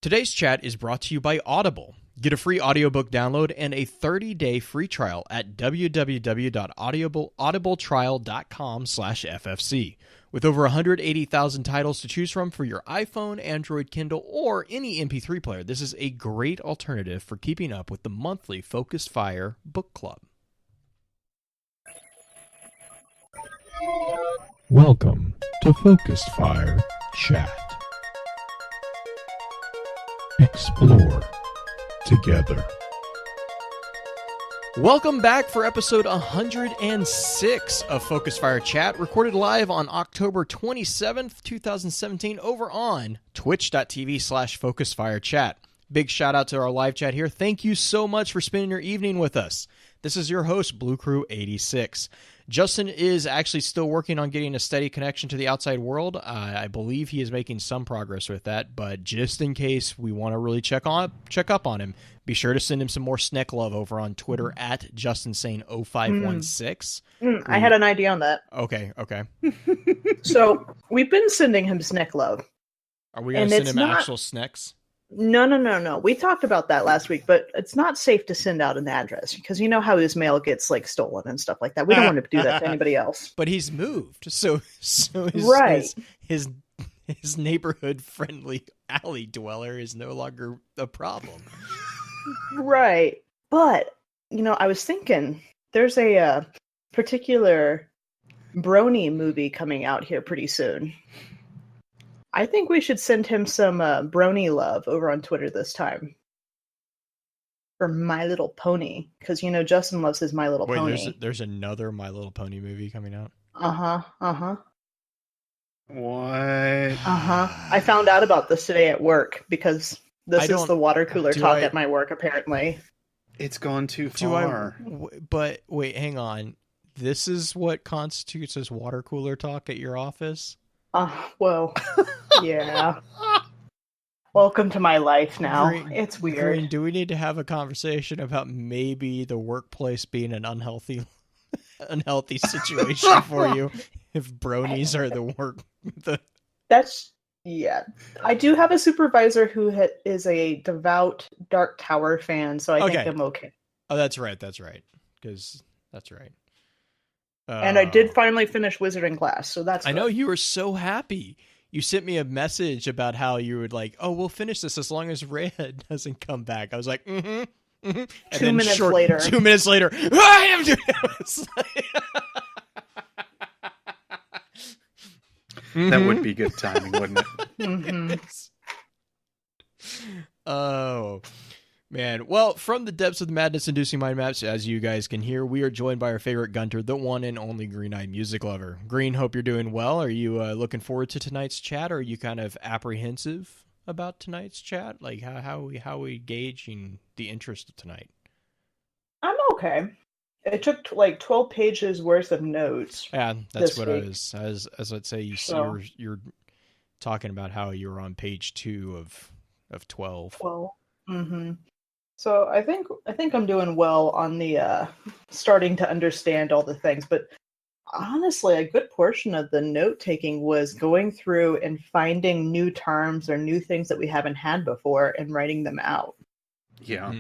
Today's chat is brought to you by Audible. Get a free audiobook download and a 30-day free trial at www.audibletrial.com/FFC. With over 180,000 titles to choose from for your iPhone, Android, Kindle, or any MP3 player, this is a great alternative for keeping up with the monthly Focused Fire Book Club. Welcome to Focused Fire Chat. Explore together. Welcome back for episode 106 of Focus Fire Chat, recorded live on October 27th, 2017, over on twitch.tv/FocusFireChat. Big shout out to our live chat here. Thank you so much for spending your evening with us. This is your host, Blue Crew 86. Justin is actually still working on getting a steady connection to the outside world. I believe he is making some progress with that, but just in case we want to really check up on him, be sure to send him some more Sneck love over on Twitter at JustinSane0516. I had an idea on that. Okay. So we've been sending him Sneck love. Are we going to send him actual Snecks? No. We talked about that last week, but it's not safe to send out an address because you know how his mail gets like stolen and stuff like that. We don't want to do that to anybody else. But he's moved, so his neighborhood friendly alley dweller is no longer a problem. Right. But I was thinking there's a particular Brony movie coming out here pretty soon. I think we should send him some Brony love over on Twitter this time. For My Little Pony. Because, Justin loves his My Little Pony. Wait, there's another My Little Pony movie coming out? What? I found out about this today at work, because this is the water cooler talk at my work, apparently. It's gone too far. But, wait, hang on. This is what constitutes as water cooler talk at your office? Well, yeah. Welcome to my life now. It's weird. Green, do we need to have a conversation about maybe the workplace being an unhealthy situation for you if bronies are I do have a supervisor who is a devout Dark Tower fan, so I think I'm okay. Oh, that's right. Because that's right. And I did finally finish Wizarding class, so that's good. I know you were so happy. You sent me a message about how you would we'll finish this as long as Red doesn't come back. I was like, And 2 minutes later. 2 minutes later, I am doing it. That would be good timing, wouldn't it? Mm-hmm. Oh, man. Well, from the depths of the madness-inducing mind maps, as you guys can hear, we are joined by our favorite Gunter, the one and only Green-Eyed Music Lover. Green, hope you're doing well. Are you looking forward to tonight's chat, or are you kind of apprehensive about tonight's chat? Like, how are we gauging the interest of tonight? I'm okay. It took 12 pages worth of notes. Yeah, that's what week. As let's say you're talking about how you were on page 2 of 12. Well, So I think I'm doing well on the starting to understand all the things, but honestly, a good portion of the note taking was going through and finding new terms or new things that we haven't had before and writing them out. Yeah.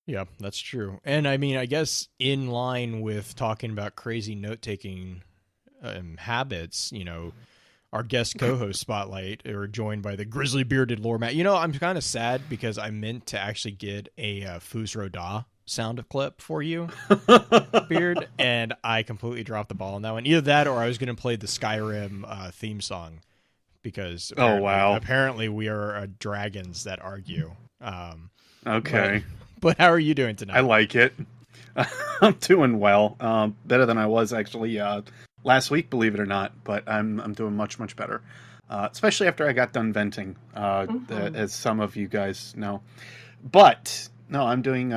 Yeah, that's true. And I mean, I guess in line with talking about crazy note-taking habits, our guest co-host Spotlight are joined by the grizzly bearded lore mat. I'm kind of sad because I meant to actually get a Fus Roda sound clip for you, Beard, and I completely dropped the ball on that one. Either that or I was going to play the Skyrim theme song because apparently we are dragons that argue. Okay. But how are you doing tonight? I like it. I'm doing well. Better than I was actually last week, believe it or not. But I'm doing much better, especially after I got done venting, as some of you guys know. But no, I'm doing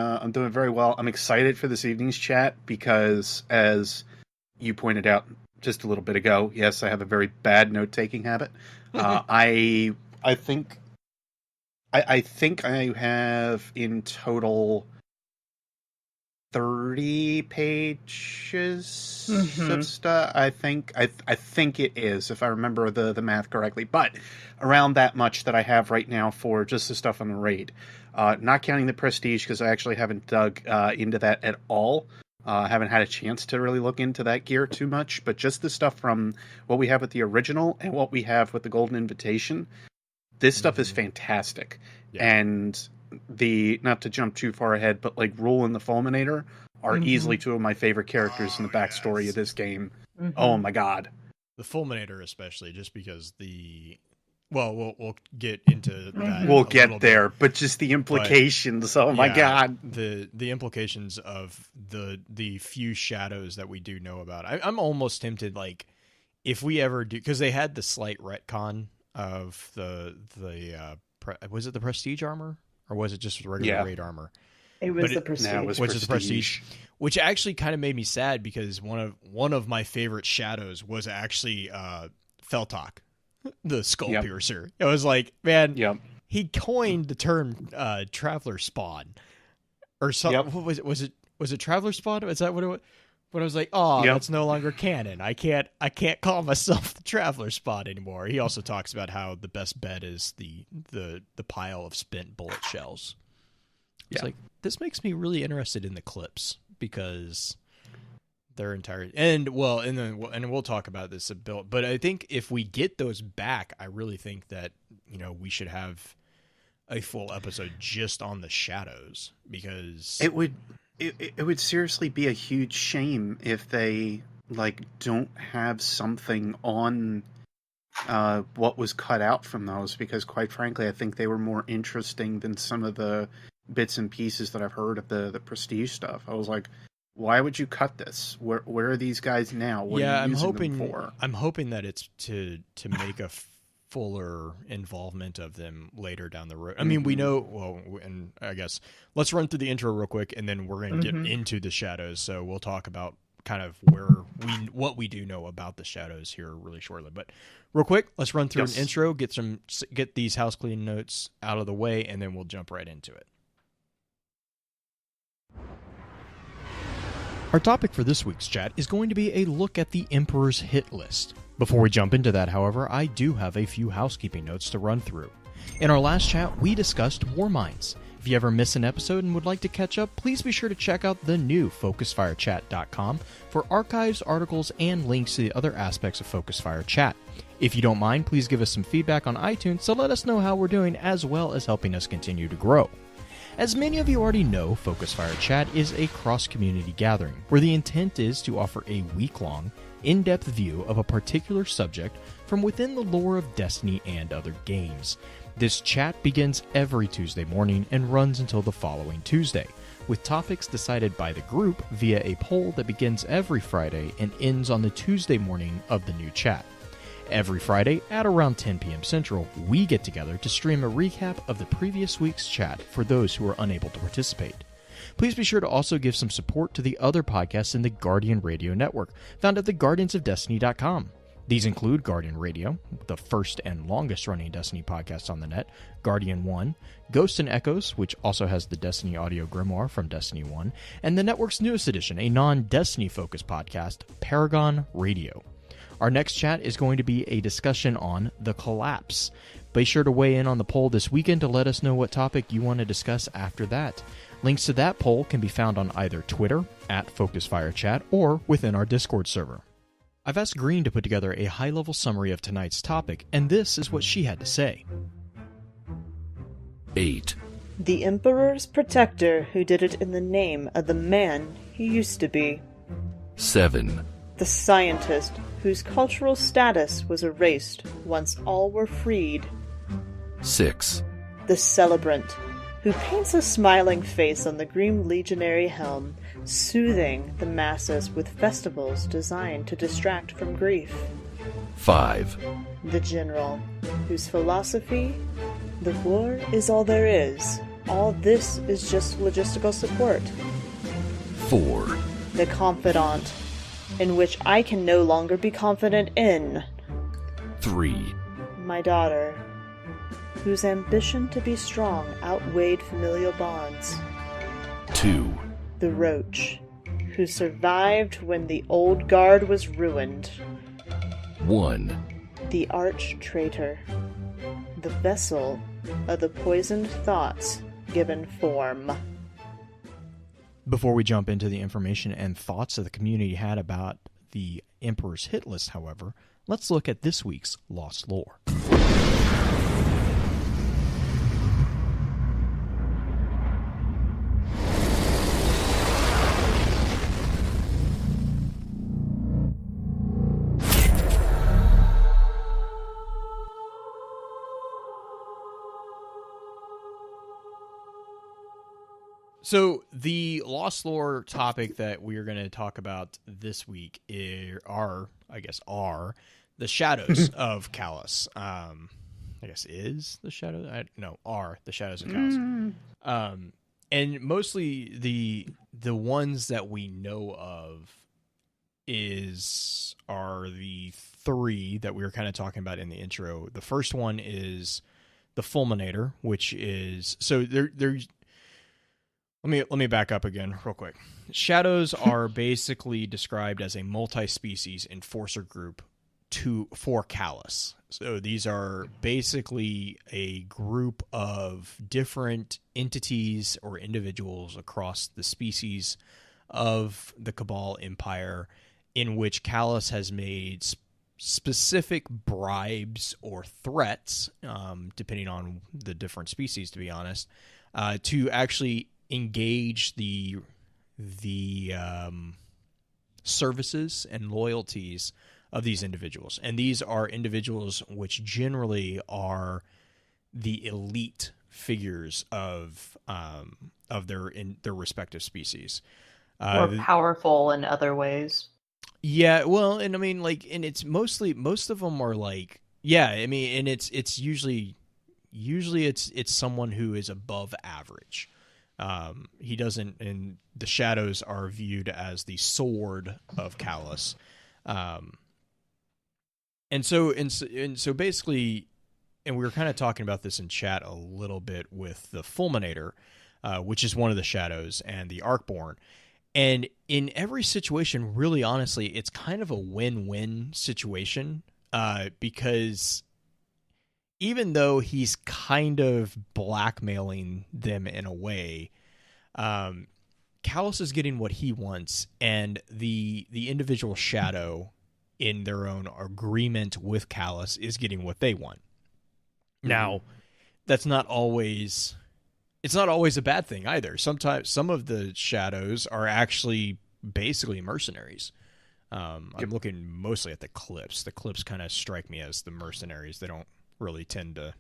very well. I'm excited for this evening's chat because, as you pointed out just a little bit ago, yes, I have a very bad note taking habit. I think I have in total 30 pages of stuff. I think it is, if I remember the math correctly. But around that much that I have right now for just the stuff on the raid. Not counting the prestige, because I actually haven't dug into that at all. Haven't had a chance to really look into that gear too much. But just the stuff from what we have with the original and what we have with the Golden Invitation, this stuff is fantastic. Yeah. And not to jump too far ahead, but like Rule and the Fulminator are easily two of my favorite characters in the backstory of this game. Oh my god. The Fulminator especially, just because we'll get into that. We'll get there, but just the implications. My god. The implications of the few shadows that we do know about. I'm almost tempted, like, if we ever do, because they had the slight retcon of the was it the Prestige armor? Or was it just regular raid armar? It was the Prestige. No, it was the Prestige, which actually kind of made me sad, because one of my favorite shadows was actually Feltok, the Skull Piercer. It was like, man, he coined the term Traveler Spawn, or something. What was it? Was it Traveler Spawn? Is that what it was? But I was like, that's no longer canon. I can't call myself the Traveler Spot anymore. He also talks about how the best bet is the pile of spent bullet shells. It's like, this makes me really interested in the clips, because they're entire and we'll talk about this a bit. But I think if we get those back, I really think that, we should have a full episode just on the shadows, because it would seriously be a huge shame if they don't have something on what was cut out from those, because quite frankly, I think they were more interesting than some of the bits and pieces that I've heard of the Prestige stuff. I was like, why would you cut this? Where are these guys now? What are you using them for? I'm hoping that it's to make a fuller involvement of them later down the road. I mean, we know, and I guess let's run through the intro real quick, and then we're going to get into the shadows. So we'll talk about kind of what we do know about the shadows here really shortly. But real quick, let's run through an intro, get these house clean notes out of the way, and then we'll jump right into it. Our topic for this week's chat is going to be a look at the Emperor's hit list. Before we jump into that, however, I do have a few housekeeping notes to run through. In our last chat, we discussed Warminds. If you ever miss an episode and would like to catch up, please be sure to check out the new FocusFireChat.com for archives, articles, and links to the other aspects of FocusFire Chat. If you don't mind, please give us some feedback on iTunes to let us know how we're doing, as well as helping us continue to grow. As many of you already know, FocusFire Chat is a cross-community gathering, where the intent is to offer a week-long, in-depth view of a particular subject from within the lore of Destiny and other games. This chat begins every Tuesday morning and runs until the following Tuesday, with topics decided by the group via a poll that begins every Friday and ends on the Tuesday morning of the new chat. Every Friday at around 10 p.m. Central, we get together to stream a recap of the previous week's chat for those who are unable to participate. Please be sure to also give some support to the other podcasts in the Guardian Radio Network, found at theguardiansofdestiny.com. These include Guardian Radio, the first and longest-running Destiny podcast on the net, Guardian 1, Ghosts and Echoes, which also has the Destiny audio grimoire from Destiny 1, and the network's newest edition, a non-Destiny-focused podcast, Paragon Radio. Our next chat is going to be a discussion on the collapse. Be sure to weigh in on the poll this weekend to let us know what topic you want to discuss after that. Links to that poll can be found on either Twitter, @FocusFireChat, or within our Discord server. I've asked Green to put together a high-level summary of tonight's topic, and this is what she had to say. 8. The Emperor's protector who did it in the name of the man he used to be. 7. The scientist whose cultural status was erased once all were freed. 6. The celebrant who paints a smiling face on the Grim Legionary helm, soothing the masses with festivals designed to distract from grief. 5. The general whose philosophy, the war is all there is. All this is just logistical support. 4. The confidant, in which I can no longer be confident in. 3. My daughter, whose ambition to be strong outweighed familial bonds. 2. The Roach, who survived when the old guard was ruined. 1. The Arch Traitor, the vessel of the poisoned thoughts given form. Before we jump into the information and thoughts that the community had about the Emperor's hit list, however, let's look at this week's Lost Lore. So the Lost Lore topic that we are going to talk about this week are the Shadows of Calus. I guess is the Shadows? Are the Shadows of Calus. And mostly the ones that we know of are the three that we were kind of talking about in the intro. The first one is the Fulminator, which is there's. Let me back up again real quick. Shadows are basically described as a multi-species enforcer group for Calus. So these are basically a group of different entities or individuals across the species of the Cabal Empire in which Calus has made specific bribes or threats, depending on the different species, to be honest, to actually engage the services and loyalties of these individuals. And these are individuals which generally are the elite figures of their respective species. Or powerful in other ways. Yeah, well, and I mean, and it's most of them are and it's usually it's someone who is above average. He doesn't, and the Shadows are viewed as the sword of Calus. And so basically, and we were kind of talking about this in chat a little bit with the Fulminator, which is one of the Shadows, and the Arcborn. And in every situation, really honestly, it's kind of a win-win situation, because even though he's kind of blackmailing them in a way, Calus is getting what he wants, and the individual Shadow, in their own agreement with Calus, is getting what they want. Mm-hmm. Now, it's not always a bad thing either. Sometimes some of the Shadows are actually basically mercenaries. I'm looking mostly at the Clips. The Clips kind of strike me as the mercenaries. They don't really tend to.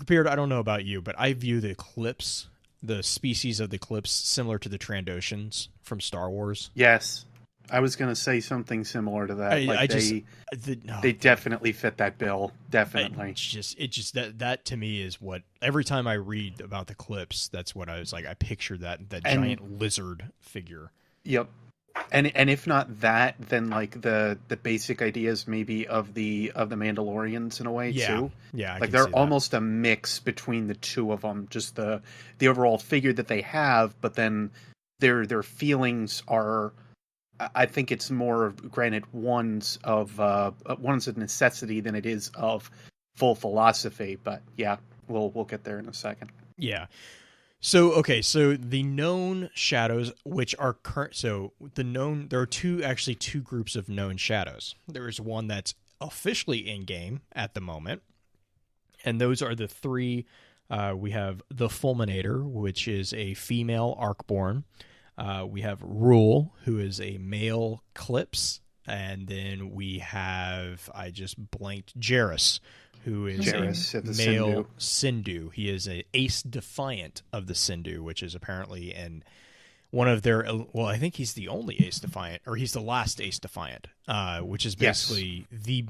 Beard, I don't know about you, but I view the Clips, the species of the Clips, similar to the Trandoshans from Star Wars. Yes, I was going to say something similar to that. They definitely fit that bill. Definitely. It just that to me is what, every time I read about the Clips, that's what I was like. I picture that giant lizard figure. Yep. And if not that, then the basic ideas maybe of the Mandalorians in a way too. Yeah, they're almost a mix between the two of them. Just the overall figure that they have, but then their feelings are. I think it's more, granted, one's of necessity than it is of full philosophy. But yeah, we'll get there in a second. Yeah. So the known Shadows, which are current, there are two groups of known Shadows. There is one that's officially in game at the moment, and those are the three. We have the Fulminator, which is a female Arcborn. We have Rule, who is a male Clips, and then we have, I just blanked, Jairus, who is a male Sindu. He is an Ace Defiant of the Sindu, which is apparently one of their. Well, I think he's the only Ace Defiant, or he's the last Ace Defiant, which is basically the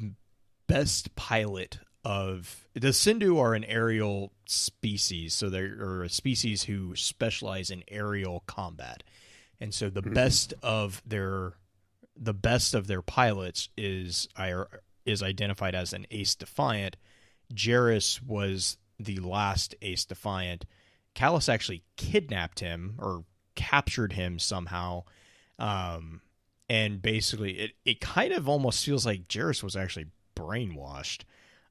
best pilot of the Sindu. Are an aerial species, so they're a species who specialize in aerial combat, and so the best of their pilots is identified as an Ace Defiant. Jairus was the last Ace Defiant. Calus actually kidnapped him, or captured him somehow. And basically it kind of almost feels like Jairus was actually brainwashed,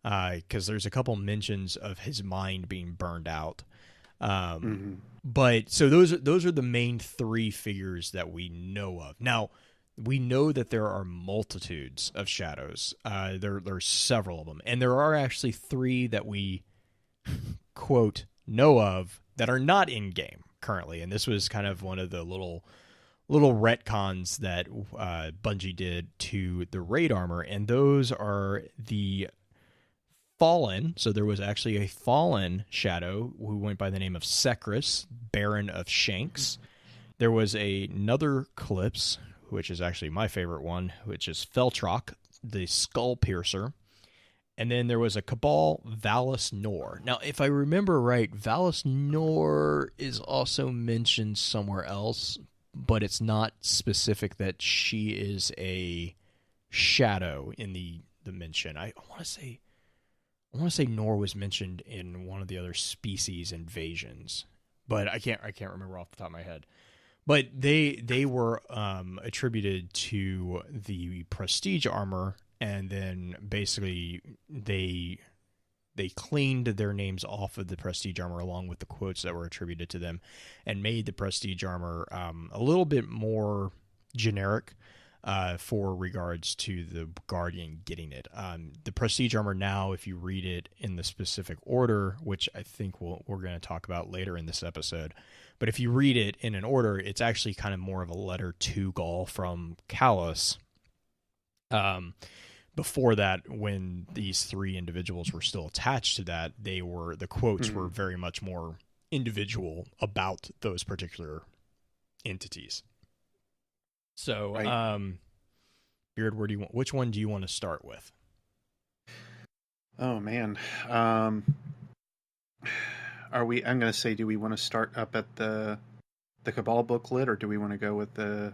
because there's a couple mentions of his mind being burned out. But so those are the main three figures that we know of. Now, we know that there are multitudes of shadows. There's several of them, and there are actually three that we quote know of that are not in game currently. And this was kind of one of the little retcons that Bungie did to the raid armor, and those are the Fallen. So there was actually a Fallen shadow who went by the name of Secris, Baron of Shanks. There was another Clips, which is actually my favorite one, which is Feltrock, the Skull Piercer. And then there was a Cabal, Valus Nor. Now, if I remember right, Valus Nor is also mentioned somewhere else, but it's not specific that she is a shadow in the mention. I want to say Nor was mentioned in one of the other species invasions, but I can't remember off the top of my head. But they were attributed to the prestige armor, and then basically they cleaned their names off of the prestige armor along with the quotes that were attributed to them, and made the prestige armor a little bit more generic for regards to the Guardian getting it. The prestige armor now, if you read it in the specific order, which I think we're going to talk about later in this episode, but if you read it in an order, it's actually kind of more of a letter to Gaul from Calus. Before that, when these three individuals were still attached to that, the quotes were very much more individual about those particular entities. So, right. Beard, which one do you want to start with? Oh man. I'm going to say, do we want to start up at the Cabal booklet, or do we want to go with the...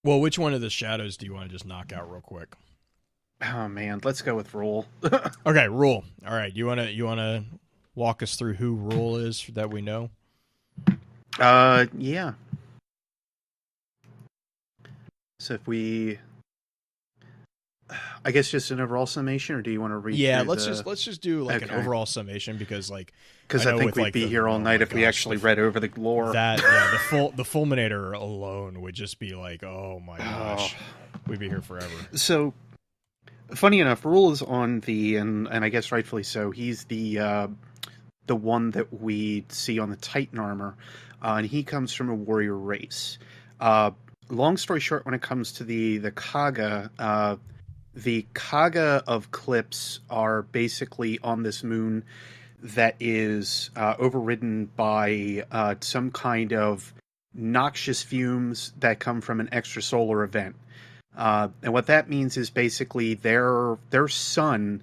Well, which one of the shadows do you want to just knock out real quick? Oh man, let's go with Rule. Okay, Rule. All right, you want to walk us through who Rule is that we know? Yeah. So if we, I guess just an overall summation, or do you want to read? Yeah, let's just do like an overall summation, because I think we'd be here all night if we actually read over the lore. The Fulminator alone would just be like, oh my gosh, we'd be here forever. So, funny enough, Rule is on and I guess rightfully so. He's the one that we see on the Titan armor, and he comes from a warrior race. Long story short, when it comes to the Kaga of Clips are basically on this moon that is overridden by some kind of noxious fumes that come from an extrasolar event. And what that means is basically their sun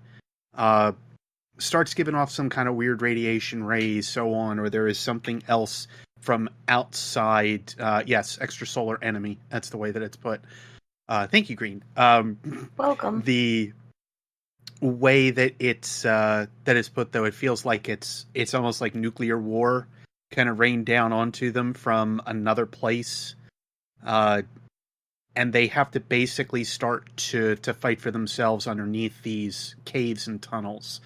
starts giving off some kind of weird radiation rays, so on, or there is something else from outside. Yes, extrasolar enemy. That's the way that it's put. Thank you, Green. Welcome. The way that it's put, though, it feels like it's almost like nuclear war kind of rained down onto them from another place, and they have to basically start to fight for themselves underneath these caves and tunnels.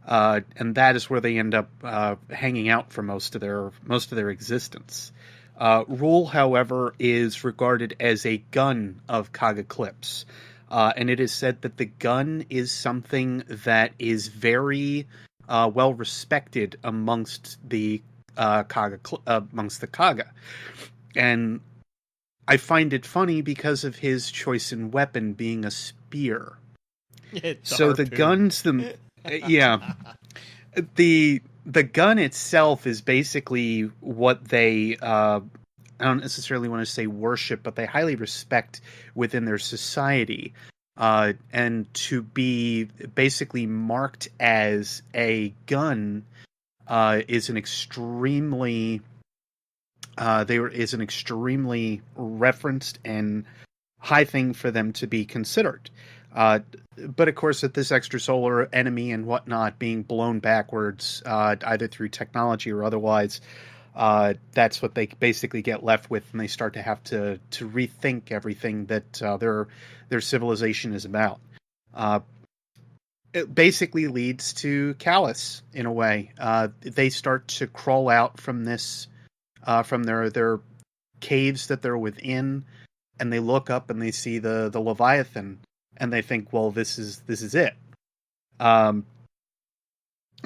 And that is where they end up hanging out for most of their existence. Rule, however, is regarded as a gun of Kaga Clips, and it is said that the gun is something that is very well respected amongst the Kaga, and I find it funny because of his choice in weapon being a spear. So the guns, yeah, the gun itself is basically what they, I don't necessarily want to say worship, but they highly respect within their society. And to be basically marked as a gun is an extremely referenced and high thing for them to be considered. But of course, with this extrasolar enemy and whatnot being blown backwards, either through technology or otherwise, that's what they basically get left with, and they start to have to rethink everything that their civilization is about. It basically leads to Calus in a way. They start to crawl out from this, from their caves that they're within, and they look up and they see the Leviathan, and they think, well, this is it. And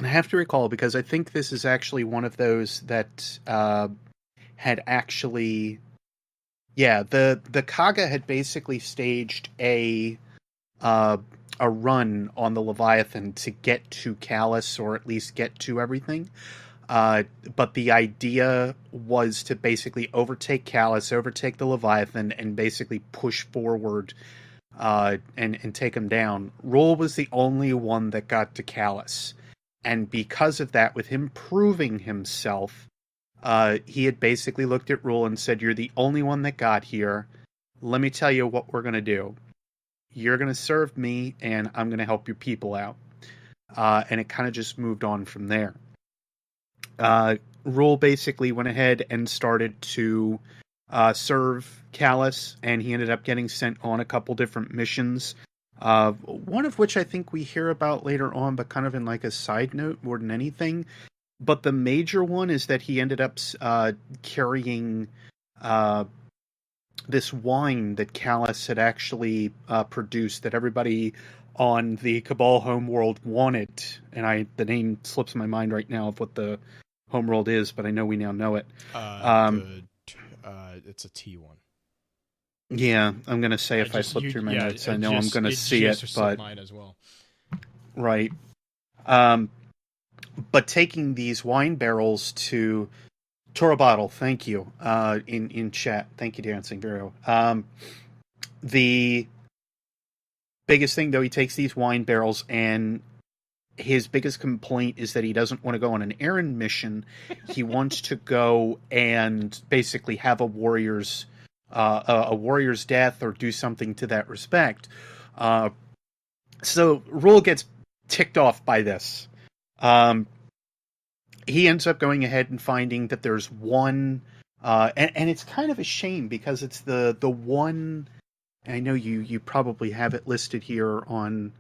I have to recall, because I think this is actually one of those that had actually, the Kaga had basically staged a run on the Leviathan to get to Calus, or at least get to everything. But the idea was to basically overtake Calus, overtake the Leviathan, and basically push forward and take him down. Rule was the only one that got to Calus. And because of that, with him proving himself, he had basically looked at Rule and said, "You're the only one that got here. Let me tell you what we're going to do. You're going to serve me, and I'm going to help your people out." And it kind of just moved on from there. Rule basically went ahead and started to serve Calus, and he ended up getting sent on a couple different missions. One of which I think we hear about later on, but kind of in like a side note more than anything. But the major one is that he ended up carrying this wine that Calus had actually produced, that everybody on the Cabal homeworld wanted. And the name slips my mind right now of what the homeworld is, but I know we now know it. It's a T1. Yeah, I'm going to say if I flip through my notes, I know I'm going to see it, but mine as well. Right. But taking these wine barrels to Torabottle, thank you, in chat. Thank you, Dancing Vero. The biggest thing, though, he takes these wine barrels, and his biggest complaint is that he doesn't want to go on an errand mission. He wants to go and basically have a warrior's death, or do something to that respect. So Rule gets ticked off by this. He ends up going ahead and finding that there's one, and it's kind of a shame, because it's the one. I know you probably have it listed here on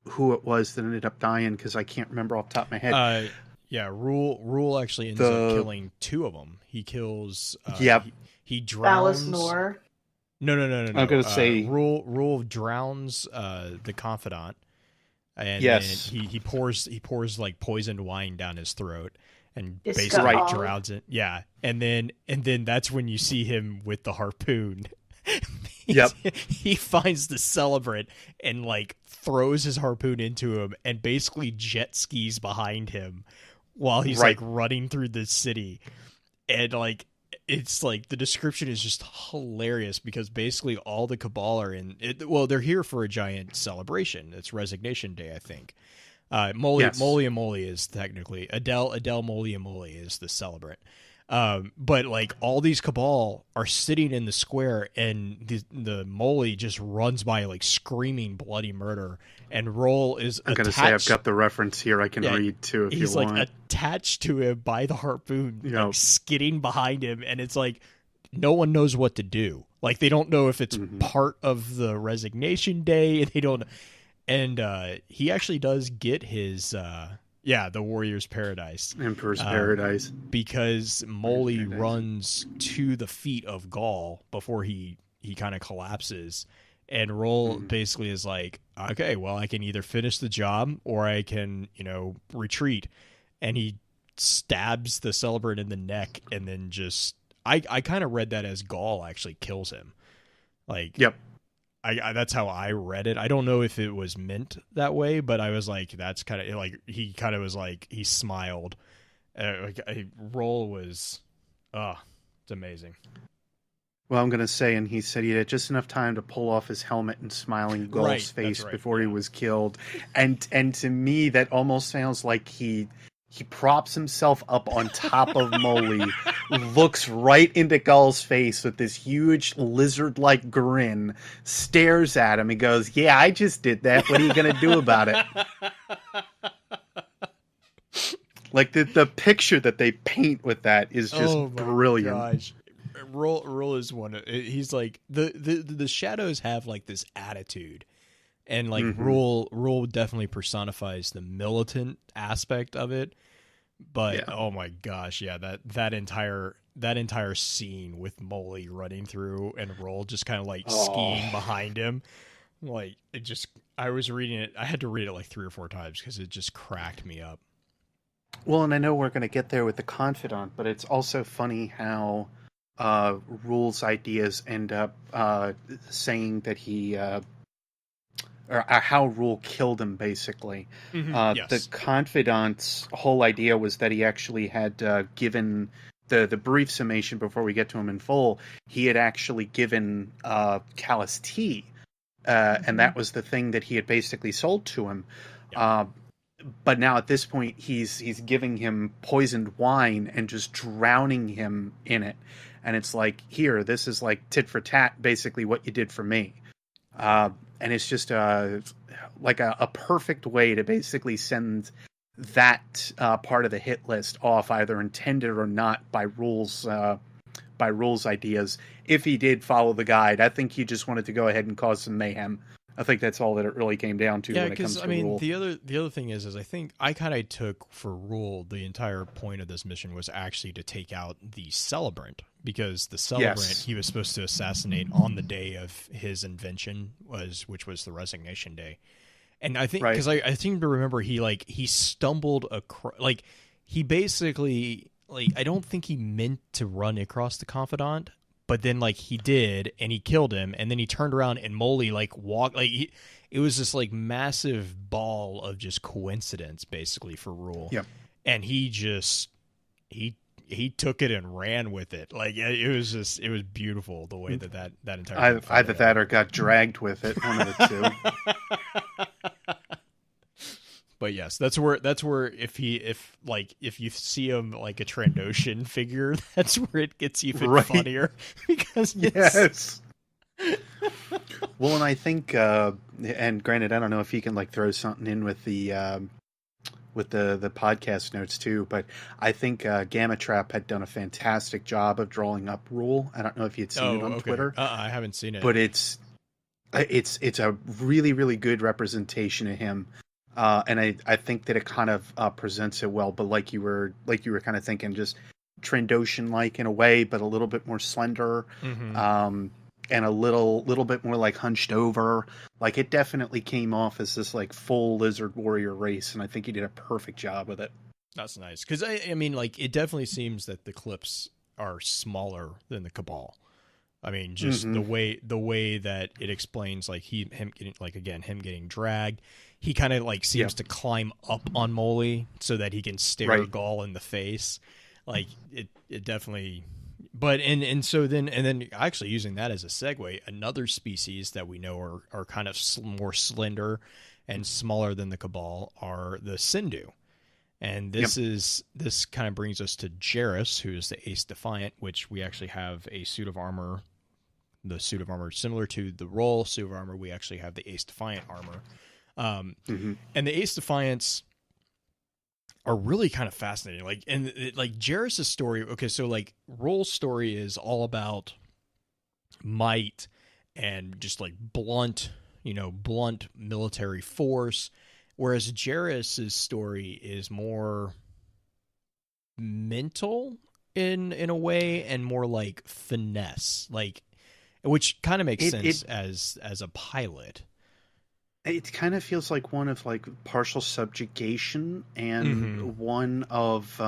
who it was that ended up dying, because I can't remember off the top of my head. Rule actually ends up killing two of them. He kills. Yep. He drowns. Balasnor. No. I'm gonna say Rule drowns the confidant, and yes, then he pours like poisoned wine down his throat, and It's basically got- drowns it. Yeah, and then that's when you see him with the harpoon. Yep. He finds the celebrant and like throws his harpoon into him, and basically jet skis behind him while he's like running through the city, and like. It's like the description is just hilarious, because basically all the Cabal are in it. Well, they're here for a giant celebration. It's Resignation Day, I think. Moly Moly is technically Adele Moly is the celebrant. But like all these Cabal are sitting in the square, and the Moly just runs by like screaming bloody murder, and Roll is I'm going to say I've got the reference here I can read too if you want. He's like attached to him by the harpoon, like skidding behind him, and it's like no one knows what to do. Like they don't know if it's part of the Resignation Day, and they don't. And he actually does get his the Warrior's Paradise, Emperor's Paradise, because Moly runs to the feet of Gaul before he kind of collapses. And Roll basically is like, okay, well, I can either finish the job or I can, retreat. And he stabs the celebrant in the neck, and then just I kind of read that as Gaul actually kills him. Like, yep. I that's how I read it. I don't know if it was meant that way, but I was like, that's kind of like, he kind of was like, he smiled. Roll was, it's amazing. Well, I'm going to say, and he said he had just enough time to pull off his helmet and smiling Gaul's face before he was killed. And to me, that almost sounds like he props himself up on top of Moly, looks right into Gull's face with this huge lizard-like grin, stares at him, and goes, "Yeah, I just did that. What are you going to do about it?" Like the picture that they paint with that is just brilliant. Gosh. Roll is one. He's like the shadows have like this attitude, and like Rule definitely personifies the militant aspect of it. But oh my gosh, yeah, that entire scene with Molly running through and Roll just kind of like skiing behind him, like it just. I was reading it. I had to read it like 3 or 4 times because it just cracked me up. Well, and I know we're going to get there with the Confidant, but it's also funny how Rule's ideas end up saying that he, or how Rule killed him, basically. Yes. The Confidant's whole idea was that he actually had given the brief summation before we get to him in full. He had actually given Calus tea, and that was the thing that he had basically sold to him. Yeah. But now at this point, he's giving him poisoned wine and just drowning him in it. And it's like, here, this is like tit for tat, basically what you did for me. And it's just like a perfect way to basically send that part of the hit list off, either intended or not, by Rule's ideas. If he did follow the guide, I think he just wanted to go ahead and cause some mayhem. I think that's all that it really came down to when it comes to Rule. The other thing is I think I kind of took for Rule the entire point of this mission was actually to take out the Celebrant, because the Celebrant he was supposed to assassinate on the day of his invention, which was the Resignation Day. And I think because I seem to remember he stumbled across, like he basically, like, I don't think he meant to run across the Confidant. But then, like, he did, and he killed him, and then he turned around, and Molly, like, walked, like, it was this, like, massive ball of just coincidence, basically, for Rule. Yep. And he just, he took it and ran with it. Like, it was beautiful, the way that entire thing either that or got dragged with it, one of the two. But yes, that's where if you see him like a Trandoshan figure, that's where it gets even funnier, because yes. Well, and I think, and granted, I don't know if you can like throw something in with the podcast notes too, but I think Gamma Trap had done a fantastic job of drawing up Rule. I don't know if you'd seen it on Twitter. I haven't seen it, but it's a really, really good representation of him. And I think that it kind of presents it well, but like you were kind of thinking, just Trandoshan-like in a way, but a little bit more slender, and a little bit more like hunched over. Like, it definitely came off as this like full lizard warrior race, and I think he did a perfect job with it. That's nice, because I mean, like, it definitely seems that the clips are smaller than the Cabal. I mean, just the way that it explains, like, him getting dragged. He kind of like seems to climb up on Molly so that he can stare Gaul in the face. Like, it definitely. But and so then actually using that as a segue, another species that we know are kind of more slender and smaller than the Cabal are the Sindhu. And this kind of brings us to Jairus, who is the Ace Defiant, which we actually have a suit of armor. The suit of armor similar to the Roll suit of armor, we actually have the Ace Defiant armor. And the Ace Defiants are really kind of fascinating. Like, and like Jairus' story. Okay, so like Roll's story is all about might and just like blunt military force, whereas Jairus' story is more mental in a way, and more like finesse, like, which kind of makes sense as a pilot. It kind of feels like one of like partial subjugation and one of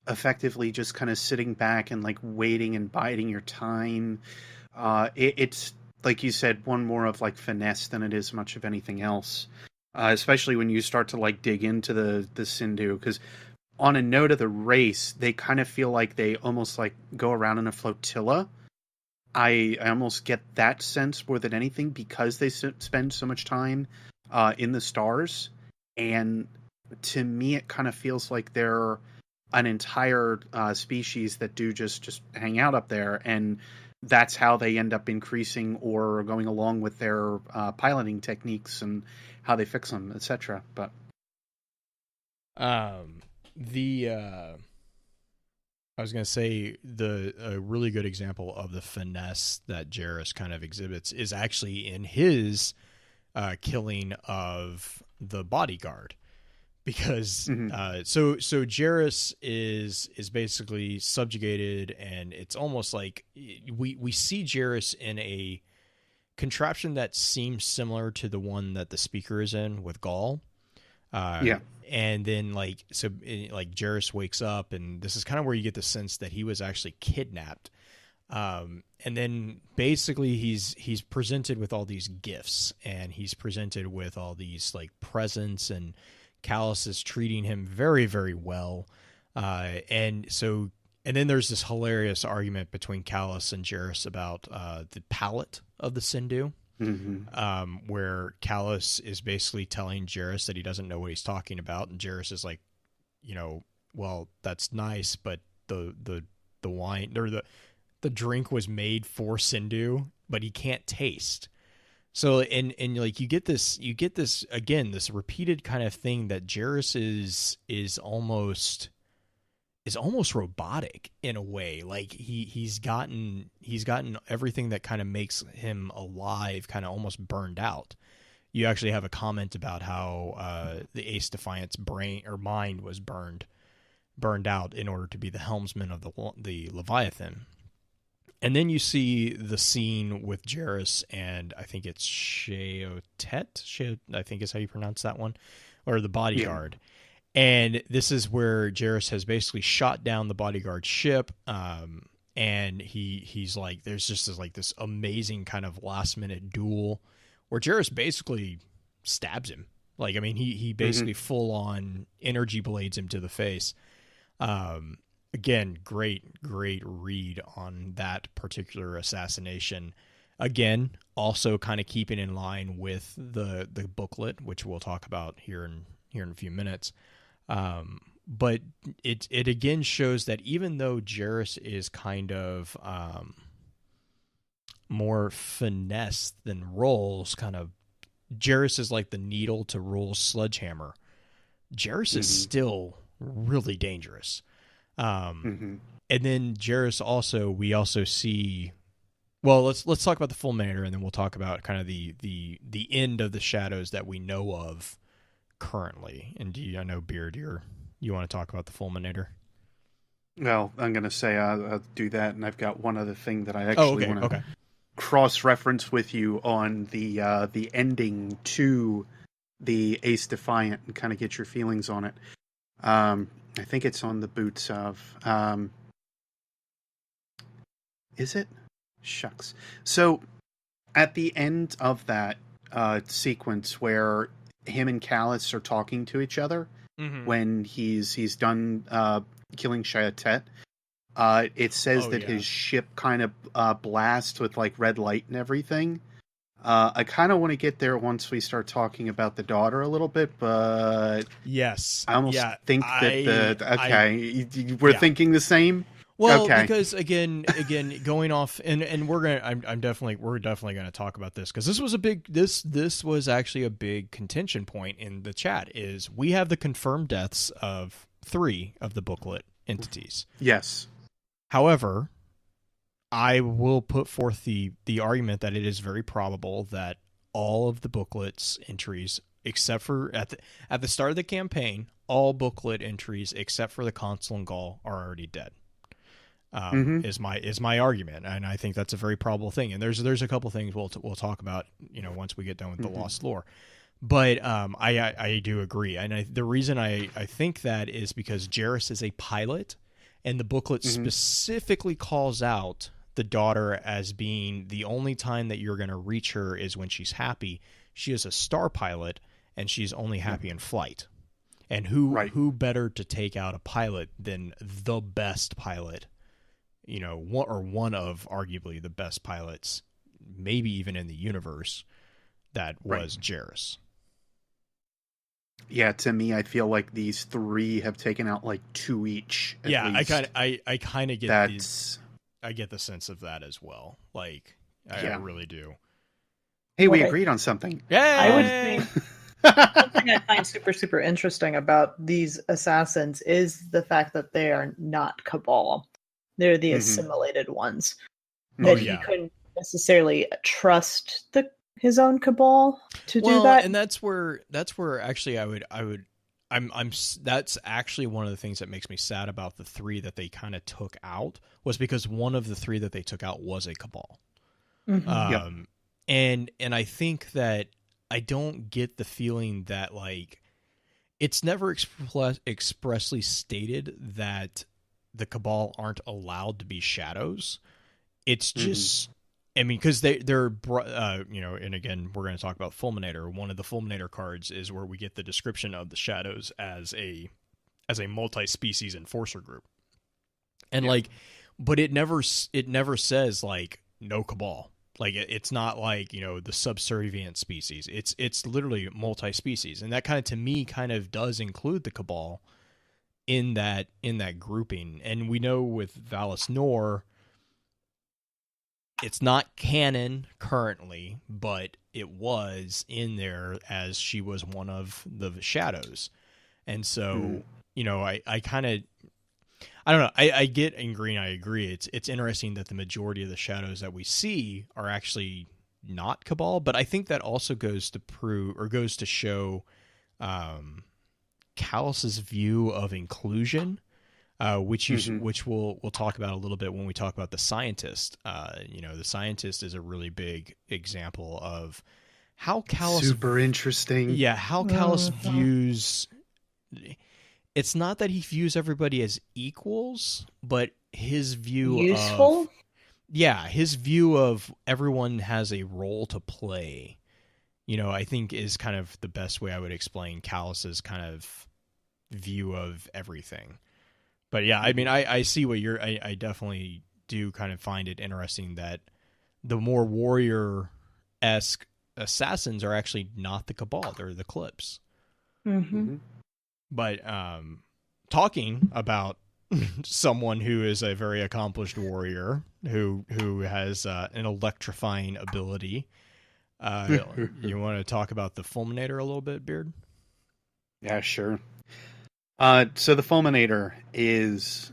effectively just kind of sitting back and like waiting and biding your time. It's like you said, one more of like finesse than it is much of anything else. Especially when you start to like dig into the Sindhu, because on a note of the race, they kind of feel like they almost like go around in a flotilla. I almost get that sense more than anything, because they spend so much time in the stars. And to me, it kind of feels like they're an entire species that do just hang out up there. And that's how they end up increasing or going along with their piloting techniques and how they fix them, etc. But I was going to say a really good example of the finesse that Jarrus kind of exhibits is actually in his killing of the bodyguard, because so Jarrus is basically subjugated, and it's almost like we see Jarrus in a contraption that seems similar to the one that the speaker is in with Gaul. And then Jarrus wakes up, and this is kind of where you get the sense that he was actually kidnapped. And then basically he's presented with all these gifts, and he's presented with all these like presents, and Calus is treating him very, very well. And then there's this hilarious argument between Calus and Jarrus about the palette of the Sindu. Where Calus is basically telling Jarrus that he doesn't know what he's talking about, and Jarrus is like, well, that's nice, but the wine or the drink was made for Sindu, but he can't taste. So and like you get this again, this repeated kind of thing that Jarrus is almost robotic in a way. Like he's gotten everything that kind of makes him alive kind of almost burned out. You actually have a comment about how the Ace Defiant's brain or mind was burned out in order to be the helmsman of the Leviathan. And then you see the scene with Jarrus and I think it's Sheotet, I think is how you pronounce that one, or the bodyguard. Yeah. And this is where Jarrus has basically shot down the bodyguard ship, and he's like, there's just this amazing kind of last minute duel where Jarrus basically stabs him. Like, I mean, he basically full on energy blades him to the face. Again, great read on that particular assassination. Again, also kind of keeping in line with the booklet, which we'll talk about here in a few minutes. But it again shows that even though Jarrus is kind of more finesse than Rolls, kind of Jarrus is like the needle to Rolls' sledgehammer. Jarrus is still really dangerous. And then Jarrus we also see. Well, let's talk about the Fulminator, and then we'll talk about kind of the end of the Shadows that we know of currently. And I know, Beard, you want to talk about the Fulminator? Well, I'm going to say I'll do that, and I've got one other thing that I actually want to cross-reference with you on the ending to the Ace Defiant and kind of get your feelings on it. I think it's on the boots of... is it? Shucks. So, at the end of that sequence where him and Calus are talking to each other, when he's done killing Sheotet, it says his ship kind of blasts with like red light and everything. I kind of want to get there once we start talking about the daughter a little bit, but yes, I almost think that we're thinking the same. Well, because again, going off, and we're definitely going to talk about this, because this was this was actually a big contention point in the chat. Is we have the confirmed deaths of 3 of the booklet entities. Yes. However, I will put forth the argument that it is very probable that all of the booklet's entries, except for at the start of the campaign, all booklet entries except for the Consul and Gaul are already dead. Is my argument, and I think that's a very probable thing. And there's a couple things we'll talk about, once we get done with the Lost Lore. But I do agree, and the reason I think that is because Jarrus is a pilot, and the booklet specifically calls out the daughter as being the only time that you're going to reach her is when she's happy. She is a star pilot, and she's only happy in flight. And who better to take out a pilot than the best pilot? One of arguably the best pilots, maybe even in the universe, that was Jarrus. Yeah, to me, I feel like these 3 have taken out like 2 each. Yeah, least. I kind of get I get the sense of that as well. Like, I really do. Hey, we agreed on something. Yeah, I would think One thing I find super interesting about these assassins is the fact that they are not Cabal. They're the assimilated ones. That he couldn't necessarily trust his own Cabal to do that. And that's where actually that's actually one of the things that makes me sad about the 3 that they kind of took out, was because one of the 3 that they took out was a Cabal. And I think that I don't get the feeling that, like, it's never expressly stated that the Cabal aren't allowed to be shadows. It's just, I mean, because they're and again, we're going to talk about Fulminator. One of the Fulminator cards is where we get the description of the shadows as a multi-species enforcer group, and but it never says like no Cabal. Like, it's not like, the subservient species. It's literally multi-species, and that kind of, to me, kind of does include the Cabal in that grouping. And we know with Valis Nor, it's not canon currently, but it was in there as she was one of the shadows. And so, I kind of, I don't know. I get in green. I agree. It's interesting that the majority of the shadows that we see are actually not Cabal, but I think that also goes to show Calus's view of inclusion, which we'll talk about a little bit when we talk about the scientist. The scientist is a really big example of how Calus, super interesting. Yeah, how Calus views. It's not that he views everybody as equals, but his view useful. His view of everyone has a role to play. I think is kind of the best way I would explain Calus's kind of view of everything. But yeah, I mean, I see what I definitely do kind of find it interesting that the more warrior-esque assassins are actually not the Cabal; they're the Clips. But talking about someone who is a very accomplished warrior who has an electrifying ability, you want to talk about the Fulminator a little bit, Beard? Yeah, sure. So the Fulminator is,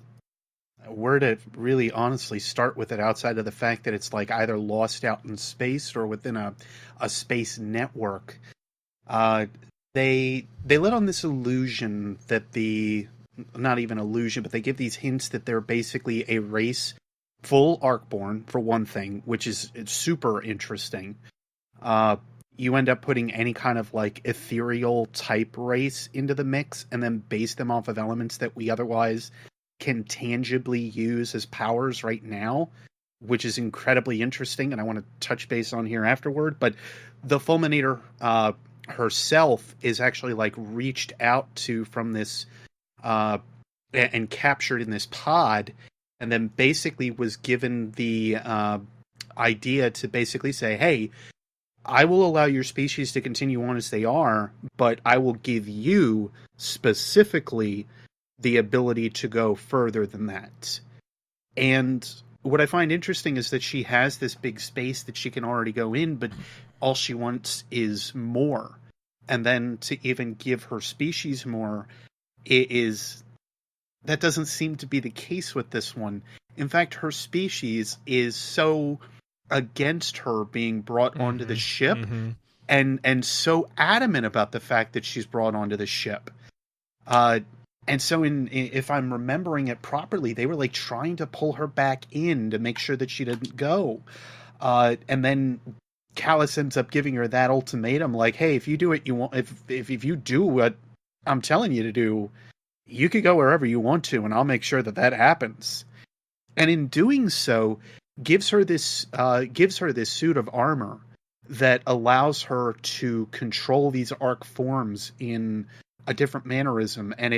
where to really honestly start with it outside of the fact that it's like either lost out in space or within a space network. They let on this illusion that not even illusion, but they give these hints that they're basically a race full Arcborn, for one thing, which is super interesting. You end up putting any kind of like ethereal type race into the mix and then base them off of elements that we otherwise can tangibly use as powers right now, which is incredibly interesting, and I want to touch base on here afterward. But the Fulminator herself is actually like reached out to from this and captured in this pod, and then basically was given the idea to basically say, hey, I will allow your species to continue on as they are, but I will give you specifically the ability to go further than that. And what I find interesting is that she has this big space that she can already go in, but all she wants is more. And then to even give her species more, that doesn't seem to be the case with this one. In fact, her species is so against her being brought onto the ship, and so adamant about the fact that she's brought onto the ship. And so if I'm remembering it properly, they were like trying to pull her back in to make sure that she didn't go. And then Calus ends up giving her that ultimatum, like, hey, if you do what you want, if you do what I'm telling you to do, you could go wherever you want to, and I'll make sure that happens. And in doing so, gives her this suit of armor that allows her to control these arc forms in a different mannerism. And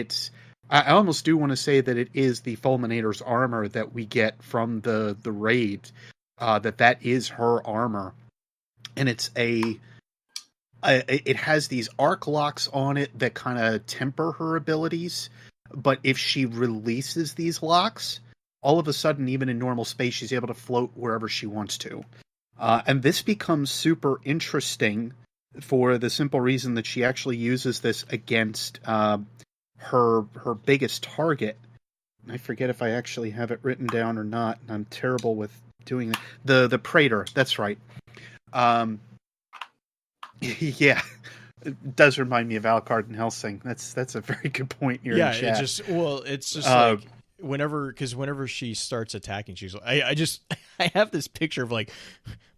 I almost do want to say that it is the Fulminator's armor that we get from the raid, that is her armor. And it has these arc locks on it that kind of temper her abilities. But if she releases these locks, all of a sudden, even in normal space, she's able to float wherever she wants to. And this becomes super interesting for the simple reason that she actually uses this against her biggest target. I forget if I actually have it written down or not. I'm terrible with doing the Praetor. That's right. Yeah, it does remind me of Alucard and Helsing. That's a very good point here. Yeah, in chat. it's just like whenever she starts attacking, she's like, I have this picture of like,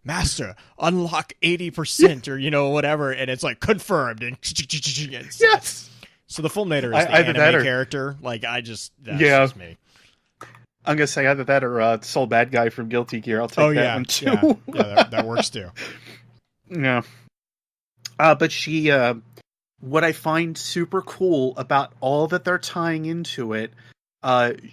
Master, unlock 80% or whatever, and it's like confirmed and yes. So the Fulminator is the anime character. Like that's just me. I'm gonna say either that or Soul Bad Guy from Guilty Gear. I'll take that one too. Yeah, that works too. Yeah. But she, what I find super cool about all that they're tying into it,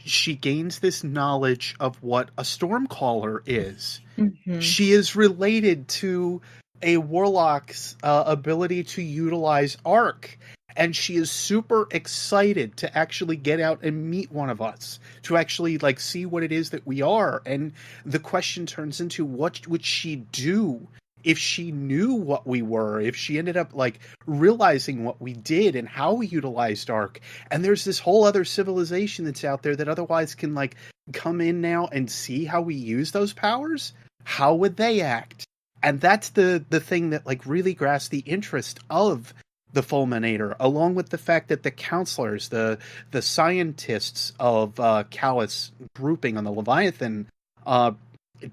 she gains this knowledge of what a Stormcaller is. Mm-hmm. She is related to a Warlock's ability to utilize Arc. And she is super excited to actually get out and meet one of us, to actually like see what it is that we are. And the question turns into, what would she do if she knew what we were, if she ended up like realizing what we did and how we utilized Arc? And there's this whole other civilization that's out there that otherwise can like come in now and see how we use those powers. How would they act? And that's the thing that like really grasps the interest of the Fulminator, along with the fact that the counselors, the scientists of Calus grouping on the Leviathan,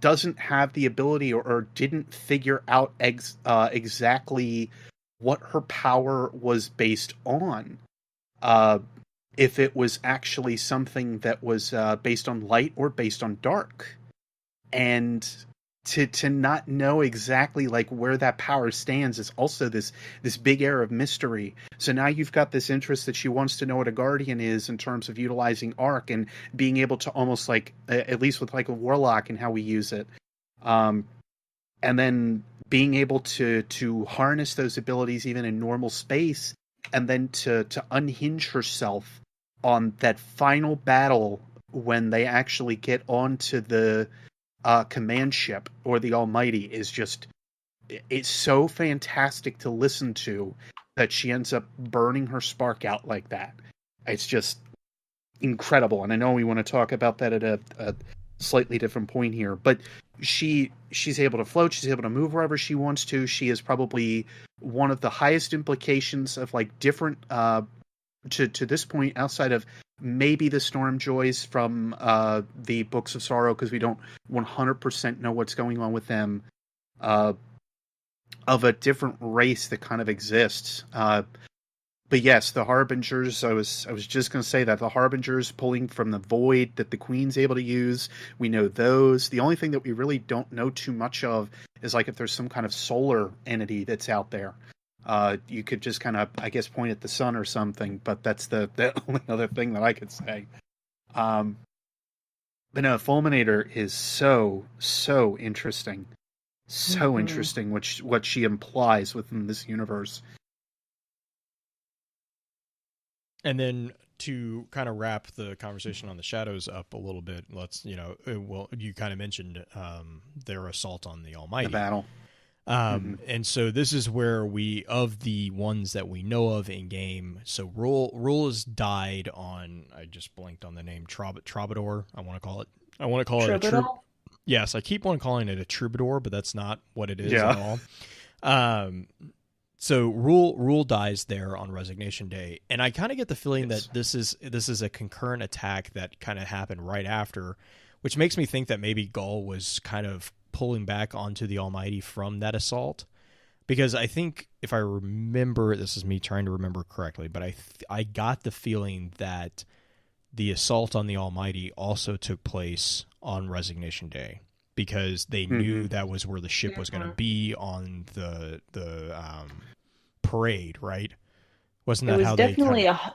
doesn't have the ability or didn't figure out exactly what her power was based on. If it was actually something that was based on light or based on dark. And to not know exactly like where that power stands is also this big air of mystery. So now you've got this interest that she wants to know what a guardian is in terms of utilizing Arc and being able to almost like, at least with like a Warlock and how we use it. And then being able to harness those abilities even in normal space, and then to unhinge herself on that final battle when they actually get onto the command ship or the Almighty is just, it's so fantastic to listen to that she ends up burning her spark out like that. It's just incredible. And I know we want to talk about that at a slightly different point here, but she's able to float. She's able to move wherever she wants to. She is probably one of the highest implications of like different, to this point, outside of maybe the Stormjoys from the Books of Sorrow, because we don't 100% know what's going on with them, of a different race that kind of exists. But yes, the Harbingers, I was just going to say that. The Harbingers pulling from the void that the Queen's able to use, we know those. The only thing that we really don't know too much of is like if there's some kind of solar entity that's out there. You could just kind of, I guess, point at the sun or something, but that's the only other thing that I could say. But no, Fulminator is so interesting. So interesting what she implies within this universe. And then to kind of wrap the conversation on the Shadows up a little bit, let's, you kind of mentioned their assault on the Almighty. The battle. And so this is where of the ones that we know of in game, so Rule has died on, I just blanked on the name, Troubadour, I want to call it Troubadour? Yes, I keep on calling it a Troubadour, but that's not what it is at all. So Rule dies there on Resignation Day, and I kind of get the feeling that this is a concurrent attack that kind of happened right after, which makes me think that maybe Gull was kind of pulling back onto the Almighty from that assault, because I think, if I remember, this is me trying to remember correctly, but I got the feeling that the assault on the Almighty also took place on Resignation Day, because they knew that was where the ship was going to be on the parade, right? Wasn't that how they?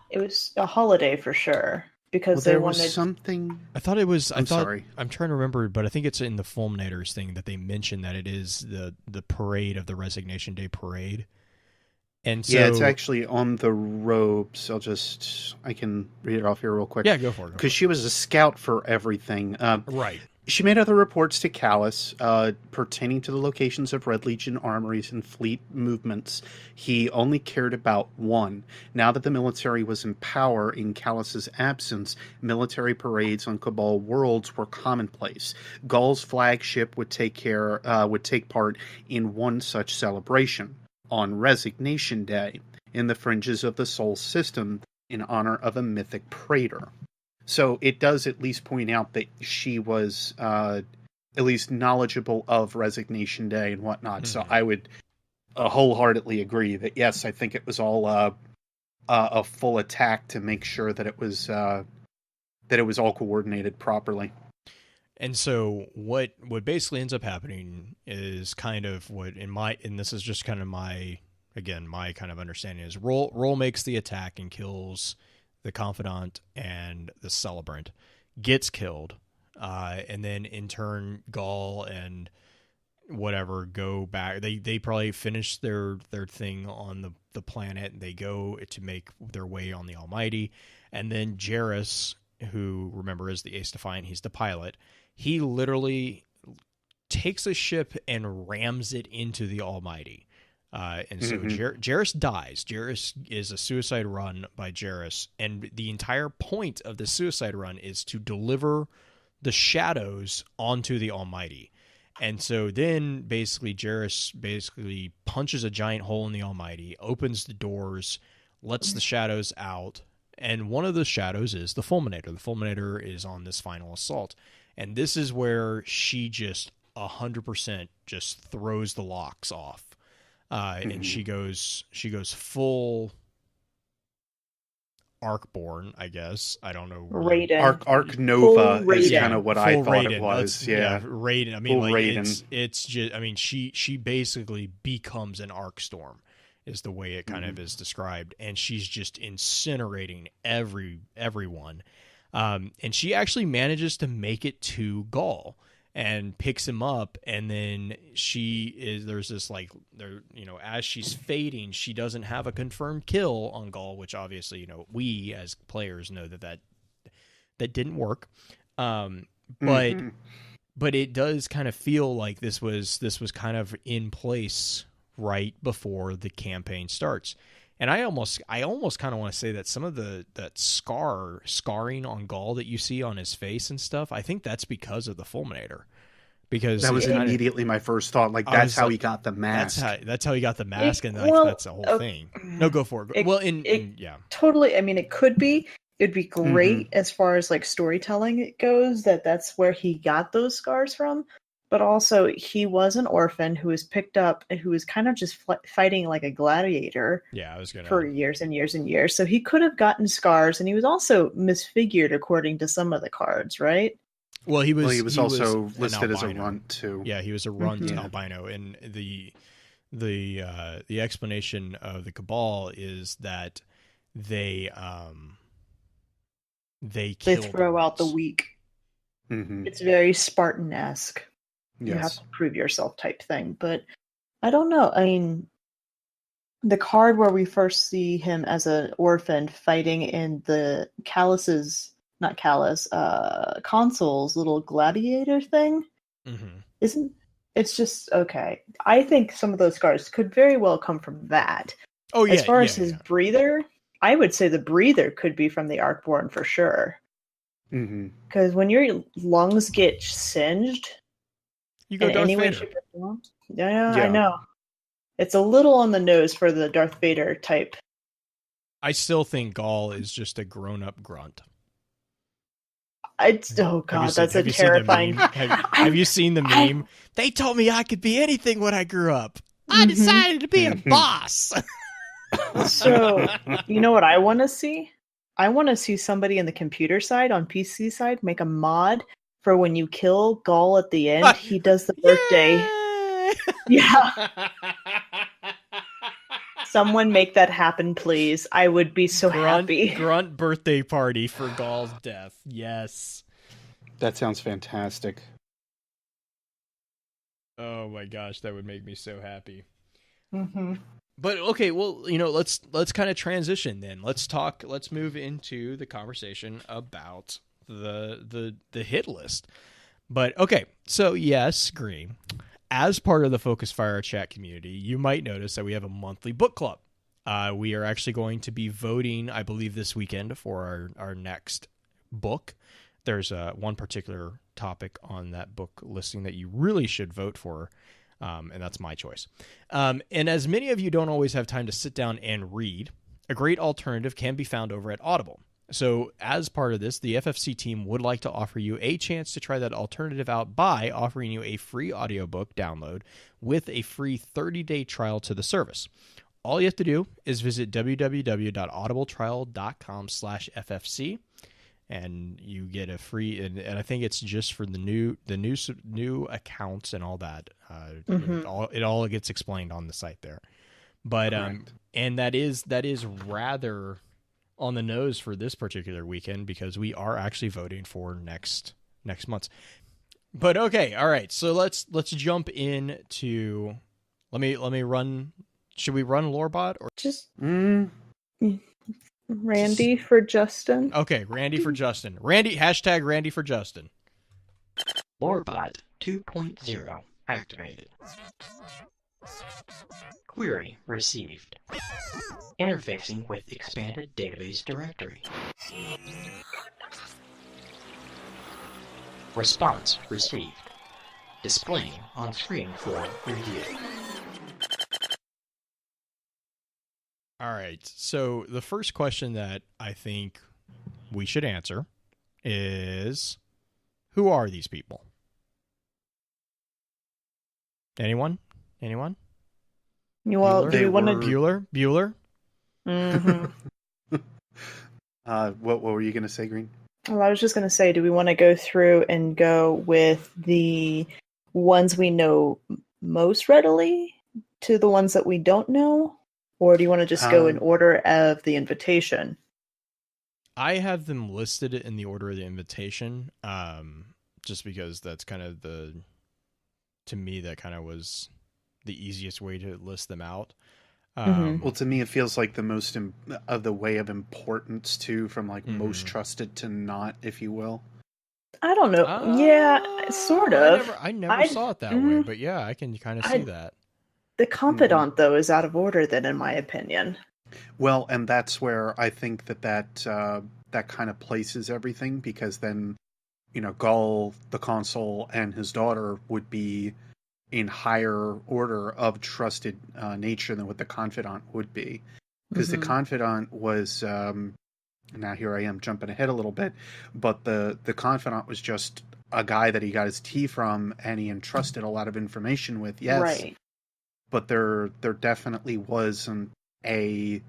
It was a holiday for sure. Because there was something. I thought it was. Sorry. I'm trying to remember, but I think it's in the Fulminators thing that they mentioned that it is the parade of the Resignation Day parade. And so, it's actually on the robes. I can read it off here real quick. Yeah, go for it. Because she was a scout for everything. Right. She made other reports to Calus pertaining to the locations of Red Legion armories and fleet movements. He only cared about one. Now that the military was in power in Calus's absence, military parades on Cabal worlds were commonplace. Gaul's flagship would take part in one such celebration on Resignation Day in the fringes of the Sol system in honor of a mythic praetor. So it does at least point out that she was at least knowledgeable of Resignation Day and whatnot. Mm-hmm. So I would wholeheartedly agree that, yes, I think it was all a full attack to make sure that it was all coordinated properly. And so what basically ends up happening is kind of and this is just kind of my kind of understanding is Roll makes the attack and kills the confidant and the celebrant, gets killed, and then in turn Gaul and whatever go back. They probably finish their thing on the planet, and they go to make their way on the Almighty. And then Jairus, who remember is the Ace Defiant, he's the pilot, he literally takes a ship and rams it into the Almighty. And so Jairus dies. Jairus is a suicide run by Jairus, and the entire point of the suicide run is to deliver the shadows onto the Almighty. And so then basically Jairus punches a giant hole in the Almighty, opens the doors, lets the shadows out, and one of the shadows is the Fulminator. The Fulminator is on this final assault, and this is where she just 100% just throws the locks off. And she goes full Arcborn, I guess. I don't know. Raiden. Arc Nova is kind of what I thought Raiden. It was. Yeah, Raiden. I mean, full like Raiden. it's just. I mean, she basically becomes an Arcstorm, is the way it kind of is described, and she's just incinerating everyone. And she actually manages to make it to Gaul and picks him up, and then there's this as she's fading, she doesn't have a confirmed kill on Gaul, which obviously, we as players know that didn't work. But it does kind of feel like this was kind of in place right before the campaign starts. And I almost kind of want to say that some of that scarring on Gaul that you see on his face and stuff, I think that's because of the Fulminator. Because that was immediately my first thought. Like, that's how he got the mask. That's how he got the mask, and that's the whole thing. No, go for it. Yeah. Totally. I mean, it could be. It'd be great as far as like storytelling goes, that's where he got those scars from. But also, he was an orphan who was picked up and who was kind of just fighting like a gladiator. Yeah, for years and years and years. So he could have gotten scars, and he was also misfigured according to some of the cards, right? Well, he was also listed as a runt too. Yeah, he was a runt albino, and the explanation of the Cabal is that they throw out the weak. It's very Spartan-esque. Yes. You have to prove yourself type thing. But I don't know. I mean, the card where we first see him as an orphan fighting in the Consul's little gladiator thing, it's just okay. I think some of those scars could very well come from that. Oh yeah. As far as his breather, I would say the breather could be from the Arcborn for sure. Because when your lungs get singed, you go Darth Vader. Yeah, I know. It's a little on the nose for the Darth Vader type. I still think Gaul is just a grown-up grunt. That's a terrifying. Have you seen the meme? They told me I could be anything when I grew up. I decided to be a boss. So, you know what I want to see? I want to see somebody in the computer side, on PC side, make a mod for when you kill Gaul at the end. He does the birthday. Yeah. Someone make that happen, please. I would be so happy. Grunt birthday party for Gaul's death. Yes. That sounds fantastic. Oh my gosh, that would make me so happy. But okay, well, let's kind of transition then. Let's move into the conversation about the hit list. But okay, so yes, Green. As part of the Focus Fire chat community, you might notice that we have a monthly book club. We are actually going to be voting, I believe, this weekend for our next book. There's one particular topic on that book listing that you really should vote for, and that's my choice. And as many of you don't always have time to sit down and read, a great alternative can be found over at Audible. So as part of this, the FFC team would like to offer you a chance to try that alternative out by offering you a free audiobook download with a free 30-day trial to the service. All you have to do is visit www.audibletrial.com/FFC, and you get a free, and I think it's just for the new accounts and all that. It all gets explained on the site there. But and that is rather on the nose for this particular weekend because we are actually voting for next month's. But okay, all right. So let's jump into let me run. Should we run Lorebot or just Randy for Justin? Okay, Randy for Justin. Randy for Justin. Lorebot 2.0 activated. Query received. Interfacing with expanded database directory. Response received. Displaying on screen for review. All right. So the first question that I think we should answer is, who are these people? Anyone? Well, do we want to Bueller? Mm-hmm. What were you going to say, Green? Well, I was just going to say, do we want to go through and go with the ones we know most readily to the ones that we don't know? Or do you want to just go in order of the invitation? I have them listed in the order of the invitation, just because that's kind of to me, that kind of was the easiest way to list them out. Well, to me, it feels like the most of the way of importance too, from like most trusted to not, if you will. I don't know. Yeah, sort of. I never saw it that way, but yeah, I can kind of see that. The confidant, though, is out of order then, in my opinion. Well, and that's where I think that kind of places everything, because then, Gull, the consul, and his daughter would be in higher order of trusted nature than what the confidant would be. Because the confidant was, now here I am jumping ahead a little bit, but the confidant was just a guy that he got his tea from and he entrusted a lot of information with, yes. Right. But there definitely wasn't a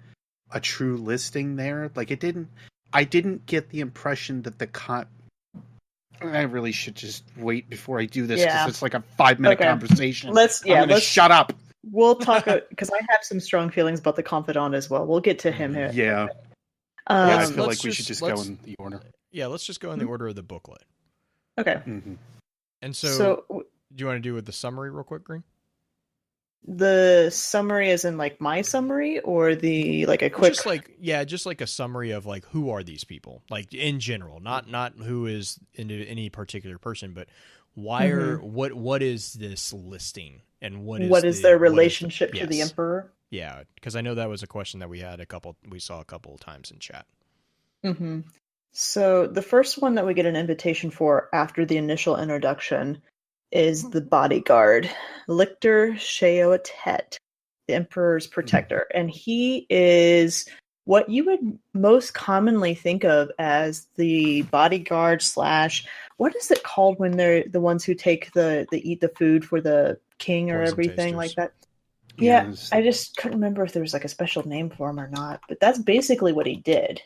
true listing there. Like I didn't get the impression that I really should just wait before I do this because it's like a 5-minute conversation. Let's shut up. We'll talk because I have some strong feelings about the confidant as well. We'll get to him here. Yeah. I feel like we should just go in the order. Yeah, let's just go in the order of the booklet. Okay. Mm-hmm. And so do you want to do with the summary real quick, Green? The summary is in like my summary or the like a quick just like a summary of like who are these people, like in general, not who is into any particular person, but why are what is this listing and what is their relationship to the Emperor? Yeah, because I know that was a question that we saw a couple of times in chat. Mm-hmm. So the first one that we get an invitation for after the initial introduction is the bodyguard, Lictor Sheotet, the Emperor's protector. And he is what you would most commonly think of as the bodyguard / what is it called when they're the ones who take eat the food for the king or everything tasters. Like that? Yeah, I just couldn't remember if there was like a special name for him or not, but that's basically what he did.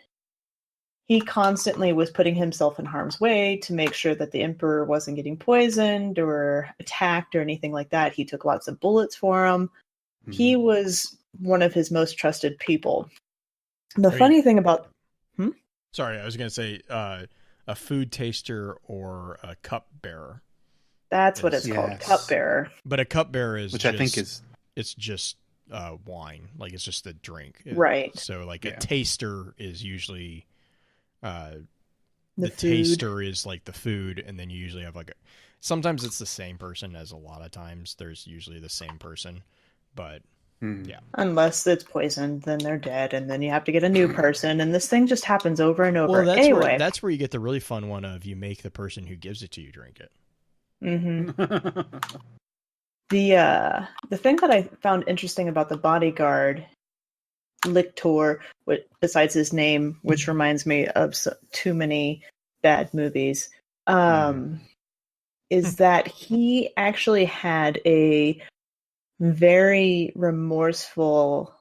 He constantly was putting himself in harm's way to make sure that the Emperor wasn't getting poisoned or attacked or anything like that. He took lots of bullets for him. Mm-hmm. He was one of his most trusted people. The funny thing about... Sorry, I was going to say a food taster or a cupbearer. That's what it's called, cupbearer. But a cupbearer is I think is... It's just wine. Like, it's just a drink. Right. So, like, a taster is usually... the taster is like the food, and then you usually have like sometimes it's the same person, as a lot of times there's usually the same person, but yeah. Unless it's poisoned, then they're dead, and then you have to get a new person, and this thing just happens over and over. Well, that's where you get the really fun one of you make the person who gives it to you drink it. Mm-hmm. The thing that I found interesting about the bodyguard, Lictor, besides his name, which reminds me of too many bad movies, is that he actually had a very remorseful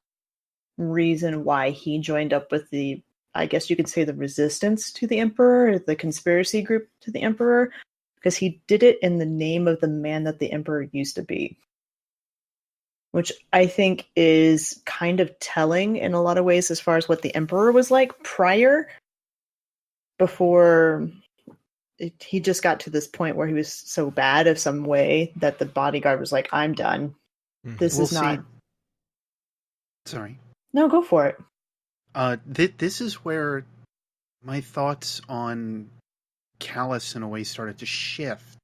reason why he joined up with the, I guess you could say, the resistance to the Emperor, the conspiracy group to the Emperor, because he did it in the name of the man that the Emperor used to be. Which I think is kind of telling in a lot of ways as far as what the Emperor was like before he just got to this point where he was so bad of some way that the bodyguard was like, I'm done. This is not... Sorry. No, go for it. This is where my thoughts on Calus in a way started to shift.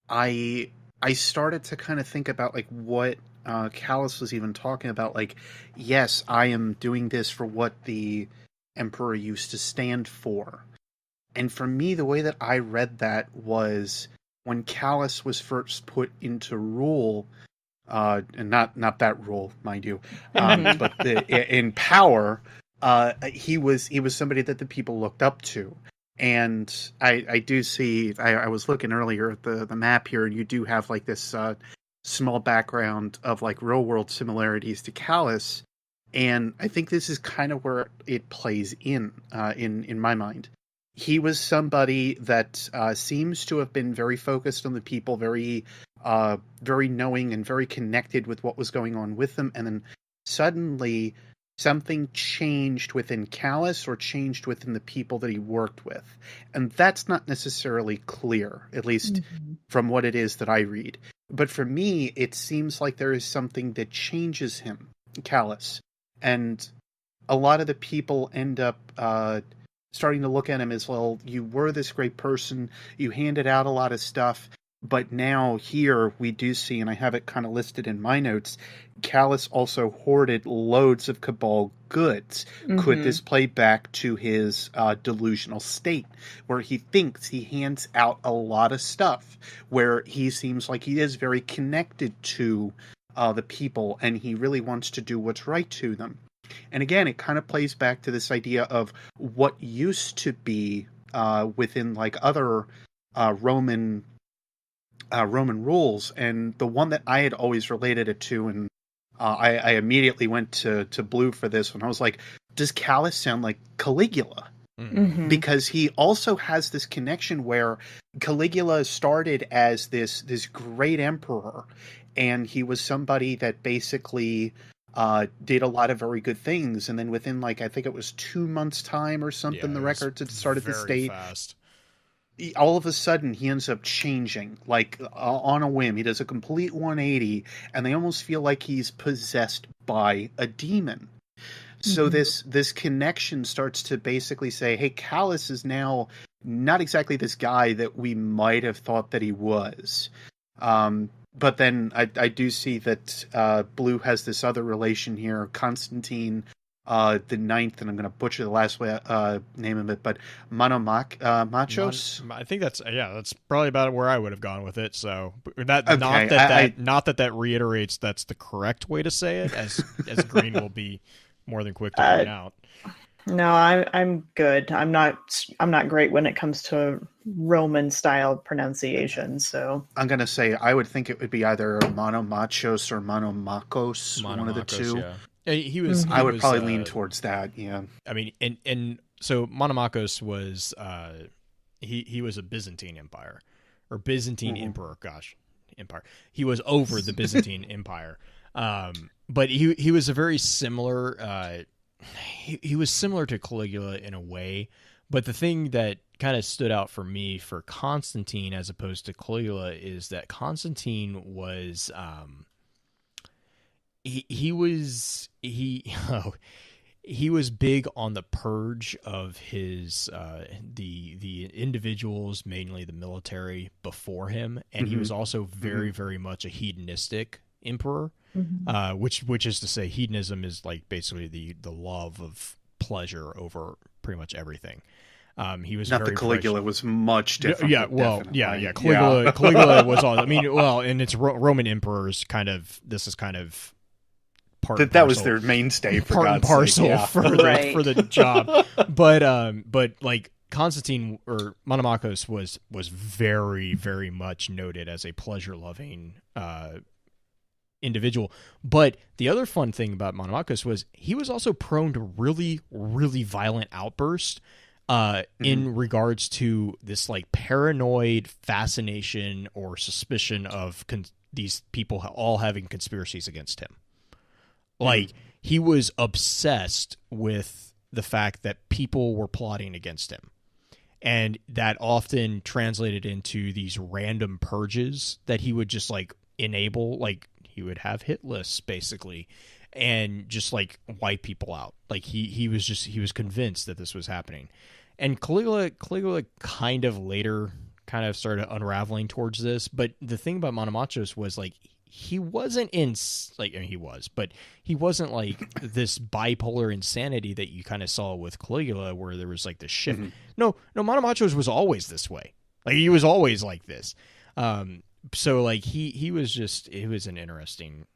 I started to kind of think about like what Calus was even talking about. Like, yes, I am doing this for what the Emperor used to stand for. And for me, the way that I read that was when Calus was first put into rule, and not that rule, mind you, but in power, he was somebody that the people looked up to. And I do see, I was looking earlier at the map here, and you do have like this small background of like real world similarities to Calus. And I think this is kind of where it plays in my mind. He was somebody that seems to have been very focused on the people, very knowing and very connected with what was going on with them. And then suddenly something changed within Calus or changed within the people that he worked with. And that's not necessarily clear, at least from what it is that I read. But for me, it seems like there is something that changes him, Calus. And a lot of the people end up starting to look at him as, well, you were this great person, you handed out a lot of stuff, but now here we do see, and I have it kind of listed in my notes, Calus also hoarded loads of Cabal goods. Could this play back to his delusional state, where he thinks he hands out a lot of stuff, where he seems like he is very connected to the people, and he really wants to do what's right to them. And again, it kind of plays back to this idea of what used to be within like other Roman rules, and the one that I had always related it to, and I immediately went to Blue for this one. I was like, does Calus sound like Caligula? Because he also has this connection where Caligula started as this great emperor, and he was somebody that basically did a lot of very good things, and then within like I think it was 2 months time or something, the records had started to state fast. All of a sudden he ends up changing like on a whim. He does a complete 180, and they almost feel like he's possessed by a demon. So this connection starts to basically say, hey, Calus is now not exactly this guy that we might have thought that he was. But then I do see that Blue has this other relation here, Constantine the ninth, and I'm going to butcher the last name of it, but Monomachos. I think that's probably about where I would have gone with it. So that okay. not that reiterates that's the correct way to say it, as Green will be more than quick to point out. No, I'm good. I'm not great when it comes to Roman style pronunciation. So I'm gonna say I would think it would be either Monomachos or Monomachos, one of the two. Yeah. I would probably lean towards that. Yeah. I mean, and so Monomachos was he was a Byzantine empire or Byzantine emperor. Gosh, empire. He was over the Byzantine Empire, but he was a very similar. He was similar to Caligula in a way, but the thing that kind of stood out for me for Constantine as opposed to Caligula is that Constantine was he was big on the purge of his the individuals, mainly the military, before him, and he was also very, very much a hedonistic emperor, which is to say, hedonism is like basically the love of pleasure over pretty much everything. He was not very the Caligula was much different. Yeah, well, definitely. yeah. Caligula was on. I mean, well, and it's Roman emperors. Kind of, this is kind of part. That was their mainstay for part God's and parcel sake, yeah. for the job. But like Constantine or Monomachos was very, very much noted as a pleasure loving individual. But the other fun thing about Monomachos was he was also prone to really, really violent outbursts. In regards to this like paranoid fascination or suspicion of these people all having conspiracies against him. Like he was obsessed with the fact that people were plotting against him. And that often translated into these random purges that he would just like enable. Like he would have hit lists basically and just like wipe people out. Like he was convinced that this was happening. And Caligula kind of later kind of started unraveling towards this. But the thing about Monomachos was like he wasn't but he wasn't like this bipolar insanity that you kind of saw with Caligula, where there was like this shift. No, Monomachos was always this way. Like he was always like this. So like he was an interesting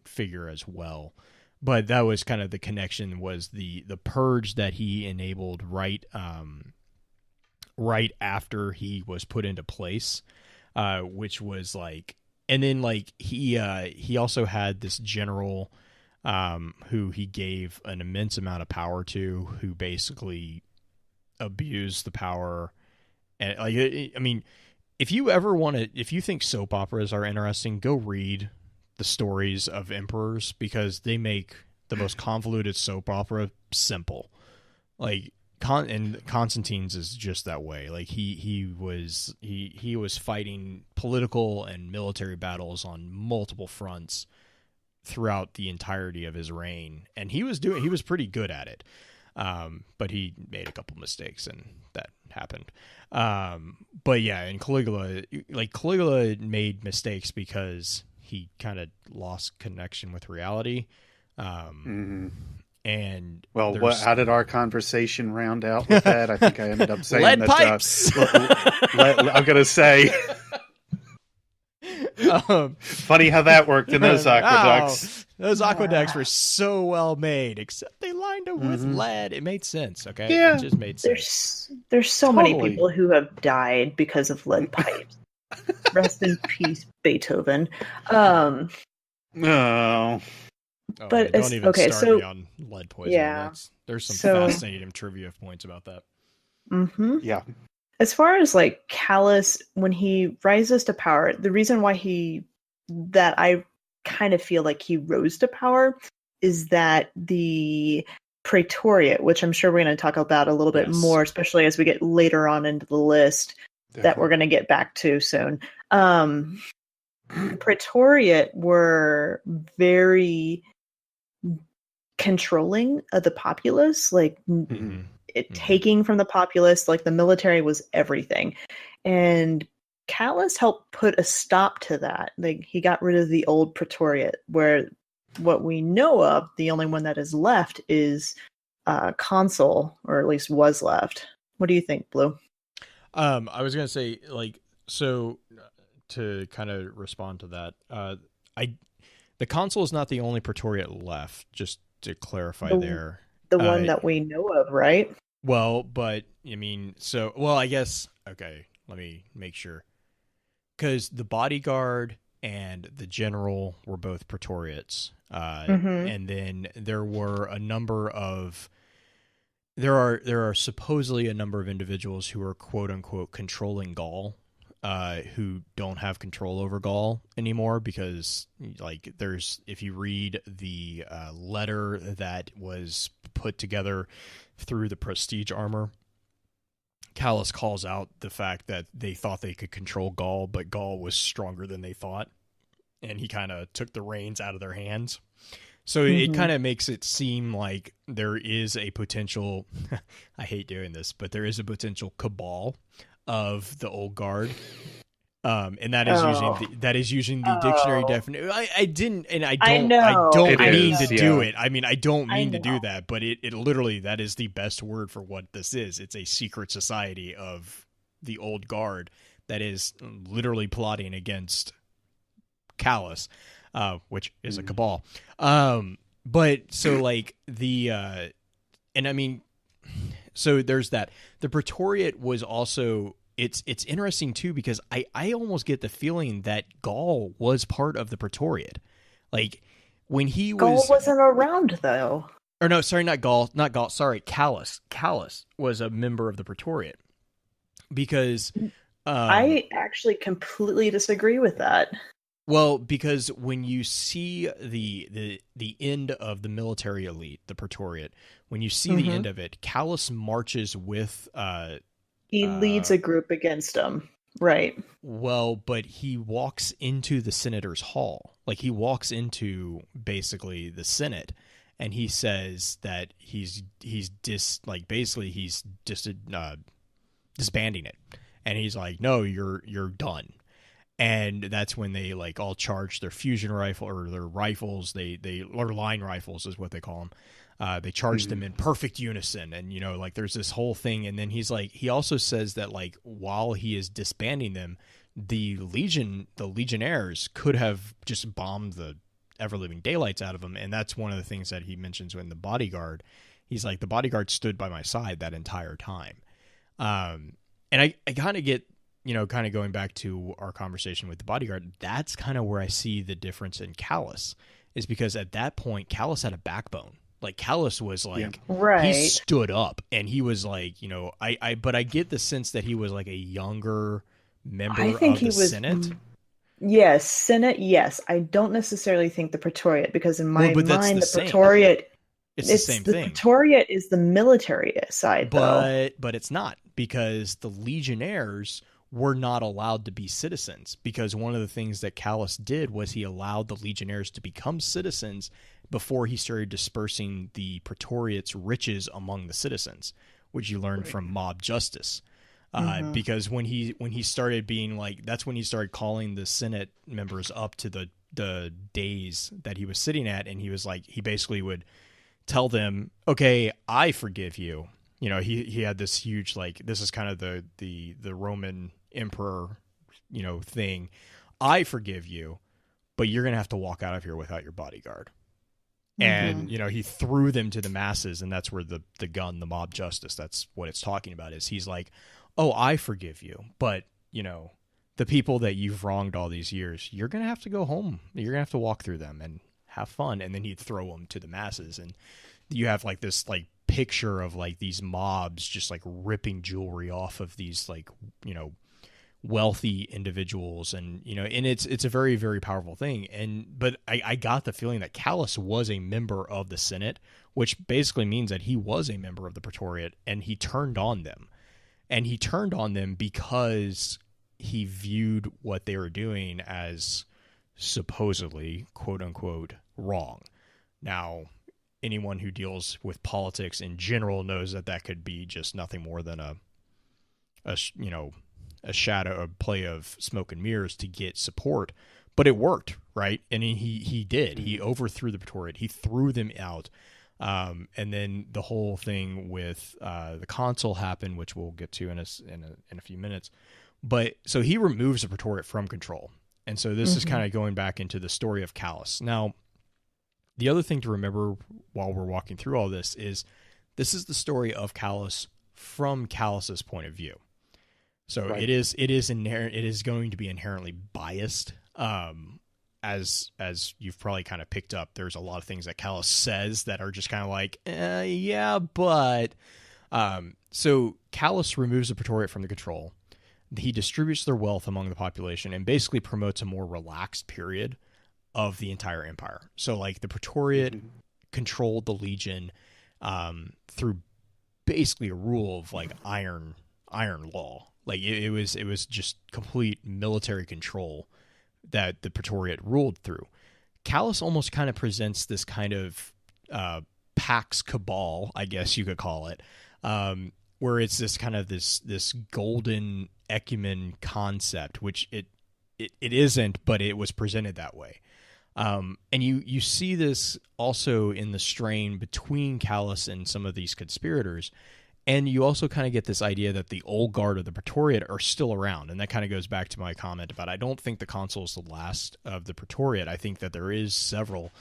figure as well. But that was kind of the connection, was the purge that he enabled right after he was put into place, which was like, and then like he also had this general who he gave an immense amount of power to, who basically abused the power. And like, I mean, if you think soap operas are interesting, go read the stories of emperors, because they make the most convoluted soap opera simple. Like and Constantine's is just that way. Like he was fighting political and military battles on multiple fronts throughout the entirety of his reign, and he was pretty good at it. But he made a couple mistakes, and that happened. But yeah, and Caligula made mistakes because he kind of lost connection with reality. And well, how did our conversation round out with that? I think I ended up saying lead pipes. I'm going to say, funny how that worked in those aqueducts. Those aqueducts were so well made, except they lined them with lead. It made sense. Okay. Yeah. It just made sense. There's so many people who have died because of lead pipes. Rest in peace, Beethoven. No. But don't even start me on lead poisoning. Yeah, there's some fascinating trivia points about that. Yeah. As far as like Calus, when he rises to power, the reason why I kind of feel like he rose to power is that the Praetoriate, which I'm sure we're going to talk about a little bit more, especially as we get later on into the list, that we're going to get back to soon. Praetoriate were very controlling of the populace, like taking from the populace. Like the military was everything, and Calus helped put a stop to that. Like he got rid of the old Praetoriate, where what we know of, the only one that is left is Consul, or at least was left. What do you think, Blue? I was gonna say, like, so to kind of respond to that, the Consul is not the only Praetoriate left, just to clarify there. The one that we know of, right? Well, but I mean, I guess, okay, let me make sure. Because the bodyguard and the general were both Praetoriates. And then there were a number of, there are supposedly a number of individuals who are quote unquote controlling Gaul, who don't have control over Gaul anymore, because like if you read the letter that was put together through the prestige armor, Calus calls out the fact that they thought they could control Gaul, but Gaul was stronger than they thought, and he kind of took the reins out of their hands. So it kind of makes it seem like there is a potential, I hate doing this, but there is a potential cabal of the old guard. And that is using the dictionary definition. I don't mean to do it. I mean, I don't mean to do that, but it literally, that is the best word for what this is. It's a secret society of the old guard that is literally plotting against Calus, which is a cabal. But so like and I mean, so there's that. The Praetoriate was also, it's interesting too, because I almost get the feeling that Gaul was part of the Praetoriate. Like when Gaul wasn't around though. Or no, sorry, not Gaul, sorry, Calus. Calus was a member of the Praetoriate. Because I actually completely disagree with that. Well, because when you see the end of the military elite, the Praetoriate, when you see the end of it, Calus marches with he leads a group against him, right? Well, but he walks into the Senator's Hall. Like he walks into basically the Senate, and he says that he's disbanding it. And he's like, "No, you're done." And that's when they like all charge their fusion rifle or their rifles. They or line rifles is what they call them. They charge them in perfect unison, and you know, like there's this whole thing. And then he's like, he also says that like while he is disbanding them, the legionnaires could have just bombed the ever living daylights out of them. And that's one of the things that he mentions when the bodyguard. He's like, the bodyguard stood by my side that entire time. And I kind of get, you know, kind of going back to our conversation with the bodyguard, that's kind of where I see the difference in Calus, is because at that point, Calus had a backbone. Like Calus was like, he stood up and he was like, you know, but I get the sense that he was like a younger member of the Senate. Yes, Senate, yes. I don't necessarily think the Praetoriate, because in my mind, the Praetoriate, it's the same thing. The Praetoriate is the military side, though. But it's not, because the legionnaires were not allowed to be citizens, because one of the things that Calus did was he allowed the legionnaires to become citizens before he started dispersing the Praetoriate's riches among the citizens, which you learned from mob justice. Because when he started being like, that's when he started calling the Senate members up to the days that he was sitting at, and he was like, he basically would tell them, okay, I forgive you. You know, he had this huge, like, this is kind of the Roman emperor, you know, thing. I forgive you, but you're going to have to walk out of here without your bodyguard. And, you know, he threw them to the masses, and that's where the gun, the mob justice, that's what it's talking about, is he's like, oh, I forgive you, but, you know, the people that you've wronged all these years, you're going to have to go home. You're going to have to walk through them and have fun. And then he'd throw them to the masses, and you have like this like picture of like these mobs just like ripping jewelry off of these like, you know, wealthy individuals, and you know, and it's a very, very powerful thing. But I got the feeling that Calus was a member of the Senate, which basically means that he was a member of the Praetoriate, and he turned on them. And he turned on them because he viewed what they were doing as supposedly, quote unquote, wrong. Now, anyone who deals with politics in general knows that that could be just nothing more than a shadow, a play of smoke and mirrors to get support. But it worked, right? And he did. He overthrew the Praetoriate. He threw them out. And then the whole thing with the consul happened, which we'll get to in a few minutes. But so he removes the Praetoriate from control. And so this is kind of going back into the story of Calus. Now, the other thing to remember while we're walking through all this is the story of Calus from Calus's point of view. So it is going to be inherently biased. As you've probably kind of picked up, there's a lot of things that Calus says that are just kind of like, yeah, but so Calus removes the Praetoriate from the control. He distributes their wealth among the population and basically promotes a more relaxed period of the entire empire. So like the Praetoriate controlled the legion through basically a rule of like iron law. Like it was just complete military control that the Praetoriate ruled through. Calus almost kind of presents this kind of Pax Cabal, I guess you could call it, where it's this kind of this golden ecumen concept, which it isn't, but it was presented that way. And you see this also in the strain between Calus and some of these conspirators. And you also kind of get this idea that the old guard of the Praetoriate are still around. And that kind of goes back to my comment about I don't think the consul is the last of the Praetoriate. I think that there is several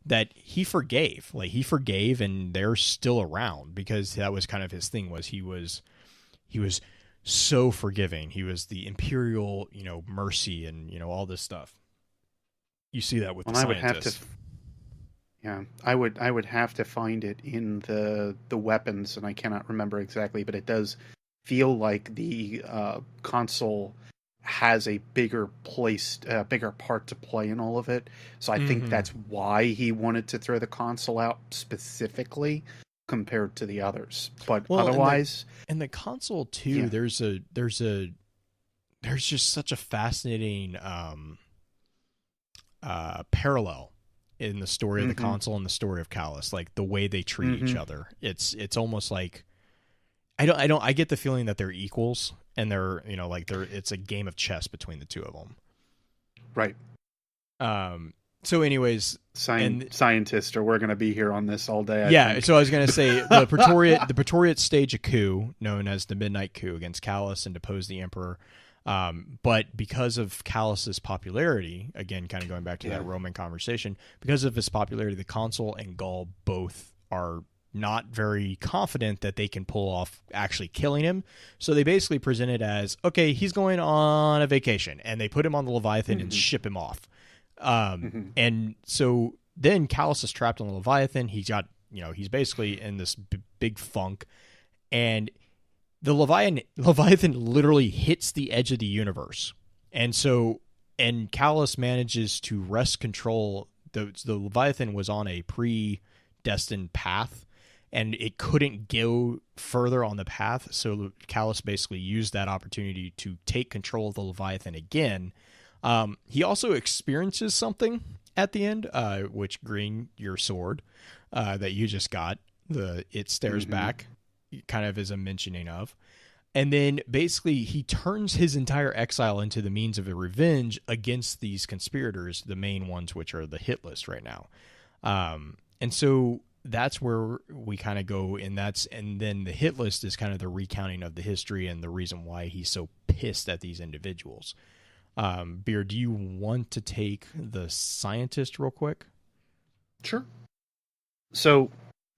that he forgave. Like, he forgave, and they're still around, because that was kind of his thing, was he was so forgiving. He was the imperial, mercy and, all this stuff. You see that with the scientists. I would have to find it in the weapons, and I cannot remember exactly, but it does feel like the console has a bigger part to play in all of it. So I think that's why he wanted to throw the console out specifically compared to the others. But otherwise, and the console too, there's just such a fascinating parallel in the story of the console and the story of Calus, like the way they treat each other. It's almost like I get the feeling that they're equals, and they're it's a game of chess between the two of them. Right. So anyways, scientists, or we're going to be here on this all day. I think. So I was going to say the Praetoriate stage a coup known as the Midnight Coup against Calus and depose the emperor. But because of Calus's popularity, again, kind of going back to that Roman conversation, because of his popularity, the consul and Gaul both are not very confident that they can pull off actually killing him. So they basically present it as, okay, he's going on a vacation, and they put him on the Leviathan and ship him off. And so then Calus is trapped on the Leviathan. He's basically in this big funk, and the Leviathan literally hits the edge of the universe. And Calus manages to wrest control. The Leviathan was on a predestined path, and it couldn't go further on the path. So Calus basically used that opportunity to take control of the Leviathan again. He also experiences something at the end, which, Green, your sword that you just got, it stares back, kind of is a mentioning of. And then basically he turns his entire exile into the means of a revenge against these conspirators, the main ones, which are the hit list right now. And so that's where we kind of go, and then the hit list is kind of the recounting of the history and the reason why he's so pissed at these individuals. Beard, do you want to take the scientist real quick? Sure. So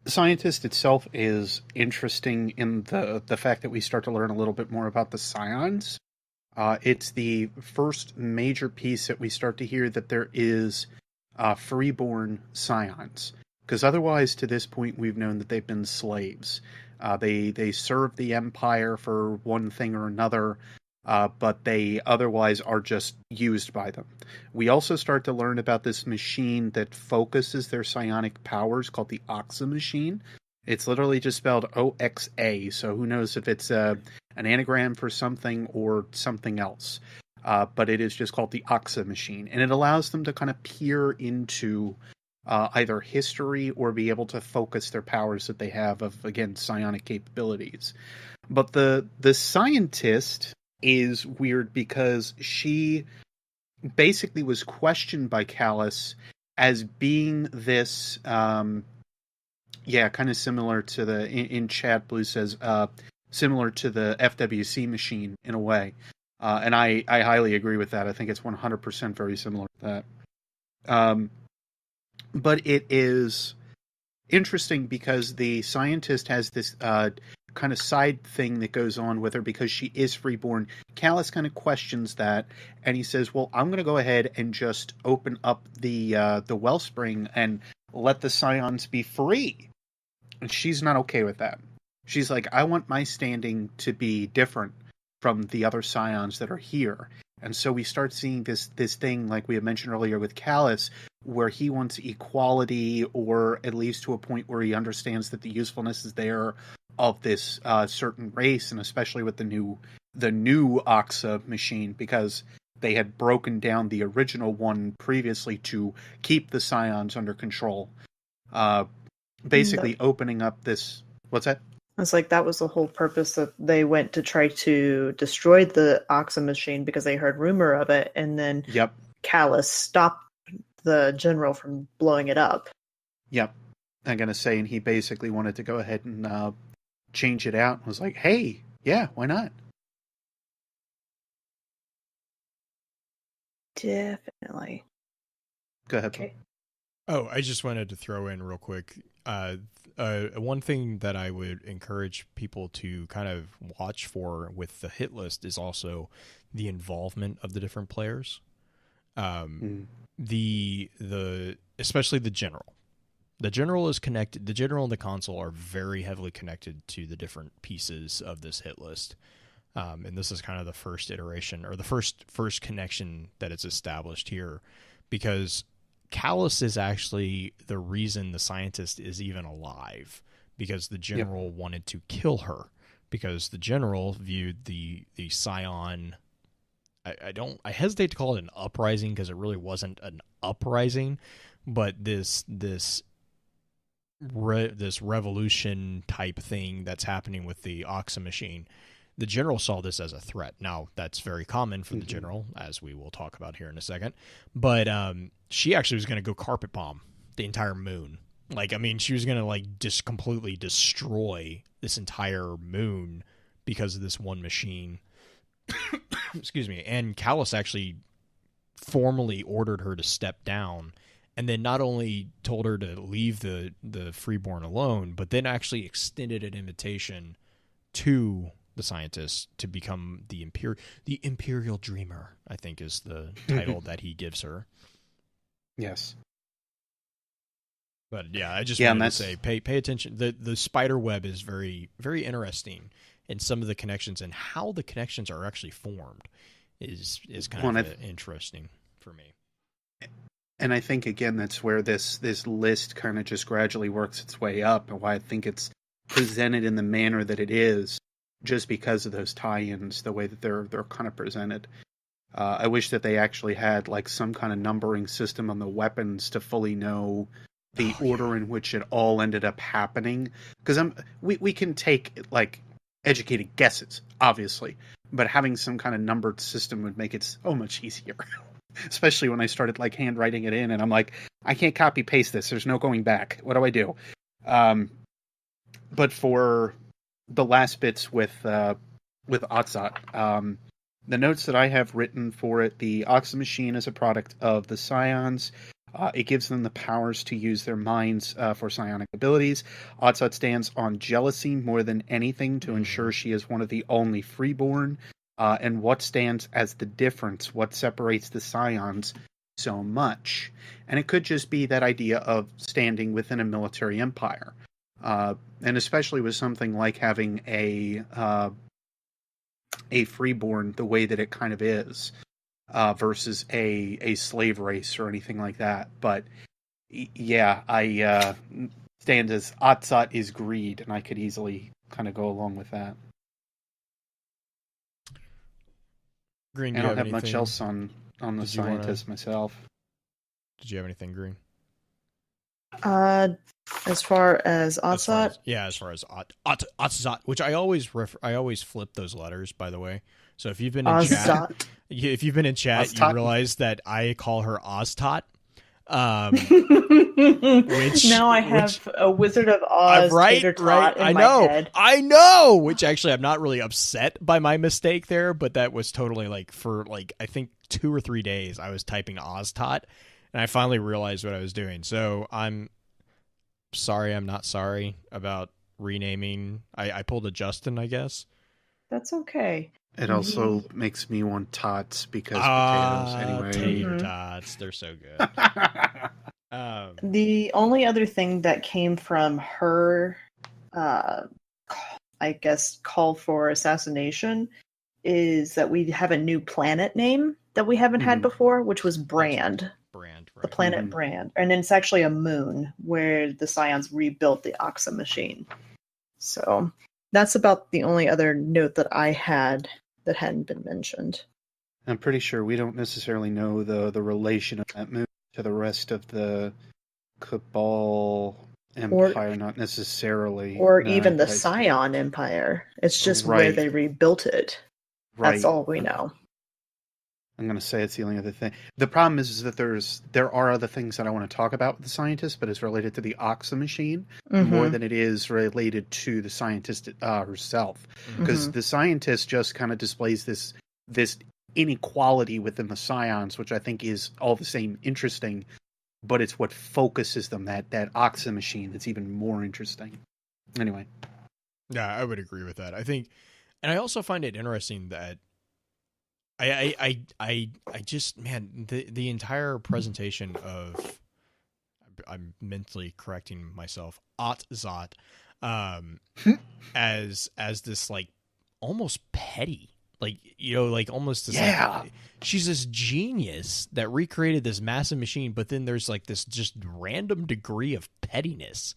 the scientist itself is interesting in the fact that we start to learn a little bit more about the scions. It's the first major piece that we start to hear that there is freeborn scions. Because otherwise, to this point, we've known that they've been slaves. They serve the Empire for one thing or another, but they otherwise are just used by them. We also start to learn about this machine that focuses their psionic powers called the Oxa machine. It's literally just spelled O-X-A, so who knows if it's an anagram for something or something else. But it is just called the Oxa machine, and it allows them to kind of peer into either history or be able to focus their powers that they have of, again, psionic capabilities. But the scientist is weird because she basically was questioned by Calus as being this, kind of similar to in chat, Blue says, similar to the FWC machine in a way. And I highly agree with that. I think it's 100% very similar to that. But it is interesting because the scientist has this kind of side thing that goes on with her because she is freeborn. Calus kind of questions that, and he says, well, I'm going to go ahead and just open up the wellspring and let the scions be free. And she's not okay with that. She's like, I want my standing to be different from the other scions that are here. And so we start seeing this thing, like we had mentioned earlier with Calus, where he wants equality, or at least to a point where he understands that the usefulness is there of this certain race, and especially with the new Oxa machine, because they had broken down the original one previously to keep the Scions under control. Basically opening up this... What's that? It's like that was the whole purpose that they went to try to destroy the Oxa machine because they heard rumor of it, and then Calus stopped the general from blowing it up. Yep. I'm going to say, and he basically wanted to go ahead and change it out. I was like, hey, yeah, why not? Definitely. Go ahead. Okay. Oh, I just wanted to throw in real quick. One thing that I would encourage people to kind of watch for with the hit list is also the involvement of the different players. The especially the general. The general is connected. The general and the console are very heavily connected to the different pieces of this hit list. And this is kind of the first iteration or the first connection that is established here, because Calus is actually the reason the scientist is even alive, because the general wanted to kill her, because the general viewed the Scion. I hesitate to call it an uprising because it really wasn't an uprising, but this revolution type thing that's happening with the Oxa machine. The general saw this as a threat. Now, that's very common for the general, as we will talk about here in a second. But she actually was going to go carpet bomb the entire moon. Like, I mean, she was going to like just completely destroy this entire moon because of this one machine. Excuse me. And Calus actually formally ordered her to step down, and then not only told her to leave the Freeborn alone, but then actually extended an invitation to the scientist to become the Imperial Dreamer, I think is the title that he gives her. Yes. But yeah, I just wanted to say, pay attention. The spider web is very, very interesting, and some of the connections and how the connections are actually formed is kind of interesting for me. And I think, again, that's where this list kind of just gradually works its way up, and why I think it's presented in the manner that it is, just because of those tie-ins, the way that they're kind of presented. I wish that they actually had like some kind of numbering system on the weapons to fully know the order in which it all ended up happening. Because we can take like educated guesses, obviously, but having some kind of numbered system would make it so much easier. Especially when I started like handwriting it in, and I'm like, I can't copy paste this. There's no going back. What do I do? But for the last bits with Otzot, the notes that I have written for it, the Oxa machine is a product of the Scions. It gives them the powers to use their minds for psionic abilities. Otzot stands on jealousy more than anything to ensure she is one of the only freeborn. And what stands as the difference, what separates the Scions so much. And it could just be that idea of standing within a military empire. And especially with something like having a freeborn the way that it kind of is, versus a slave race or anything like that. But yeah, I stand as Otzot is greed, and I could easily kind of go along with that. Green, I don't have much else on the scientist myself. Did you have anything, Green? As far as Otzot? As far as Otzot, which I always flip those letters, by the way. So if you've been in chat, Oztot. You realize that I call her Oztot. Now I have a Wizard of Oz tater tot in my head. I know. Which actually, I'm not really upset by my mistake there, but that was totally like for like I think 2 or 3 days I was typing Oztot, and I finally realized what I was doing. So I'm sorry. I'm not sorry about renaming. I pulled a Justin, I guess. That's okay. It also makes me want tots because potatoes anyway. Tater tots, they're so good. The only other thing that came from her, I guess, call for assassination is that we have a new planet name that we haven't had before, which was Brand. Brand, right. The planet Brand. And it's actually a moon where the Scions rebuilt the Oxa machine. So that's about the only other note that I had that hadn't been mentioned. I'm pretty sure we don't necessarily know the relation of that movie to the rest of the Cabal Empire, not necessarily. Or even the Scion Empire. It's just where they rebuilt it. Right. That's all we know. I'm going to say it's the only other thing. The problem is that there are other things that I want to talk about with the scientist, but it's related to the Oxa machine more than it is related to the scientist herself. Because the scientist just kind of displays this inequality within the Scions, which I think is all the same interesting, but it's what focuses them, that Oxa machine, that's even more interesting. Anyway. Yeah, I would agree with that. I think, and I also find it interesting that I just, man, the entire presentation of, I'm mentally correcting myself, Otzot, as this like almost petty, like, you know, like almost this, like, she's this genius that recreated this massive machine, but then there's like this just random degree of pettiness.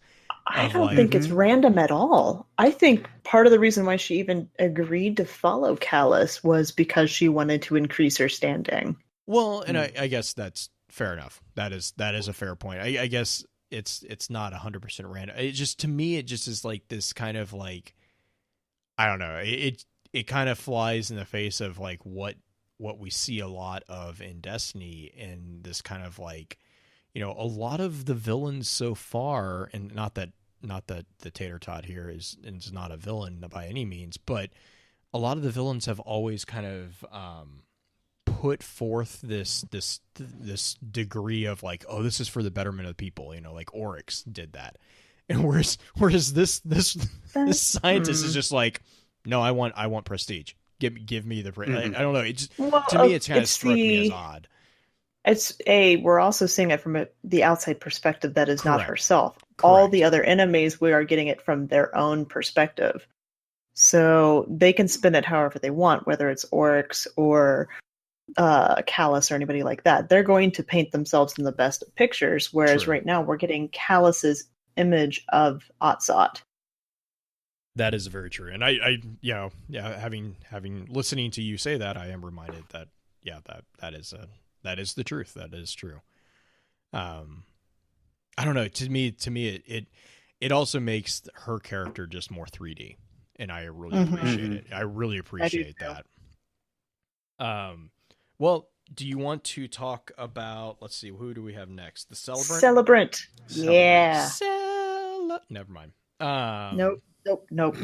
I don't think it's random at all. I think part of the reason why she even agreed to follow Calus was because she wanted to increase her standing. Well, and I guess that's fair enough. That is a fair point. I guess it's not 100% random. It just, to me, it just is like this kind of like, I don't know. It kind of flies in the face of like what we see a lot of in Destiny, and this kind of like, you know, a lot of the villains so far, and not that the Tater Tot here is not a villain by any means, but a lot of the villains have always kind of put forth this degree of like, oh, this is for the betterment of the people, you know, like Oryx did that, and whereas this scientist is just like, no, I want prestige. Give me the I don't know. It just, to me, it's kind of struck me as odd. We're also seeing it from the outside perspective that is not herself. Correct. All the other enemies, we are getting it from their own perspective. So they can spin it however they want, whether it's Oryx or Calus or anybody like that. They're going to paint themselves in the best of pictures, whereas right now we're getting Calus's image of Otzot. That is very true. And I having listening to you say that, I am reminded that, that is the truth. That is true. I don't know. To me, it also makes her character just more 3D, and I really appreciate it. I really appreciate that. Well, do you want to talk about? Let's see, who do we have next? The Celebrant. Yeah. Never mind. Nope. Nope.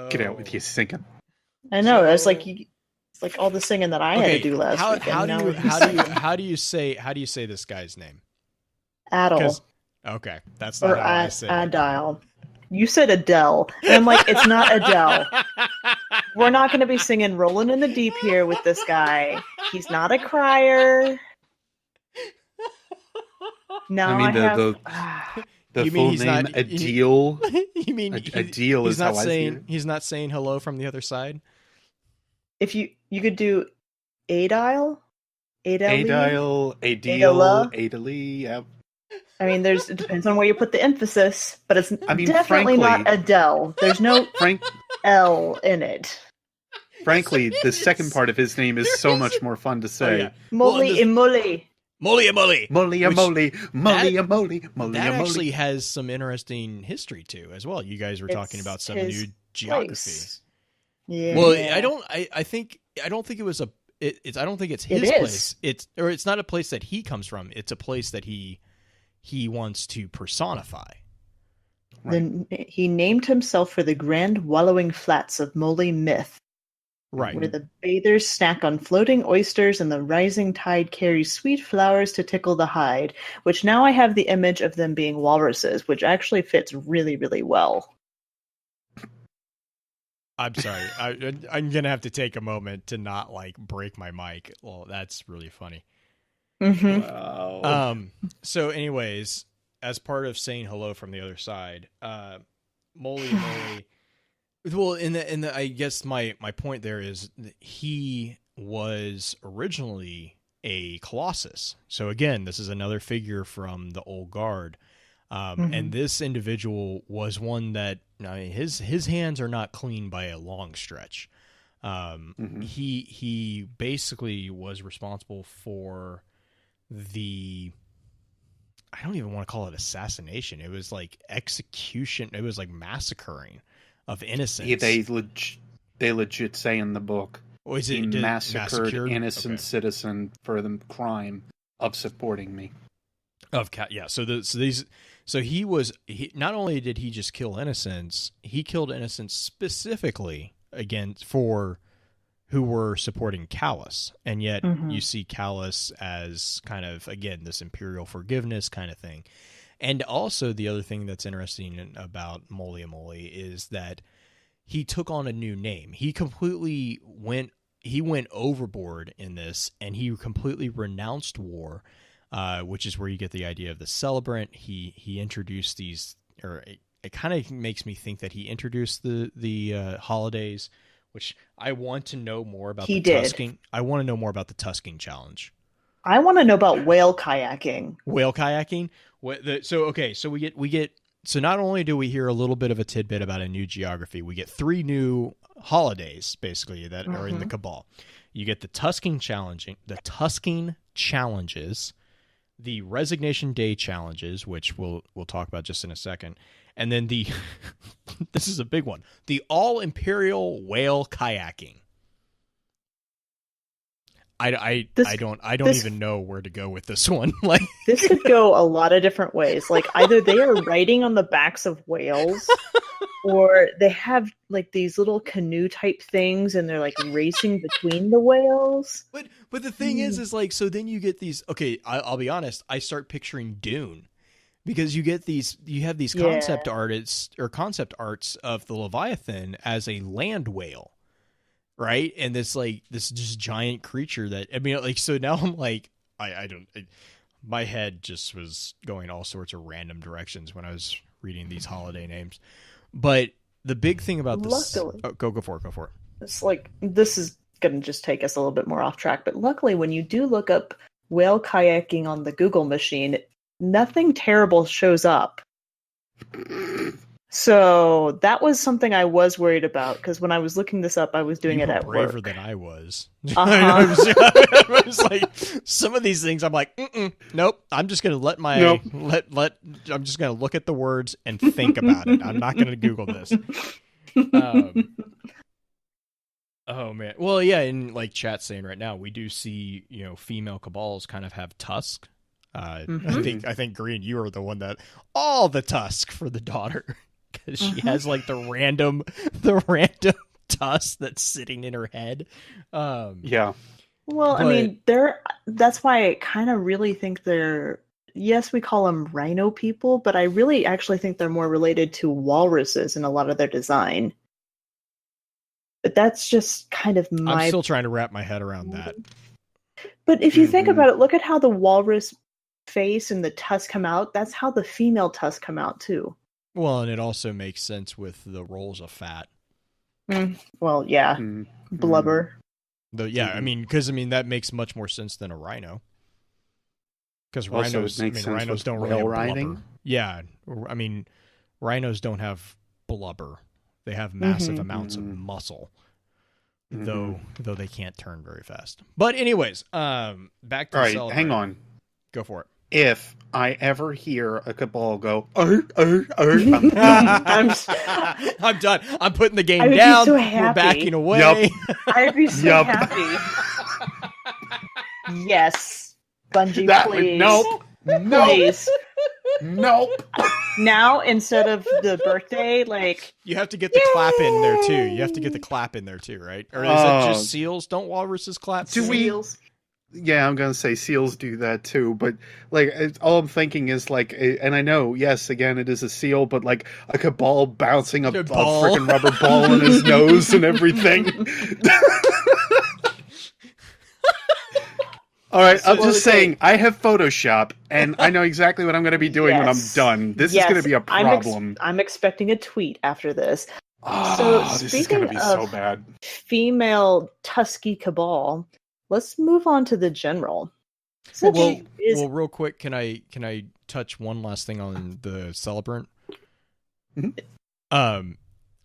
Get out with you singing. I know. It's like all the singing that I had to do last week. How do you say this guy's name? Adele. Okay, that's not how I say it. Adele. You said Adele, and I'm like, it's not Adele. We're not going to be singing "Rolling in the Deep" here with this guy. He's not a crier. No, I mean the full name Adele. You mean Adele is how I see it. He's not saying hello from the other side? If you could do Adele, Adele, yep. I mean, it depends on where you put the emphasis, but it's definitely not Adele. There's no L in it. Frankly, the second part of his name is so much more fun to say. Oh, yeah. Molly and Molly. That actually has some interesting history too, as well. You guys were talking about some new geography. Place. Yeah. Well, I don't think it's his place. It's not a place that he comes from. It's a place that he wants to personify. Then he named himself for the grand wallowing flats of Molly Myth. Right. Where the bathers snack on floating oysters and the rising tide carries sweet flowers to tickle the hide, which now I have the image of them being walruses, which actually fits really, really well. I'm sorry. I'm going to have to take a moment to not like break my mic. Well, that's really funny. Mm-hmm. Wow. So anyways, as part of saying hello from the other side, Molly. Well, in the I guess my point there is that he was originally a Colossus. So again, this is another figure from the old guard. And this individual was one that, I mean, his hands are not clean by a long stretch. He basically was responsible for I don't even want to call it assassination. It was like execution. It was like massacring of innocents. Yeah, they legit say in the book, he massacred innocent citizen for the crime of supporting me. So he not only did he just kill innocents, he killed innocents specifically for who were supporting Calus, and yet you see Calus as kind of, again, this imperial forgiveness kind of thing. And also the other thing that's interesting about Molia Moli is that he took on a new name. He completely went overboard in this, and he completely renounced war, which is where you get the idea of the celebrant. He introduced these, or it kind of makes me think that he introduced the holidays, which I want to know more about. Tusking. I want to know more about the Tusking challenge. I want to know about whale kayaking. Whale kayaking. So not only do we hear a little bit of a tidbit about a new geography, we get 3 new holidays basically that are in the Cabal. You get the Tusking challenges, the Resignation Day challenges, which we'll talk about just in a second. And then this is a big one, the All Imperial Whale Kayaking. I don't even know where to go with this one. Like, this could go a lot of different ways. Like, either they are riding on the backs of whales, or they have like these little canoe type things, and they're like racing between the whales. But the thing is like, so then you get these. Okay, I'll be honest. I start picturing Dune. Because you have these concept arts of the Leviathan as a land whale, right? And this just giant creature that, I mean, like, so now I'm like, my head just was going all sorts of random directions when I was reading these holiday names. But the big thing about this, go for it. It's like, this is going to just take us a little bit more off track. But luckily, when you do look up whale kayaking on the Google machine, nothing terrible shows up. So that was something I was worried about, because when I was looking this up, I was doing it at braver work. Than I was. I was like, some of these things, I'm like, nope. I'm just gonna let I'm just gonna look at the words and think about it. I'm not gonna Google this. Oh man. Well, yeah, in like chat saying right now, we do see female Cabals kind of have tusk. I think Green, you are the one that all the tusk for the daughter, because she has like the random tusk that's sitting in her head. Yeah. Well, I mean, that's why I kind of really think they're, yes, we call them rhino people, but I really actually think they're more related to walruses in a lot of their design. But that's just kind of I'm still trying to wrap my head around that. But if you think about it, look at how the walrus face and the tusk come out. That's how the female tusk come out too. Well, and it also makes sense with the rolls of fat. Well, yeah, blubber. I mean, that makes much more sense than a rhino. Because rhinos don't really have blubber. Yeah, I mean, rhinos don't have blubber. They have massive amounts of muscle. Though they can't turn very fast. But anyways, back to the hang on. Go for it. If I ever hear a Cabal go, I'm done. I'm done. I'm putting the game down. So we're backing away. Yep. I'd be so happy. Yes. Bungie, please. Nope. Please. Nope. Now, instead of the birthday, like... You have to get the clap in there, too. You have to get the clap in there, too, right? Or is it just seals? Don't walruses clap? Seals? Yeah, I'm gonna say seals do that too, but like all I'm thinking is like, and I know, yes, again, it is a seal, but like a Cabal bouncing a freaking rubber ball in his nose and everything. All right, I'm just saying, I have Photoshop, and I know exactly what I'm going to be doing when I'm done. This is going to be a problem. I'm expecting a tweet after this. This is going to be so bad. Female Tusky Cabal. Let's move on to the general. Well, real quick, can I touch one last thing on the celebrant. Mm-hmm.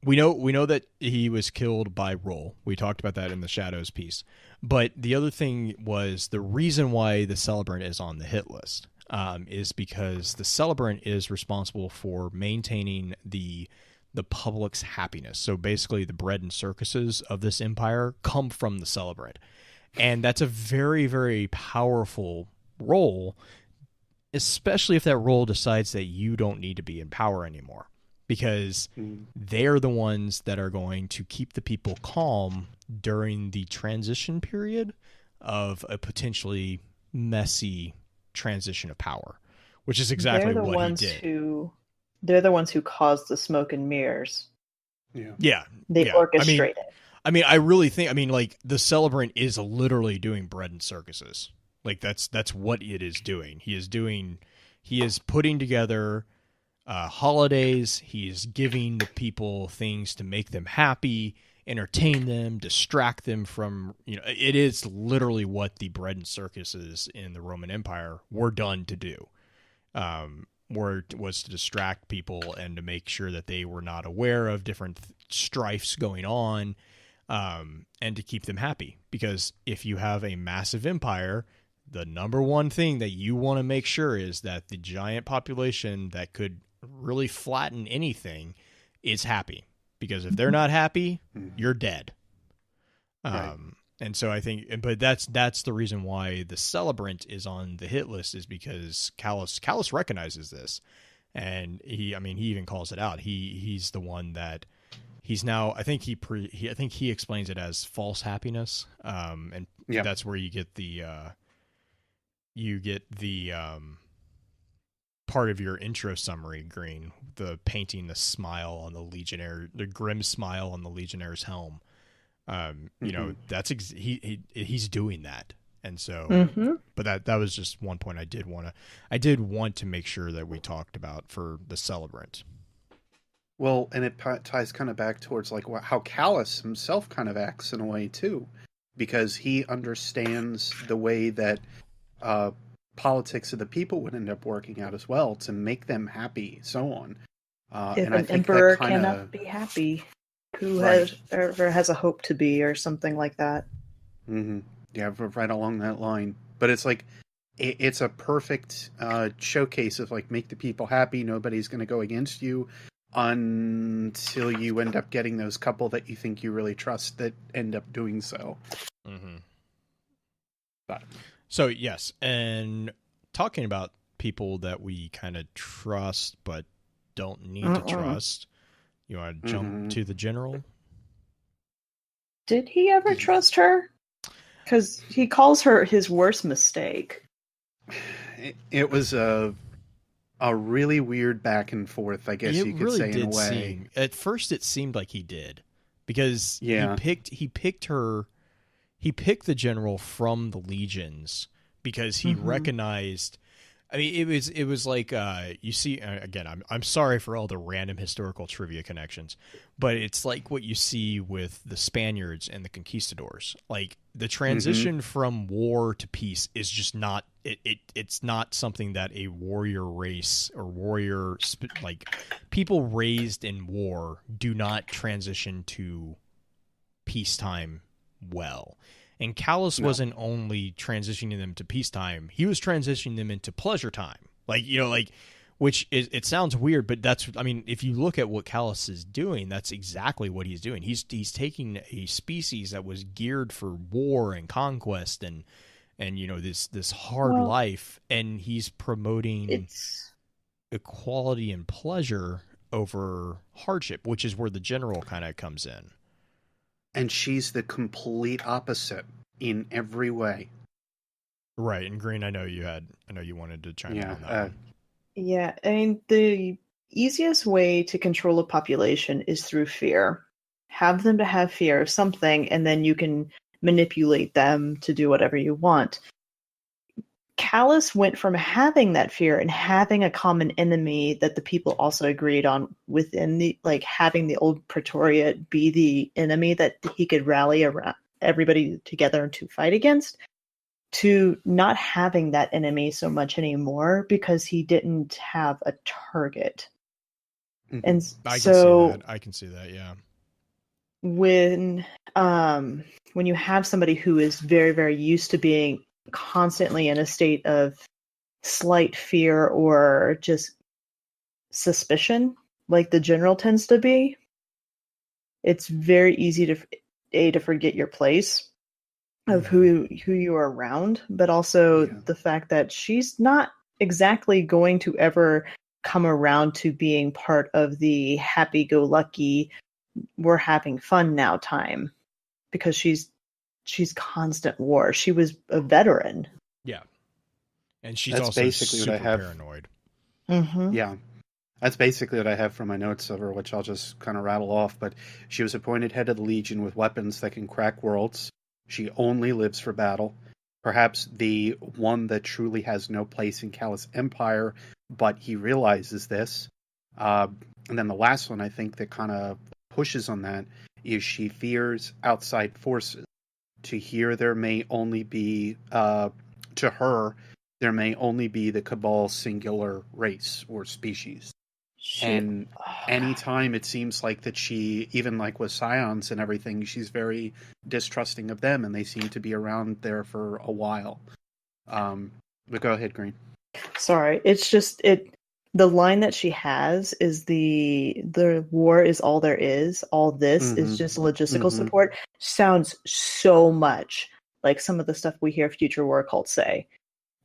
We know that he was killed by Roll. We talked about that in the Shadows piece. But the other thing was the reason why the celebrant is on the hit list is because the celebrant is responsible for maintaining the public's happiness. So basically, the bread and circuses of this empire come from the celebrant, and that's a very, very powerful role, especially if that role decides that you don't need to be in power anymore. Because they're the ones that are going to keep the people calm during the transition period of a potentially messy transition of power, which is exactly what he did. They're the ones who caused the smoke and mirrors. Yeah. They orchestrate it. I mean, I really think, like, the celebrant is literally doing bread and circuses. Like, that's what it is doing. He is putting together holidays. He is giving the people things to make them happy, entertain them, distract them from, it is literally what the bread and circuses in the Roman Empire were done to do. Was to distract people and to make sure that they were not aware of different strifes going on, and to keep them happy. Because if you have a massive empire, the number one thing that you want to make sure is that the giant population that could really flatten anything is happy. Because if they're not happy, you're dead. Right. And so I think, but that's the reason why the celebrant is on the hit list, is because Calus recognizes this, and he even calls it out. He's the one that he's now. I think he explains it as false happiness, and that's where you get the part of your intro summary, Green, the painting the smile on the legionnaire, the grim smile on the legionnaire's helm. That's he's doing that. And so, but that was just one point I did want to make sure that we talked about for the celebrant. Well, and it ties kind of back towards like how Calus himself kind of acts in a way too, because he understands the way that politics of the people would end up working out as well to make them happy, so on. If and I an think emperor that kinda, cannot be happy, who right. has a hope to be, or something like that. Mm-hmm. Yeah, right along that line. But it's like it's a perfect showcase of like make the people happy. Nobody's going to go against you until you end up getting those couple that you think you really trust that end up doing so. Mm-hmm. So yes, and talking about people that we kind of trust but don't need to trust. You want to jump to the general? Did he ever trust her? Because he calls her his worst mistake. It was a really weird back and forth, I guess you could say, in a way. At first, it seemed like he did, because he picked the general from the legions because he recognized. I mean, it was like you see again. I'm sorry for all the random historical trivia connections, but it's like what you see with the Spaniards and the conquistadors. Like the transition from war to peace is just not. It's not something that a warrior race or like people raised in war do not transition to peacetime well. And Calus wasn't only transitioning them to peacetime; he was transitioning them into pleasure time. Which is, it sounds weird, but if you look at what Calus is doing, that's exactly what he's doing. He's taking a species that was geared for war and conquest and this hard life, and he's promoting equality and pleasure over hardship, which is where the general kind of comes in. And she's the complete opposite in every way. Right. And Green, I know you wanted to chime in on that. Yeah. I mean, the easiest way to control a population is through fear. Have them to have fear of something, and then you can manipulate them to do whatever you want. Calus went from having that fear and having a common enemy that the people also agreed on within the, like, having the old Praetoria be the enemy that he could rally around everybody together to fight against, to not having that enemy so much anymore because he didn't have a target. And I so can see that, yeah. When you have somebody who is very, very used to being constantly in a state of slight fear or just suspicion, like the general tends to be, it's very easy to forget your place of who you are around, but also the fact that she's not exactly going to ever come around to being part of the happy-go-lucky, we're having fun now time, because she's constant war. She was a veteran. Yeah. And she's That's also basically super what I have. paranoid. Mm-hmm. Yeah. That's basically what I have from my notes of her, which I'll just kind of rattle off. But she was appointed head of the Legion with weapons that can crack worlds. She only lives for battle. Perhaps the one that truly has no place in Cabal Empire, but he realizes this. And then the last one, I think, that kind of pushes on that is she fears outside forces. To her, there may only be the Cabal singular race or species. And anytime it seems like that she, even like with Scions and everything, she's very distrusting of them, and they seem to be around there for a while. But go ahead, Green. Sorry, it's just the line that she has is the war is all there is. All this is just logistical support. Sounds so much like some of the stuff we hear future war cults say.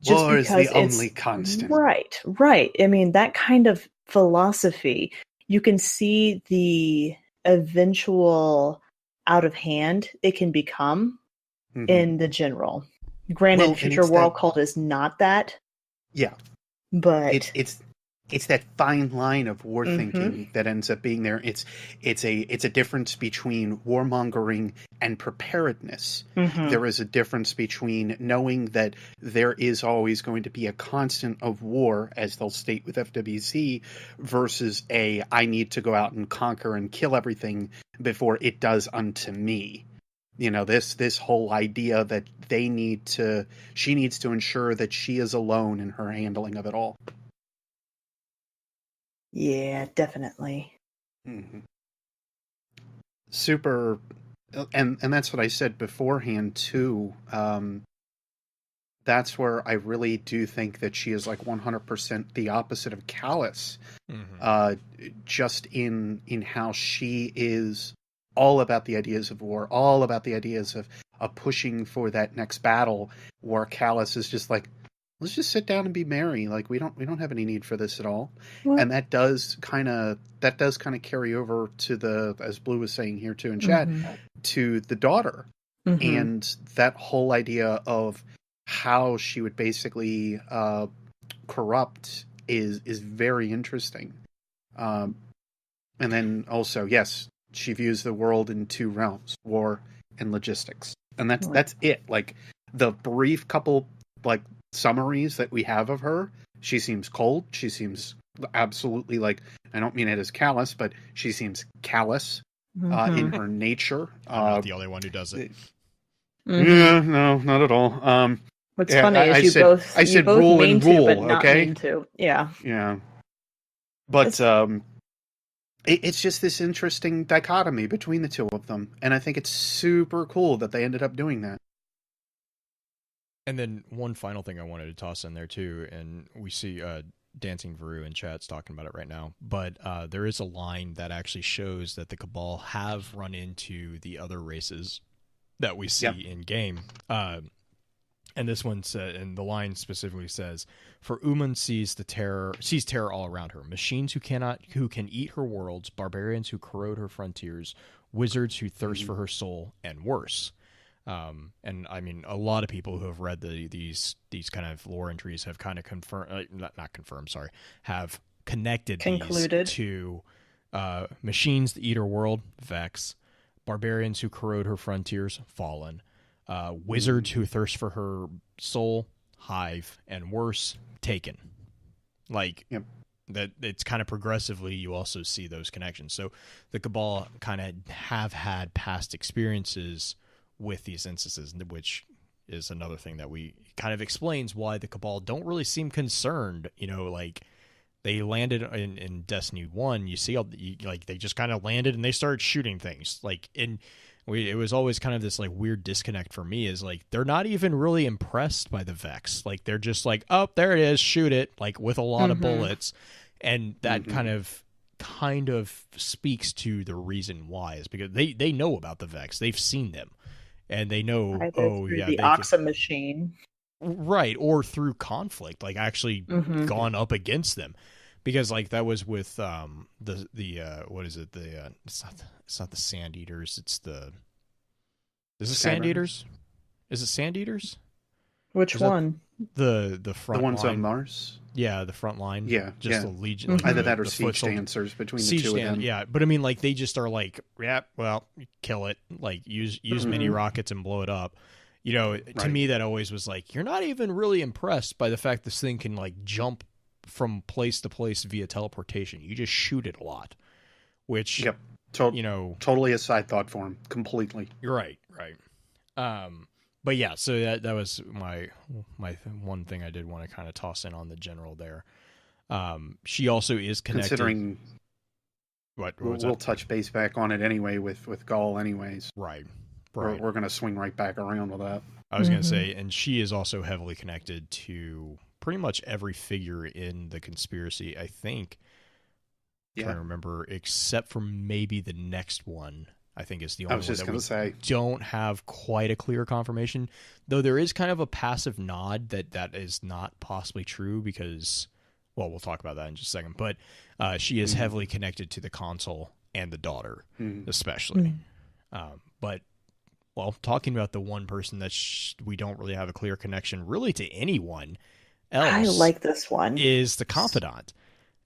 Just war because is the only constant. Right. I mean, that kind of philosophy, you can see the eventual out of hand it can become in the general. Granted, future world cult is not that. Yeah. But it's that fine line of war thinking that ends up being there. It's a difference between warmongering and preparedness. There is a difference between knowing that there is always going to be a constant of war, as they'll state with FWC, versus I need to go out and conquer and kill everything before it does unto me. You know, this whole idea that she needs to ensure that she is alone in her handling of it all. Yeah, definitely. Super, and that's what I said beforehand too. That's where I really do think that she is like 100% the opposite of Calus. Just in how she is all about the ideas of war, all about the ideas of pushing for that next battle, where Calus is just like, let's just sit down and be merry. Like we don't have any need for this at all. What? And that does kind of carry over to the, as Blue was saying here too in chat, to the daughter, and that whole idea of how she would basically corrupt is very interesting. And then also, yes, she views the world in two realms: war and logistics, and that's it. Like the brief couple summaries that we have of her, she seems cold. She seems absolutely like, I don't mean it as callous, but she seems callous in her nature. I'm not the only one who does it. Yeah, no, not at all. What's funny is I said both rule mean and to, rule, but not okay? mean to. Yeah. Yeah. But it's just this interesting dichotomy between the two of them, and I think it's super cool that they ended up doing that. And then one final thing I wanted to toss in there too, and we see Dancing Veru in chat's talking about it right now, but there is a line that actually shows that the Cabal have run into the other races that we see in game. And this one said, and the line specifically says, "For Uman sees terror all around her. Machines who can eat her worlds, barbarians who corrode her frontiers, wizards who thirst for her soul, and worse." And I mean, a lot of people who have read these kind of lore entries have kind of have concluded these to machines that eat her world, Vex, barbarians who corrode her frontiers, Fallen, wizards who thirst for her soul, Hive, and worse, Taken. That it's kind of progressively you also see those connections. So the Cabal kind of have had past experiences with these instances, which is another thing that we kind of explains why the Cabal don't really seem concerned. You know, like they landed in Destiny 1, you see like they just kind of landed and they started shooting things. Like it was always kind of this like weird disconnect for me, is like they're not even really impressed by the Vex. Like they're just like, oh, there it is, shoot it, like with a lot of bullets. And that kind of speaks to the reason why, is because they know about the Vex. They've seen them. And they know, the Oxa machine. Right, or through conflict, like actually gone up against them. Because like that was with the what is it? It's not the Sand Eaters, it's the Sand Eaters? Is it Sand Eaters? Which one? The front the ones line. on Mars? Yeah, the front line. Yeah. Just the Legion. Either that or Siege Dancers between the two of them. Yeah, but I mean, like, they just are like, yeah, well, kill it. Like, use mini rockets and blow it up. You know, to me, that always was like, you're not even really impressed by the fact this thing can, like, jump from place to place via teleportation. You just shoot it a lot. Which, you know... Totally a side thought for him. Completely. You're right. But yeah, so that was my one thing I did want to kind of toss in on the general there. She also is connected. Considering we'll that? touch base back on it anyway with Gaul anyways. Right. We're going to swing right back around with that. I was going to say, and she is also heavily connected to pretty much every figure in the conspiracy, I think. I'm trying to remember, except for maybe the next one. I think is the only one that we don't have quite a clear confirmation, though there is kind of a passive nod that is not possibly true because, well, we'll talk about that in just a second, but she is heavily connected to the console and the daughter, especially. But, well, talking about the one person that we don't really have a clear connection really to anyone else. I like this one. Is the confidant.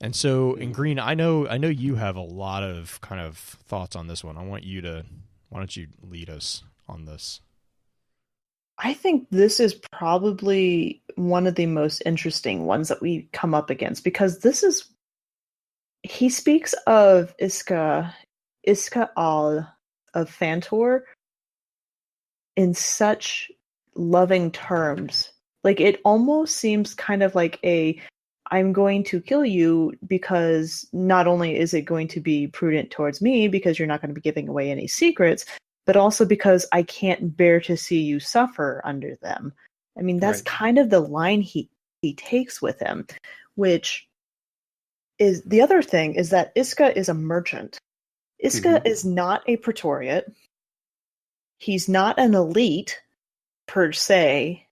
And so, in Green, I know you have a lot of kind of thoughts on this one. Why don't you lead us on this? I think this is probably one of the most interesting ones that we come up against, because he speaks of Iska Al of Fantor in such loving terms. Like, it almost seems kind of like I'm going to kill you because not only is it going to be prudent towards me because you're not going to be giving away any secrets, but also because I can't bear to see you suffer under them. I mean, that's kind of the line he takes with him, which is the other thing is that Iska is a merchant. Iska is not a Praetoriate. He's not an elite per se.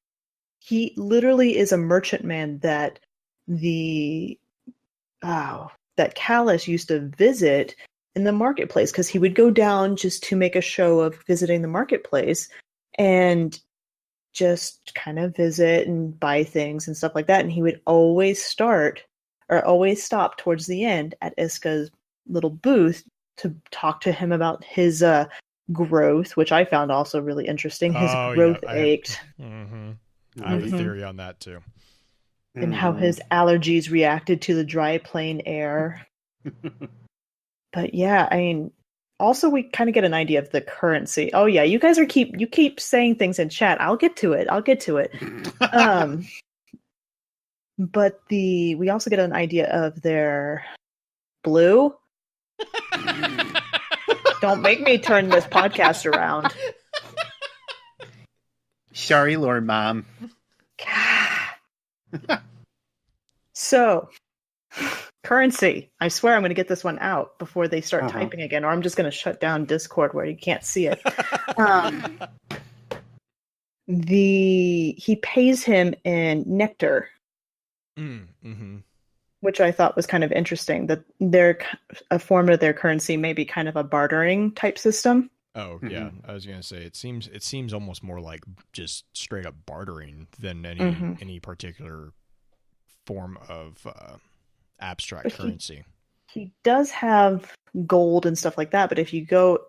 He literally is a merchantman that that Calus used to visit in the marketplace, because he would go down just to make a show of visiting the marketplace and just kind of visit and buy things and stuff like that. And he would always stop towards the end at Iska's little booth to talk to him about his growth, which I found also really interesting. His growth ached. I have a theory on that too. And how his allergies reacted to the dry plain air. But yeah, I mean, also we kind of get an idea of the currency. Oh yeah, you guys keep saying things in chat. I'll get to it. But we also get an idea of their blue. Don't make me turn this podcast around. Sorry, Lord Mom. So, currency. I swear I'm going to get this one out before they start typing again, or I'm just going to shut down Discord where you can't see it. He pays him in nectar, which I thought was kind of interesting. That a form of their currency may be kind of a bartering type system. Oh yeah, I was gonna say it seems almost more like just straight up bartering than any particular form of abstract currency. He does have gold and stuff like that, but if you go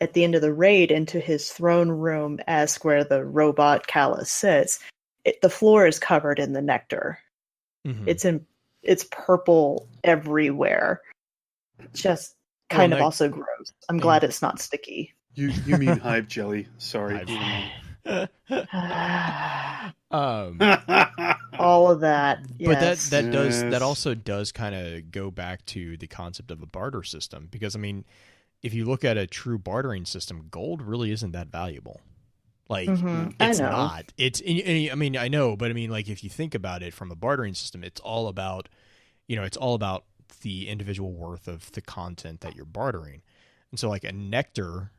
at the end of the raid into his throne room esque where the robot Calus sits, the floor is covered in the nectar. It's purple everywhere. Just kind of also gross. I'm glad it's not sticky. You mean hive jelly? Sorry. All of that. But Yes. that also does kind of go back to the concept of a barter system, because I mean, if you look at a true bartering system, gold really isn't that valuable. Like it's not. It's I mean, I know, but I mean, like if you think about it from a bartering system, it's all about, it's all about the individual worth of the content that you're bartering. And so like a nectar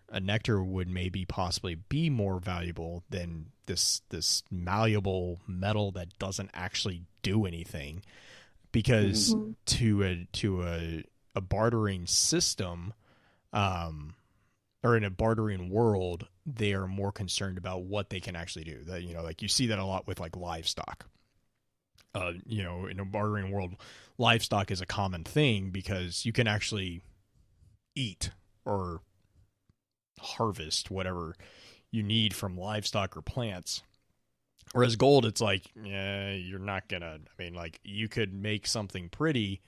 would maybe possibly be more valuable than this malleable metal that doesn't actually do anything, because to a bartering system, or in a bartering world, they are more concerned about what they can actually do. That, like you see that a lot with like livestock. In a bartering world, livestock is a common thing because you can actually eat or harvest whatever you need from livestock or plants. Whereas gold, it's like, you're not gonna. I mean, like you could make something pretty,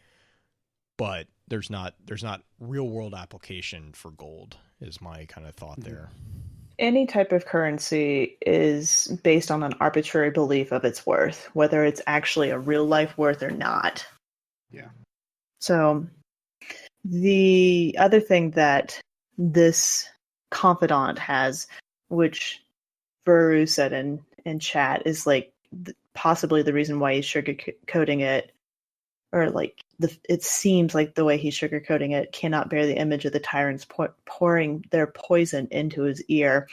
but there's not real world application for gold, is my kind of thought there. Any type of currency is based on an arbitrary belief of its worth, whether it's actually a real life worth or not. Yeah. So the other thing that this confidant has, which Veru said in chat, is like possibly the reason why he's sugarcoating it, or like it seems like the way he's sugarcoating it, cannot bear the image of the tyrants pouring their poison into his ear.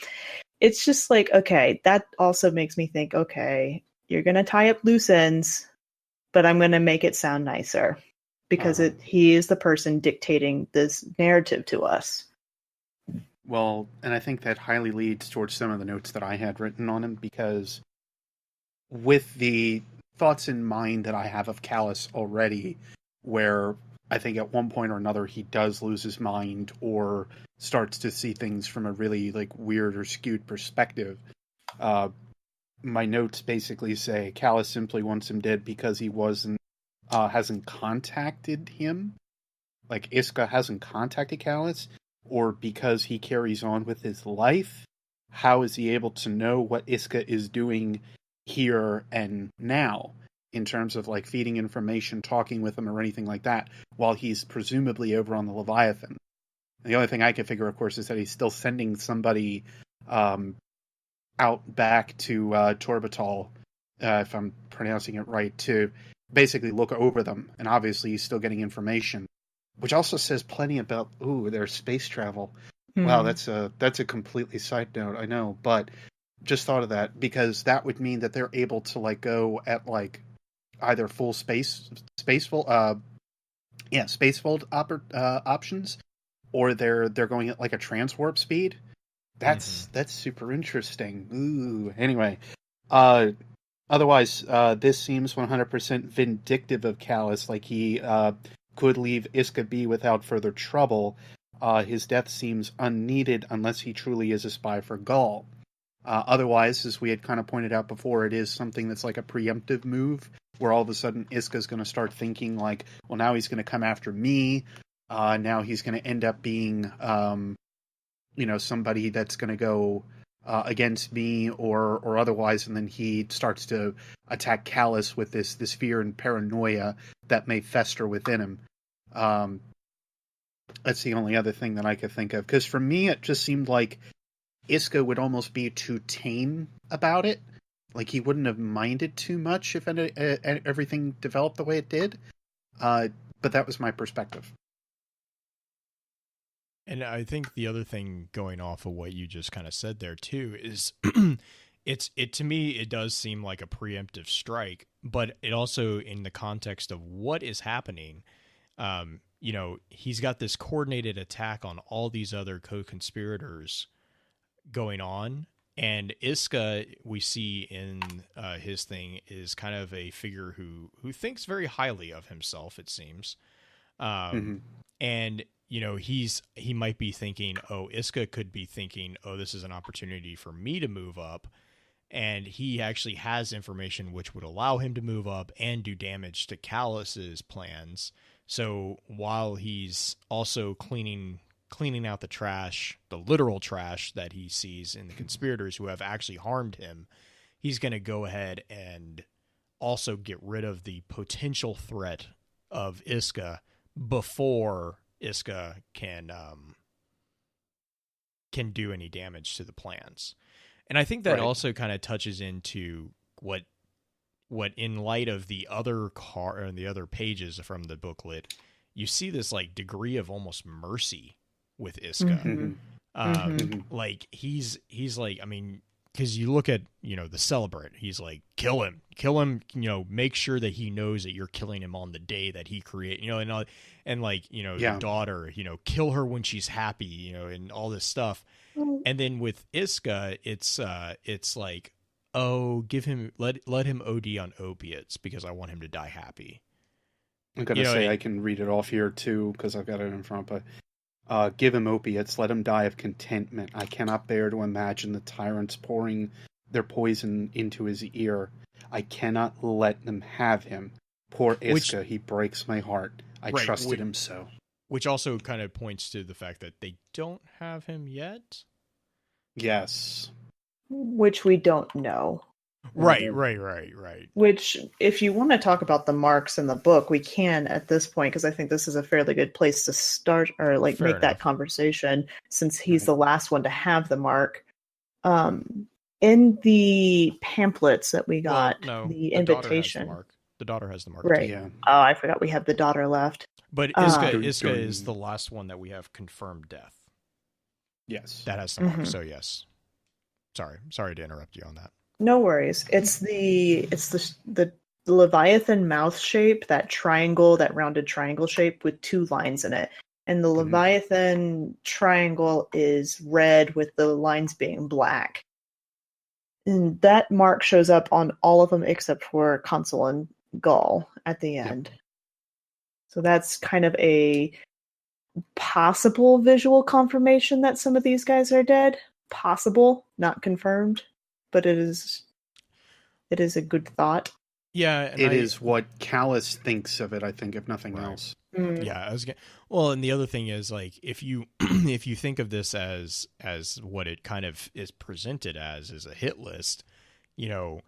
It's just like, okay, that also makes me think, okay, you're going to tie up loose ends, but I'm going to make it sound nicer, because he is the person dictating this narrative to us. Well, and I think that highly leads towards some of the notes that I had written on him, because with the thoughts in mind that I have of Calus already, where I think at one point or another he does lose his mind or starts to see things from a really like weird or skewed perspective. My notes basically say Calus simply wants him dead because he hasn't contacted him. Like Iska hasn't contacted Calus, or because he carries on with his life. How is he able to know what Iska is doing here and now, in terms of like feeding information, talking with him, or anything like that, while he's presumably over on the Leviathan? And the only thing I can figure, of course, is that he's still sending somebody out back to Torbatal, if I'm pronouncing it right, to basically look over them. And obviously he's still getting information, which also says plenty about, their space travel. Wow, that's a completely side note, I know, but just thought of that, because that would mean that they're able to like go at like either full spacefold options, or they're going at like a transwarp speed. That's super interesting. Ooh. Anyway, otherwise, this seems 100% vindictive of Calus. Like he could leave Iska be without further trouble. His death seems unneeded unless he truly is a spy for Gaul. Otherwise, as we had kind of pointed out before, it is something that's like a preemptive move, where all of a sudden Iska's going to start thinking like, well, now he's going to come after me. Now he's going to end up being, somebody that's going to go against me or otherwise, and then he starts to attack Calus with this fear and paranoia that may fester within him. That's the only other thing that I could think of, because for me it just seemed like Iska would almost be too tame about it. Like he wouldn't have minded too much if everything developed the way it did. But that was my perspective. And I think the other thing, going off of what you just kind of said there too, is to me it does seem like a preemptive strike, but it also, in the context of what is happening, he's got this coordinated attack on all these other co-conspirators going on, and Iska, we see in his thing, is kind of a figure who thinks very highly of himself, it seems. And he might be thinking, Iska could be thinking, this is an opportunity for me to move up, and he actually has information which would allow him to move up and do damage to Calus's plans. So while he's also cleaning cleaning out the trash, the literal trash that he sees in the conspirators who have actually harmed him, he's going to go ahead and also get rid of the potential threat of Iska before Iska can do any damage to the plans. And I think that also kind of touches into what in light of the other and the other pages from the booklet, you see this like degree of almost mercy with Iska. Like he's like, I mean, because you look at, you know, the Celebrant, he's like, kill him, you know, make sure that he knows that you're killing him on the day that he create, you know, and like, you know, the daughter, you know, kill her when she's happy, you know, and all this stuff. And then with Iska, it's like, oh, let him OD on opiates because I want him to die happy. I'm gonna say I can read it off here too because I've got it in front. But give him opiates, let him die of contentment. I cannot bear to imagine the tyrants pouring their poison into his ear. I cannot let them have him. Poor Iska, he breaks my heart. I trusted him so. Which also kind of points to the fact that they don't have him yet. Yes. Which we don't know. Right. Which, if you want to talk about the marks in the book, we can at this point, because I think this is a fairly good place to start or like make that conversation, since he's the last one to have the mark. In the pamphlets that we got, the invitation. The daughter has the mark. Right. Yeah. Oh, I forgot we have the daughter left. But Iska is the last one that we have confirmed death. Yes. That has the mark. So yes. Sorry to interrupt you on that. No worries. It's the Leviathan mouth shape, that rounded triangle shape with two lines in it. And the Leviathan triangle is red with the lines being black. And that mark shows up on all of them except for Consul and Gaul at the end. Yep. So that's kind of a possible visual confirmation that some of these guys are dead. Possible, not confirmed, but it is a good thought. Yeah, it is what Calus thinks of it, I think, if nothing else. Yeah, well, and the other thing is, like, if you if you think of this as what it kind of is presented as is a hit list, you know,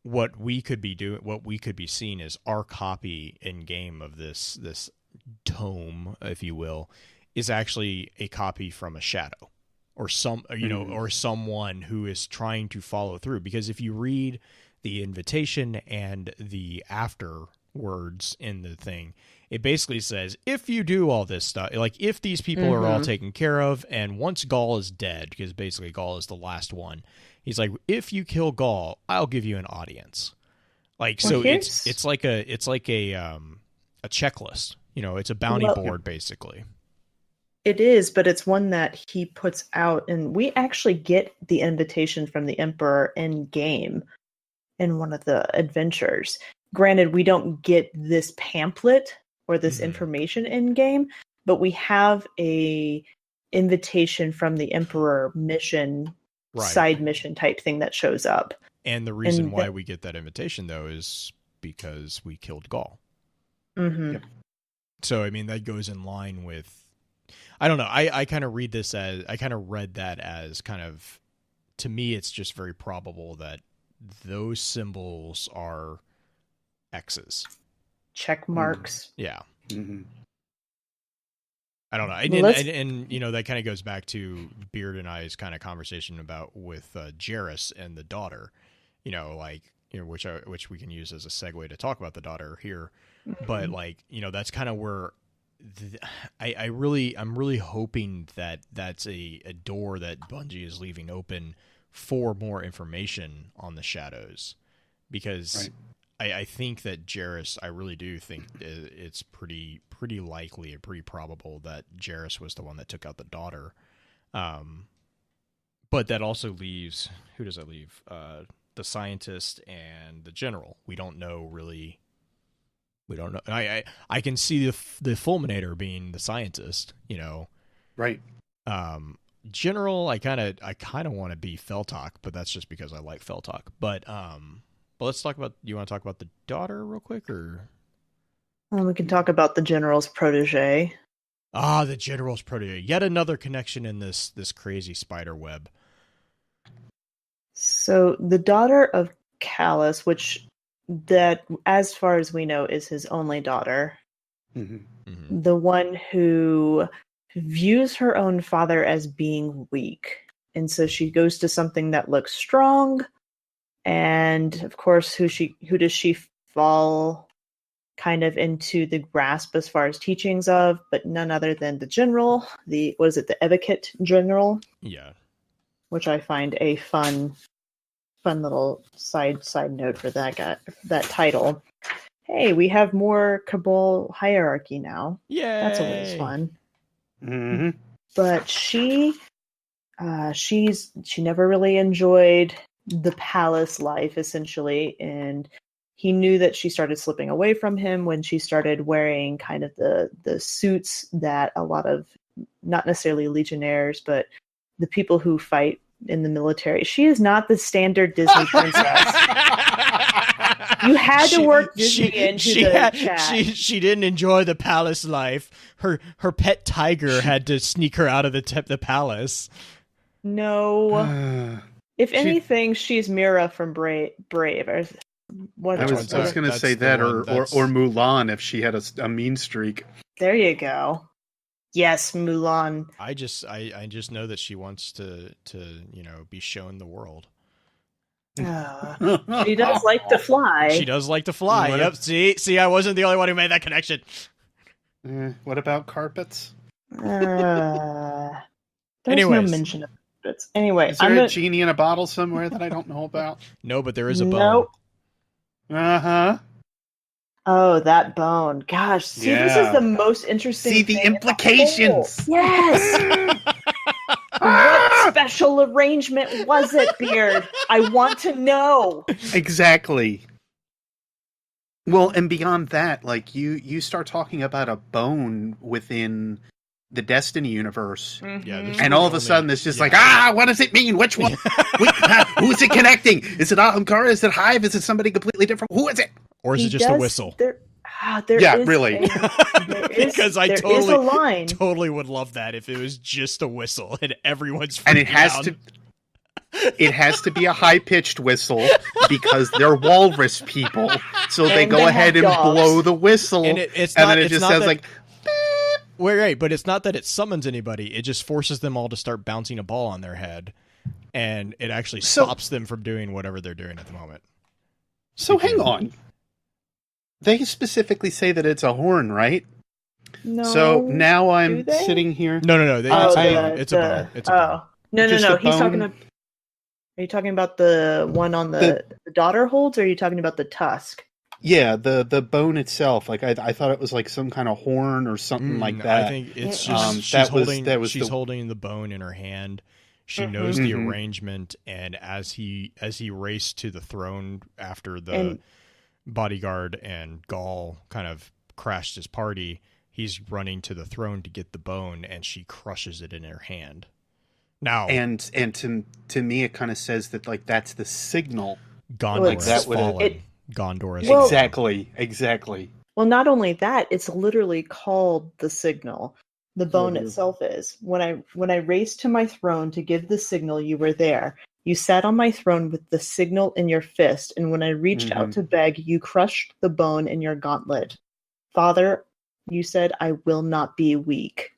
what we could be seeing is our copy in game of this tome, if you will, is actually a copy from a shadow or or someone who is trying to follow through. Because if you read the invitation and the afterwards in the thing, it basically says, if you do all this stuff, like if these people are all taken care of, and once Gaul is dead, because basically Gaul is the last one, he's like, if you kill Gaul, I'll give you an audience. Like, so it's like a checklist, you know, it's a bounty board basically. It is, but it's one that he puts out, and we actually get the invitation from the Emperor in game in one of the adventures. Granted, we don't get this pamphlet or this information in game, but we have a invitation from the Emperor mission, side mission type thing that shows up. And the reason why we get that invitation, though, is because we killed Gaul. Yep. So, I mean, that goes in line with, I don't know, I kind of read this as, I kind of read that as kind of, to me, it's just very probable that those symbols are X's. Check marks. Yeah. I don't know. And you know, that kind of goes back to Beard and I's kind of conversation about with Jairus and the daughter, you know, like, you know, which we can use as a segue to talk about the daughter here. But like, you know, that's kind of where I'm really hoping that that's a door that Bungie is leaving open for more information on the Shadows, because I think that Jairus, I really do think it's pretty likely and pretty probable that Jairus was the one that took out the daughter. But that also leaves, who does that leave? The scientist and the general. We don't know really. We don't know. I can see the fulminator being the scientist, you know. Right. General, I kind of want to be Feltok, but that's just because I like Feltok. But let's talk about. You want to talk about the daughter real quick, or? We can talk about the general's protege. Ah, the General's protege. Yet another connection in this crazy spider web. So the daughter of Calus, which that, as far as we know, is his only daughter. Mm-hmm. Mm-hmm. The one who views her own father as being weak. And so she goes to something that looks strong. And of course, who does she fall kind of into the grasp as far as teachings of, but none other than the general, the Evocate general? Yeah. Which I find a fun little side note for that guy, that title. Hey, we have more Cabal hierarchy now. Yeah. That's always fun. Mm-hmm. But she never really enjoyed the palace life, essentially, and he knew that she started slipping away from him when she started wearing kind of the suits that a lot of, not necessarily legionnaires, but the people who fight in the military. She is not the standard Disney princess. You had to work Disney into the chat. She didn't enjoy the palace life. Her pet tiger had to sneak her out of the palace. No. If anything, she's Mira from Brave. Or what? I was going to say that, or Mulan if she had a mean streak. There you go. Yes, Mulan. I just know that she wants to be shown the world. She does like to fly. She does like to fly. Yep. See, I wasn't the only one who made that connection. What about carpets? There's no mention of carpets. Anyway, is there a genie in a bottle somewhere that I don't know about? No, but there is a bone. Nope. Uh-huh. Oh, that bone. Gosh, this is the most interesting thing. See the implications. Yes. What special arrangement was it, Beard? I want to know. Exactly. Well, and beyond that, like you start talking about a bone within the Destiny universe, and all of a sudden it's just like, what does it mean? Which one? Who is it connecting? Is it Ahamkara? Is it Hive? Is it somebody completely different? Who is it? Or is it just a whistle? Really. Because I is a line. totally would love that if it was just a whistle and everyone's freaking and it has out. It has to be a high-pitched whistle because they're walrus people. So they go ahead and blow the whistle, and then it just says like... Right, but it's not that it summons anybody. It just forces them all to start bouncing a ball on their head, and it actually stops them from doing whatever they're doing at the moment. So hang on. They specifically say that it's a horn, right? No. So now I'm sitting here. No. It's a bone. It's a bone. No. He's talking about... Are you talking about the one on the daughter holds, or are you talking about the tusk? Yeah, the bone itself. Like I thought it was like some kind of horn or something like that. I think it's just she's holding the bone in her hand. She knows the arrangement, and as he raced to the throne after the bodyguard and Gaul kind of crashed his party, he's running to the throne to get the bone, and she crushes it in her hand. Now, and to me, it kind of says that like that's the signal. Gondor has fallen. Gondor is exactly. Well, not only that, it's literally called the signal. The bone itself is. When I raced to my throne to give the signal, you were there. You sat on my throne with the signal in your fist, and when I reached out to beg, you crushed the bone in your gauntlet. Father, you said, I will not be weak.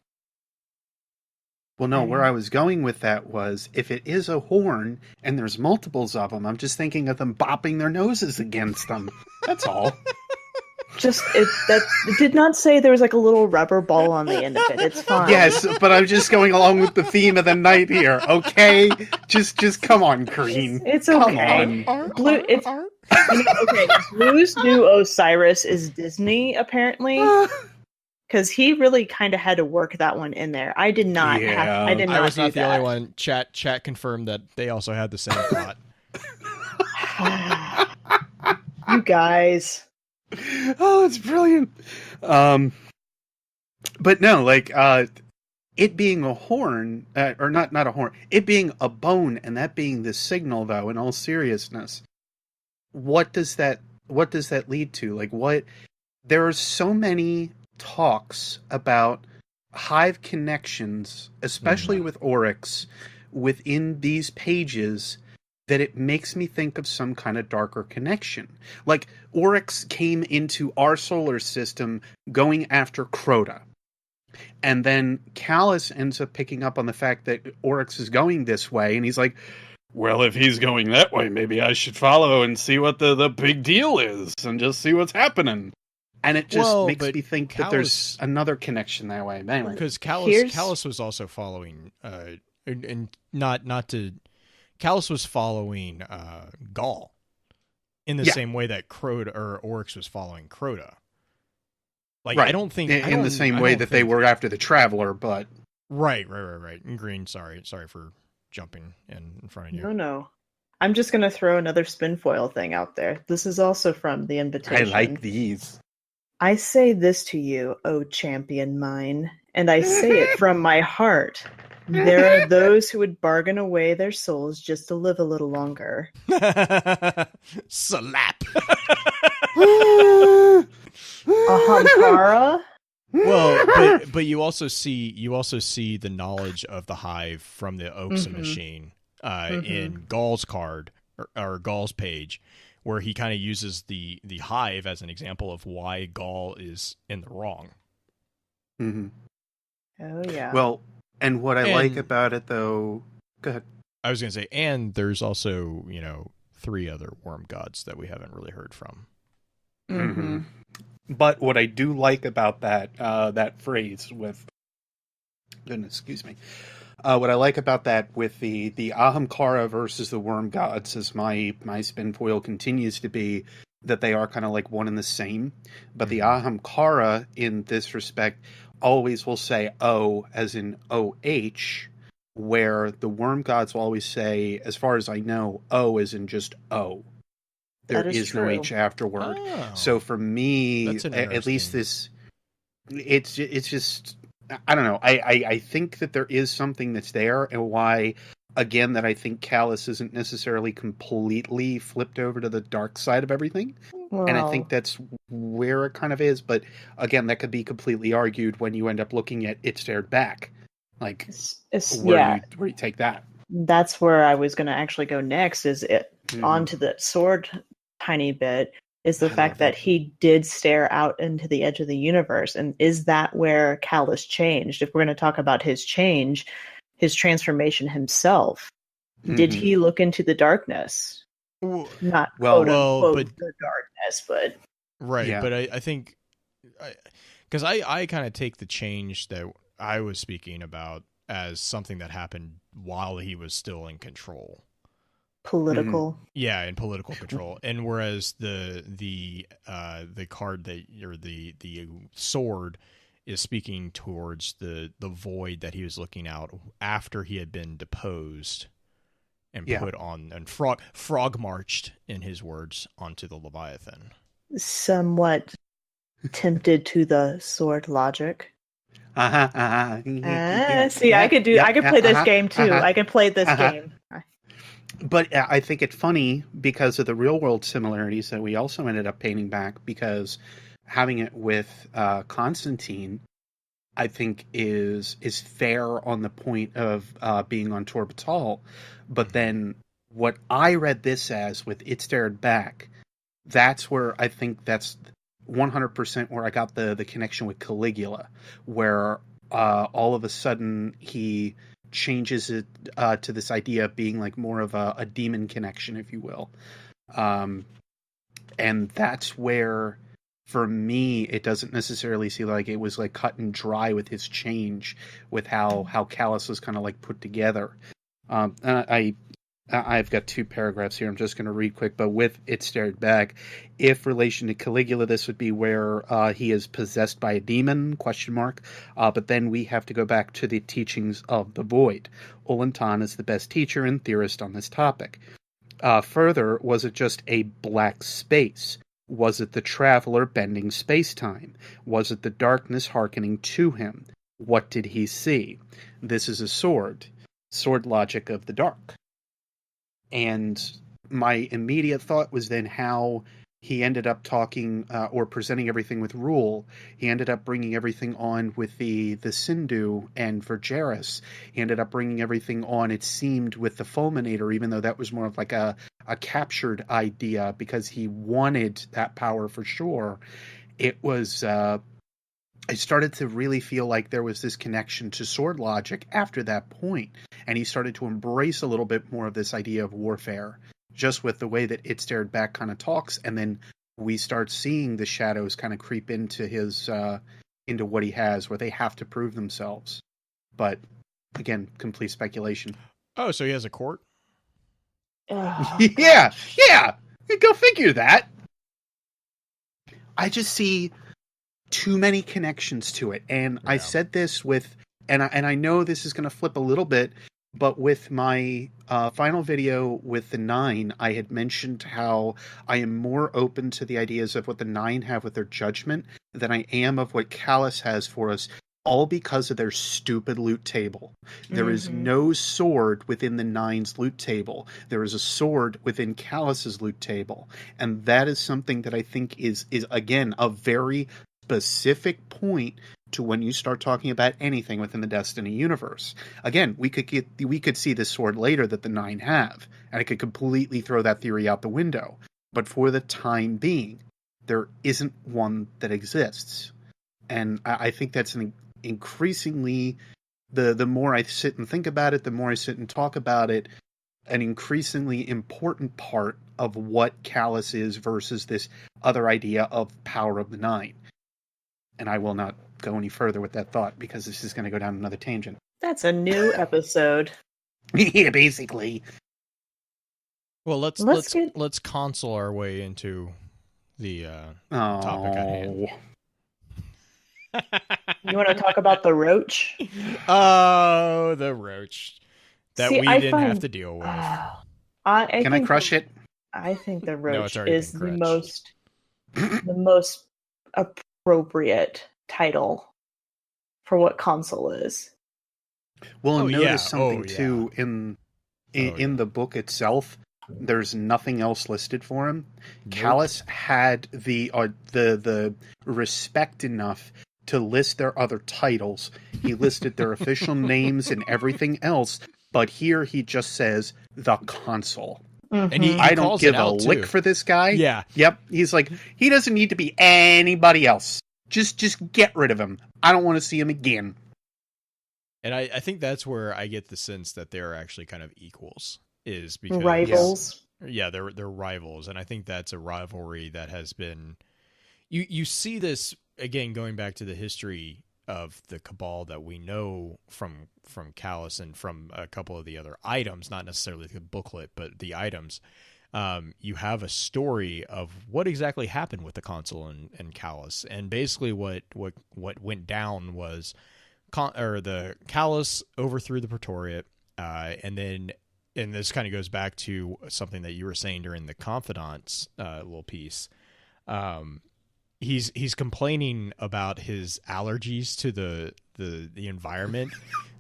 Well, no, where I was going with that was, if it is a horn and there's multiples of them, I'm just thinking of them bopping their noses against them. That's all. It did not say there was like a little rubber ball on the end of it. It's fine. Yes, but I'm just going along with the theme of the night here. Okay, just come on, Green. It's okay. Blue. It's okay. Blue's new Osiris is Disney apparently. Because he really kind of had to work that one in there. I did not. I did not. I was do not the that. only one. Chat confirmed that they also had the same thought. You guys. Oh, it's brilliant. But no, like it being a horn, or not a horn, it being a bone, and that being the signal, though. In all seriousness, what does that lead to? Like, what? There are so many talks about hive connections, especially with Oryx, within these pages, that it makes me think of some kind of darker connection. Like, Oryx came into our solar system going after Crota. And then Calus ends up picking up on the fact that Oryx is going this way, and he's like, well, if he's going that way, maybe I should follow and see what the big deal is, and just see what's happening. And it just makes me think that there's another connection that way. Anyway. Because Calus was also following, Calus was following Gaul in the same way that Crota or Oryx was following Crota. Like, right. I don't think in the same way that they were after the Traveler, but right. And Green, sorry for jumping in front of you. No. I'm just gonna throw another spinfoil thing out there. This is also from the invitation. I like these. I say this to you, O champion mine, and I say it from my heart. There are those who would bargain away their souls just to live a little longer. Slap. Ahamkara? Well, but you also see the knowledge of the hive from the Oxa machine in Gaul's card or Gaul's page, where he kind of uses the hive as an example of why Gaul is in the wrong. Mm-hmm. Oh yeah. Well, and what I like about it, though, go ahead. I was going to say, and there's also 3 other worm gods that we haven't really heard from. Mm-hmm. But what I do like about that phrase with, goodness, excuse me, what I like about that with the Ahamkara versus the worm gods, as my spinfoil continues to be, that they are kind of like one and the same. But the Ahamkara, in this respect, always will say O as in OH, where the worm gods will always say, as far as I know, O as in just O. There is no H afterward. Oh, so for me, at least this, it's just, I don't know. I think that there is something that's there, and why, again, that I think Calus isn't necessarily completely flipped over to the dark side of everything. Well, and I think that's where it kind of is. But again, that could be completely argued when you end up looking at It Stared Back. Like, where you take that. That's where I was going to actually go next, is it onto the sword tiny bit, is the fact that he did stare out into the edge of the universe. And is that where Calus changed? If we're going to talk about his change, his transformation himself, did he look into the darkness? Not quote unquote the darkness, but right. Yeah. But I think, because I kind of take the change that I was speaking about as something that happened while he was still in control. Political, in political control, and whereas the card the sword is speaking towards the void that he was looking out after he had been deposed and put on and frog marched, in his words, onto the Leviathan. Somewhat tempted to the sword logic. See, I could play this game too. I could play this game. But I think it's funny because of the real world similarities that we also ended up painting back, because having it with Constantine, I think is fair on the point of being on Torbital. But then what I read this as with It Stared Back, that's where I think that's 100% where I got the connection with Caligula, where all of a sudden he changes it to this idea of being like more of a demon connection, if you will. And that's where, for me, it doesn't necessarily seem like it was like cut and dry with his change, with how Calus was kind of like put together. I've got 2 paragraphs here I'm just going to read quick, but with It Stared Back, if relation to Caligula, this would be where he is possessed by a demon, ? But then we have to go back to the teachings of the Void. Olentan is the best teacher and theorist on this topic. Further, was it just a black space? Was it the traveler bending space-time? Was it the darkness hearkening to him? What did he see? This is a sword logic of the dark. And my immediate thought was then how he ended up talking or presenting everything with Rule. He ended up bringing everything on with the Sindhu and Vergeris. He ended up bringing everything on, it seemed, with the Fulminator, even though that was more of like a captured idea because he wanted that power for sure. It was... I started to really feel like there was this connection to sword logic after that point, and he started to embrace a little bit more of this idea of warfare, just with the way that It Stared Back kind of talks, and then we start seeing the shadows kind of creep into his into what he has, where they have to prove themselves. But again, complete speculation. Oh, so he has a court? Yeah, go figure that. I just see too many connections to it, and yeah. I said this with, and I know this is going to flip a little bit, but with my final video with the 9, I had mentioned how I am more open to the ideas of what the 9 have with their judgment than I am of what Calus has for us, all because of their stupid loot table. There is no sword within the 9's loot table. There is a sword within Calus's loot table, and that is something that I think is again a very specific point to when you start talking about anything within the Destiny universe. Again, we could see this sword later that the 9 have, and I could completely throw that theory out the window. But for the time being, there isn't one that exists. And I think that's an increasingly, the more I sit and think about it, the more I sit and talk about it, an increasingly important part of what Calus is versus this other idea of power of the 9. And I will not go any further with that thought because this is going to go down another tangent. That's a new episode. Yeah, basically. Well, let's console our way into the topic at hand. You want to talk about the roach? Oh, the roach that we didn't have to deal with. Can I crush it? I think the roach is the most appropriate title for what console is. Well, notice something too in the book itself. There's nothing else listed for him. Nope. Calus had the respect enough to list their other titles. He listed their official names and everything else, but here he just says the console. Mm-hmm. And he I don't give a lick for this guy. Yeah. Yep. He's like, he doesn't need to be anybody else. Just get rid of him. I don't want to see him again. And I think that's where I get the sense that they're actually kind of equals. Is because rivals. Yeah, they're rivals, and I think that's a rivalry that has been. You see this again going back to the history of the Cabal that we know from Calus and from a couple of the other items, not necessarily the booklet, but the items. You have a story of what exactly happened with the console and Calus, and basically what went down was, the Calus overthrew the Praetoriate, and then. And this kind of goes back to something that you were saying during the Confidants little piece. He's complaining about his allergies to the environment.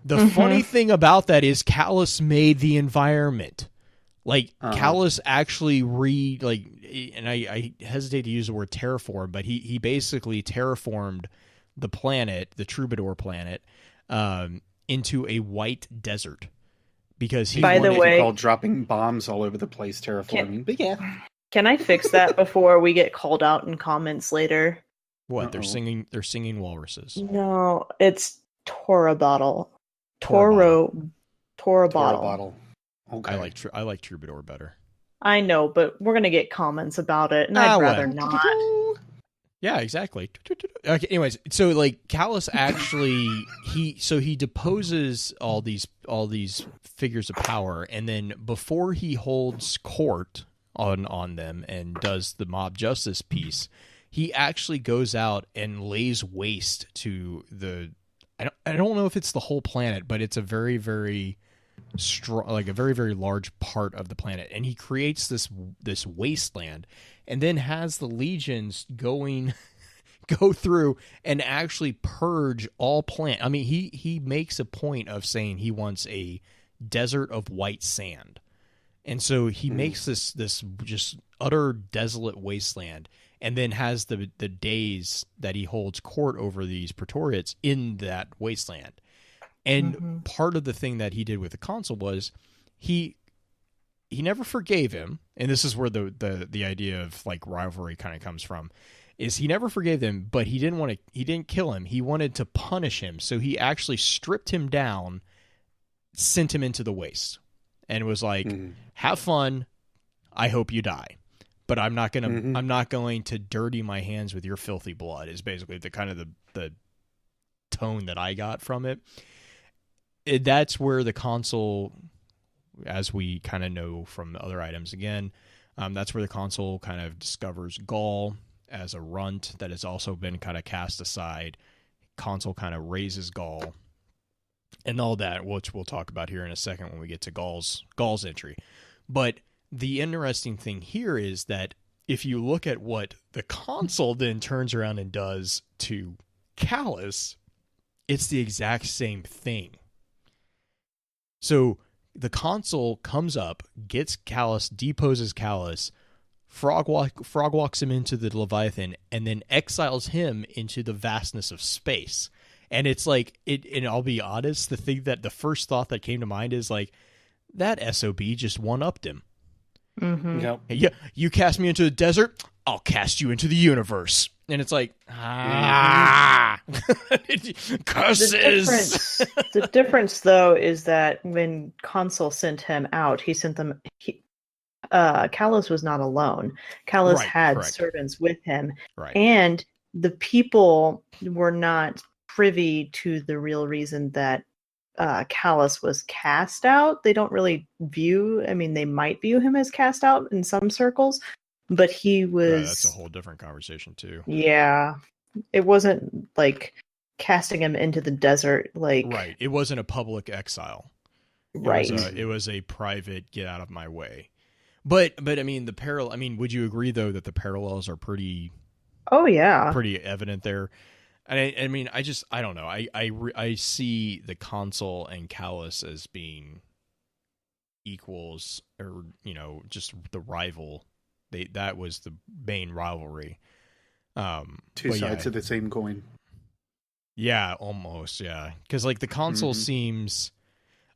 The funny thing about that is Calus made the environment. Like Calus actually and I hesitate to use the word terraform, but he basically terraformed the planet, the Troubadour planet, into a white desert. Because he called dropping bombs all over the place, terraforming. But yeah, can I fix that before we get called out in comments later? What? They're singing walruses. No, it's Tora bottle. Tora bottle. Okay. I like Troubadour better. I know, but we're gonna get comments about it, and I'd rather not. Yeah, exactly. Okay, anyways, so like Calus actually he deposes all these figures of power, and then before he holds court on them and does the mob justice piece, he actually goes out and lays waste to the I don't know if it's the whole planet, but it's a very, very strong, like a very, very large part of the planet, and he creates this wasteland, and then has the legions go through and actually purge all plant. I mean, he makes a point of saying he wants a desert of white sand, and so he makes this just utter desolate wasteland, and then has the days that he holds court over these Praetorians in that wasteland. And part of the thing that he did with the consul was he never forgave him, and this is where the idea of like rivalry kind of comes from. Is he never forgave him, but he didn't kill him. He wanted to punish him. So he actually stripped him down, sent him into the waste, and was like, have fun. I hope you die. But I'm not going to dirty my hands with your filthy blood, is basically the kind of the tone that I got from it. That's where the consul, as we kind of know from the other items again, that's where the consul kind of discovers Gaul as a runt that has also been kind of cast aside. Consul kind of raises Gaul and all that, which we'll talk about here in a second when we get to Gaul's entry. But the interesting thing here is that if you look at what the consul then turns around and does to Calus, it's the exact same thing. So the consul comes up, gets Calus, deposes Calus, frog walks him into the Leviathan, and then exiles him into the vastness of space. And it's like, and I'll be honest, the first thought that came to mind is like, that SOB just one-upped him. Yep. Yeah, you cast me into the desert, I'll cast you into the universe. And it's like, curses. The difference, though, is that when Consul sent him out, he sent them. Calus was not alone. Calus had servants with him, and the people were not privy to the real reason that Calus was cast out. They don't really view. I mean, they might view him as cast out in some circles. But he was... that's a whole different conversation, too. Yeah. It wasn't, like, casting him into the desert, like... Right. It wasn't a public exile. It was a private, get out of my way. But I mean, would you agree, though, that the parallels are pretty... Oh, yeah. Pretty evident there? And I mean, I don't know. I see the consul and Calus as being equals, or, just the rival. That was the main rivalry. Two sides of the same coin. Yeah, almost. Yeah, because like the consul seems.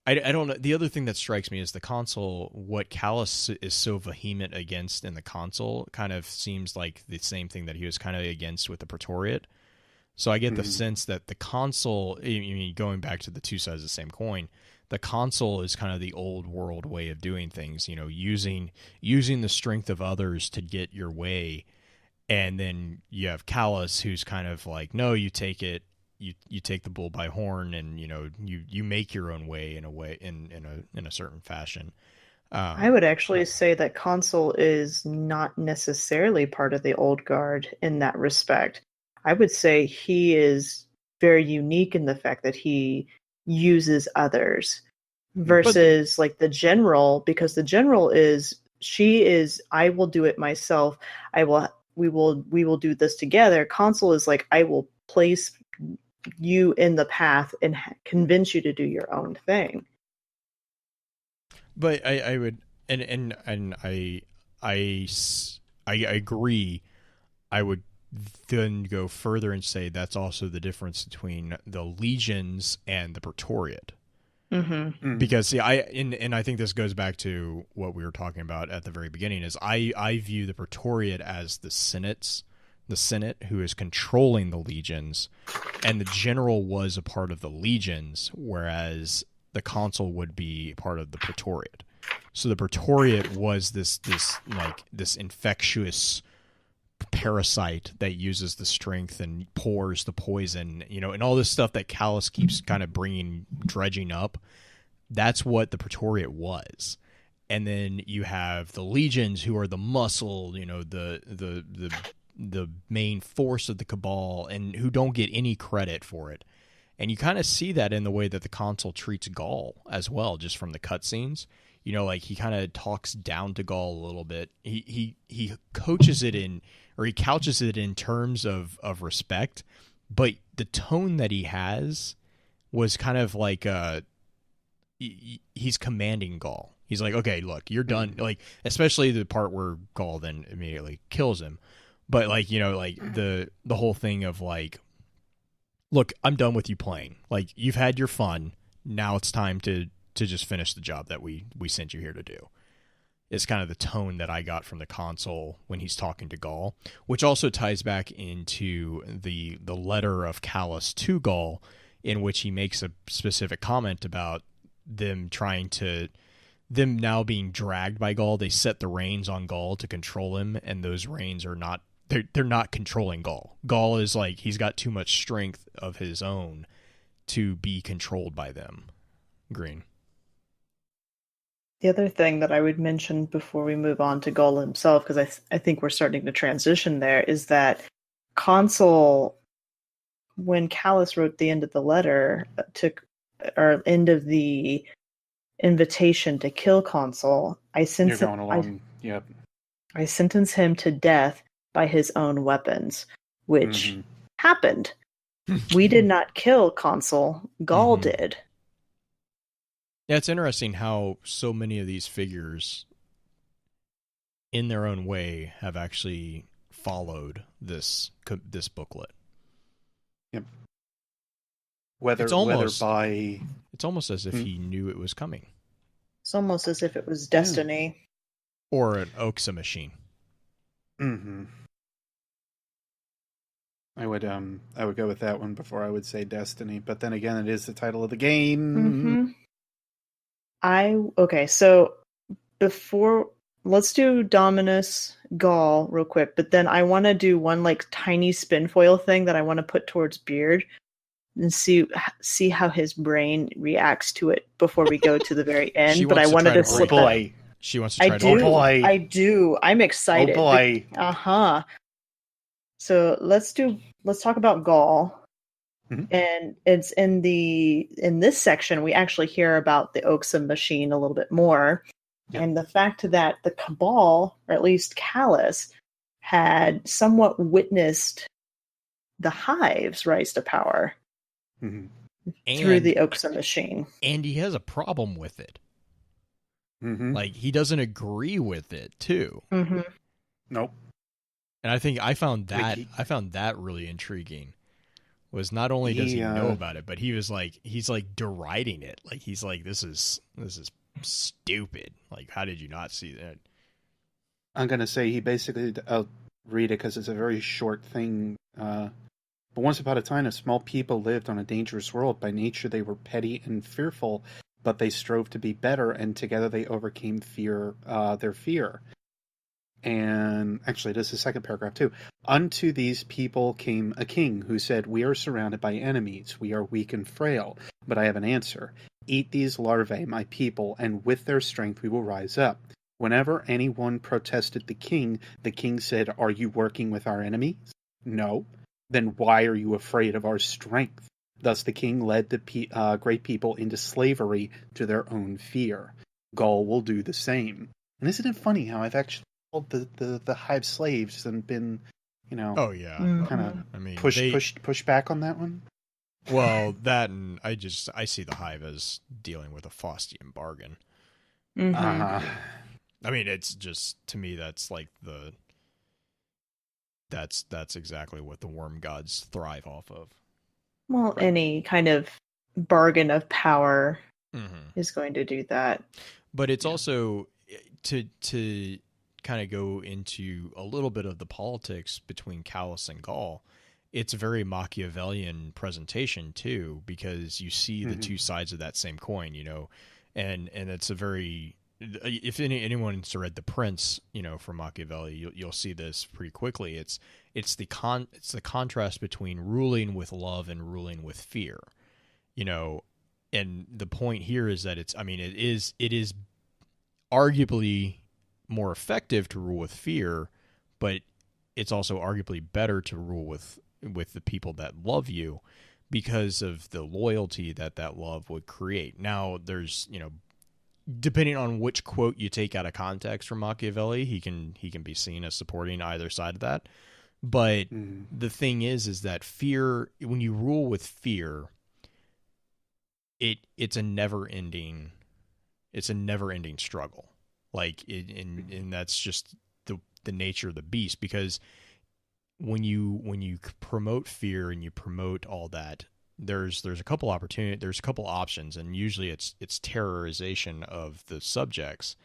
I don't know. The other thing that strikes me is the consul. What Calus is so vehement against in the consul kind of seems like the same thing that he was kind of against with the Praetorian. So I get the sense that the consul, I mean, going back to the two sides of the same coin, the consul is kind of the old world way of doing things, using the strength of others to get your way. And then you have Calus, who's kind of like, no, you take it, you take the bull by horn, and you make your own way in a certain fashion. I would actually say that consul is not necessarily part of the old guard in that respect. I would say he is very unique in the fact that he uses others versus like the general, because the general she is I will do it myself. We will do this together. Consul is like, I will place you in the path and convince you to do your own thing. But I would, and I agree. I would then go further and say that's also the difference between the legions and the Praetorian. Because see, I think this goes back to what we were talking about at the very beginning. Is I view the Praetorian as the Senate who is controlling the legions, and the general was a part of the legions, whereas the consul would be part of the Praetorian. So the Praetorian was this infectious parasite that uses the strength and pours the poison, and all this stuff that Calus keeps kind of dredging up. That's what the Praetorian was. And then you have the legions, who are the muscle, the main force of the Cabal, and who don't get any credit for it. And you kind of see that in the way that the consul treats Gaul as well, just from the cutscenes. Like he kind of talks down to Gaul a little bit. He coaches it in, or he couches it in terms of respect, but the tone that he has was kind of like he's commanding Gaul. He's like, okay, look, you're done. Like, especially the part where Gaul then immediately kills him. But like, you know, like the whole thing of like, look, I'm done with you playing. Like, you've had your fun. Now it's time to just finish the job that we sent you here to do. It's kind of the tone that I got from the consul when he's talking to Gaul, which also ties back into the letter of Calus to Gaul, in which he makes a specific comment about them now being dragged by Gaul. They set the reins on Gaul to control him, and those reins are not, they're not controlling Gaul. Gaul is like, he's got too much strength of his own to be controlled by them. Green. The other thing that I would mention before we move on to Gaul himself, because I think we're starting to transition there, is that Consul, when Calus wrote the end of the letter, end of the invitation to kill Consul, I sentence him to death by his own weapons, which happened. We did not kill Consul, Gaul did. Yeah, it's interesting how so many of these figures, in their own way, have actually followed this booklet. Yep. It's almost as if he knew it was coming. It's almost as if it was destiny. Or an Oxa machine. Mm-hmm. I would go with that one before I would say destiny, but then again, it is the title of the game. So let's do Dominus Gaul real quick, but then I want to do one like tiny spin foil thing that I want to put towards Beard and see how his brain reacts to it before we go to the very end. But I wanted to slip that. She wants to try to. Oh boy! I do. I'm excited. Oh boy! So let's talk about Gaul. And it's in this section we actually hear about the Oxa machine a little bit more, and the fact that the Cabal, or at least Calus, had somewhat witnessed the Hive's rise to power through the Oxa machine, and he has a problem with it. Like, he doesn't agree with it too. Nope. And I think I found that really intriguing. Was not only does he know about it, but he's like deriding it. Like, he's like, this is stupid. Like, how did you not see that? I'm gonna say he basically, I'll read it because it's a very short thing. But once upon a time, a small people lived on a dangerous world. By nature, they were petty and fearful, but they strove to be better, and together they overcame their fear. And actually, this is the second paragraph too. Unto these people came a king who said, "We are surrounded by enemies. We are weak and frail. But I have an answer. Eat these larvae, my people, and with their strength we will rise up." Whenever anyone protested the king said, "Are you working with our enemies?" "No." "Then why are you afraid of our strength?" Thus the king led the great people into slavery to their own fear. Gaul will do the same. And isn't it funny how I've actually the Hive slaves and been, kind of push back on that one? Well, that, and I see the Hive as dealing with a Faustian bargain. I mean, it's just, to me, that's like that's exactly what the worm gods thrive off of. Well, any kind of bargain of power is going to do that. But it's also to kind of go into a little bit of the politics between Calus and Gaul. It's a very Machiavellian presentation too, because you see the two sides of that same coin, and it's a very, if anyone's read The Prince, from Machiavelli, you'll see this pretty quickly. It's the contrast between ruling with love and ruling with fear, and the point here is that it is arguably more effective to rule with fear, but it's also arguably better to rule with the people that love you because of the loyalty that love would create. Now, there's, depending on which quote you take out of context from Machiavelli, he can be seen as supporting either side of that. But the thing is that fear, when you rule with fear, it's a never ending struggle. Like and that's just the nature of the beast, because when you promote fear and you promote all that, there's a couple options, and usually it's terrorization of the subjects,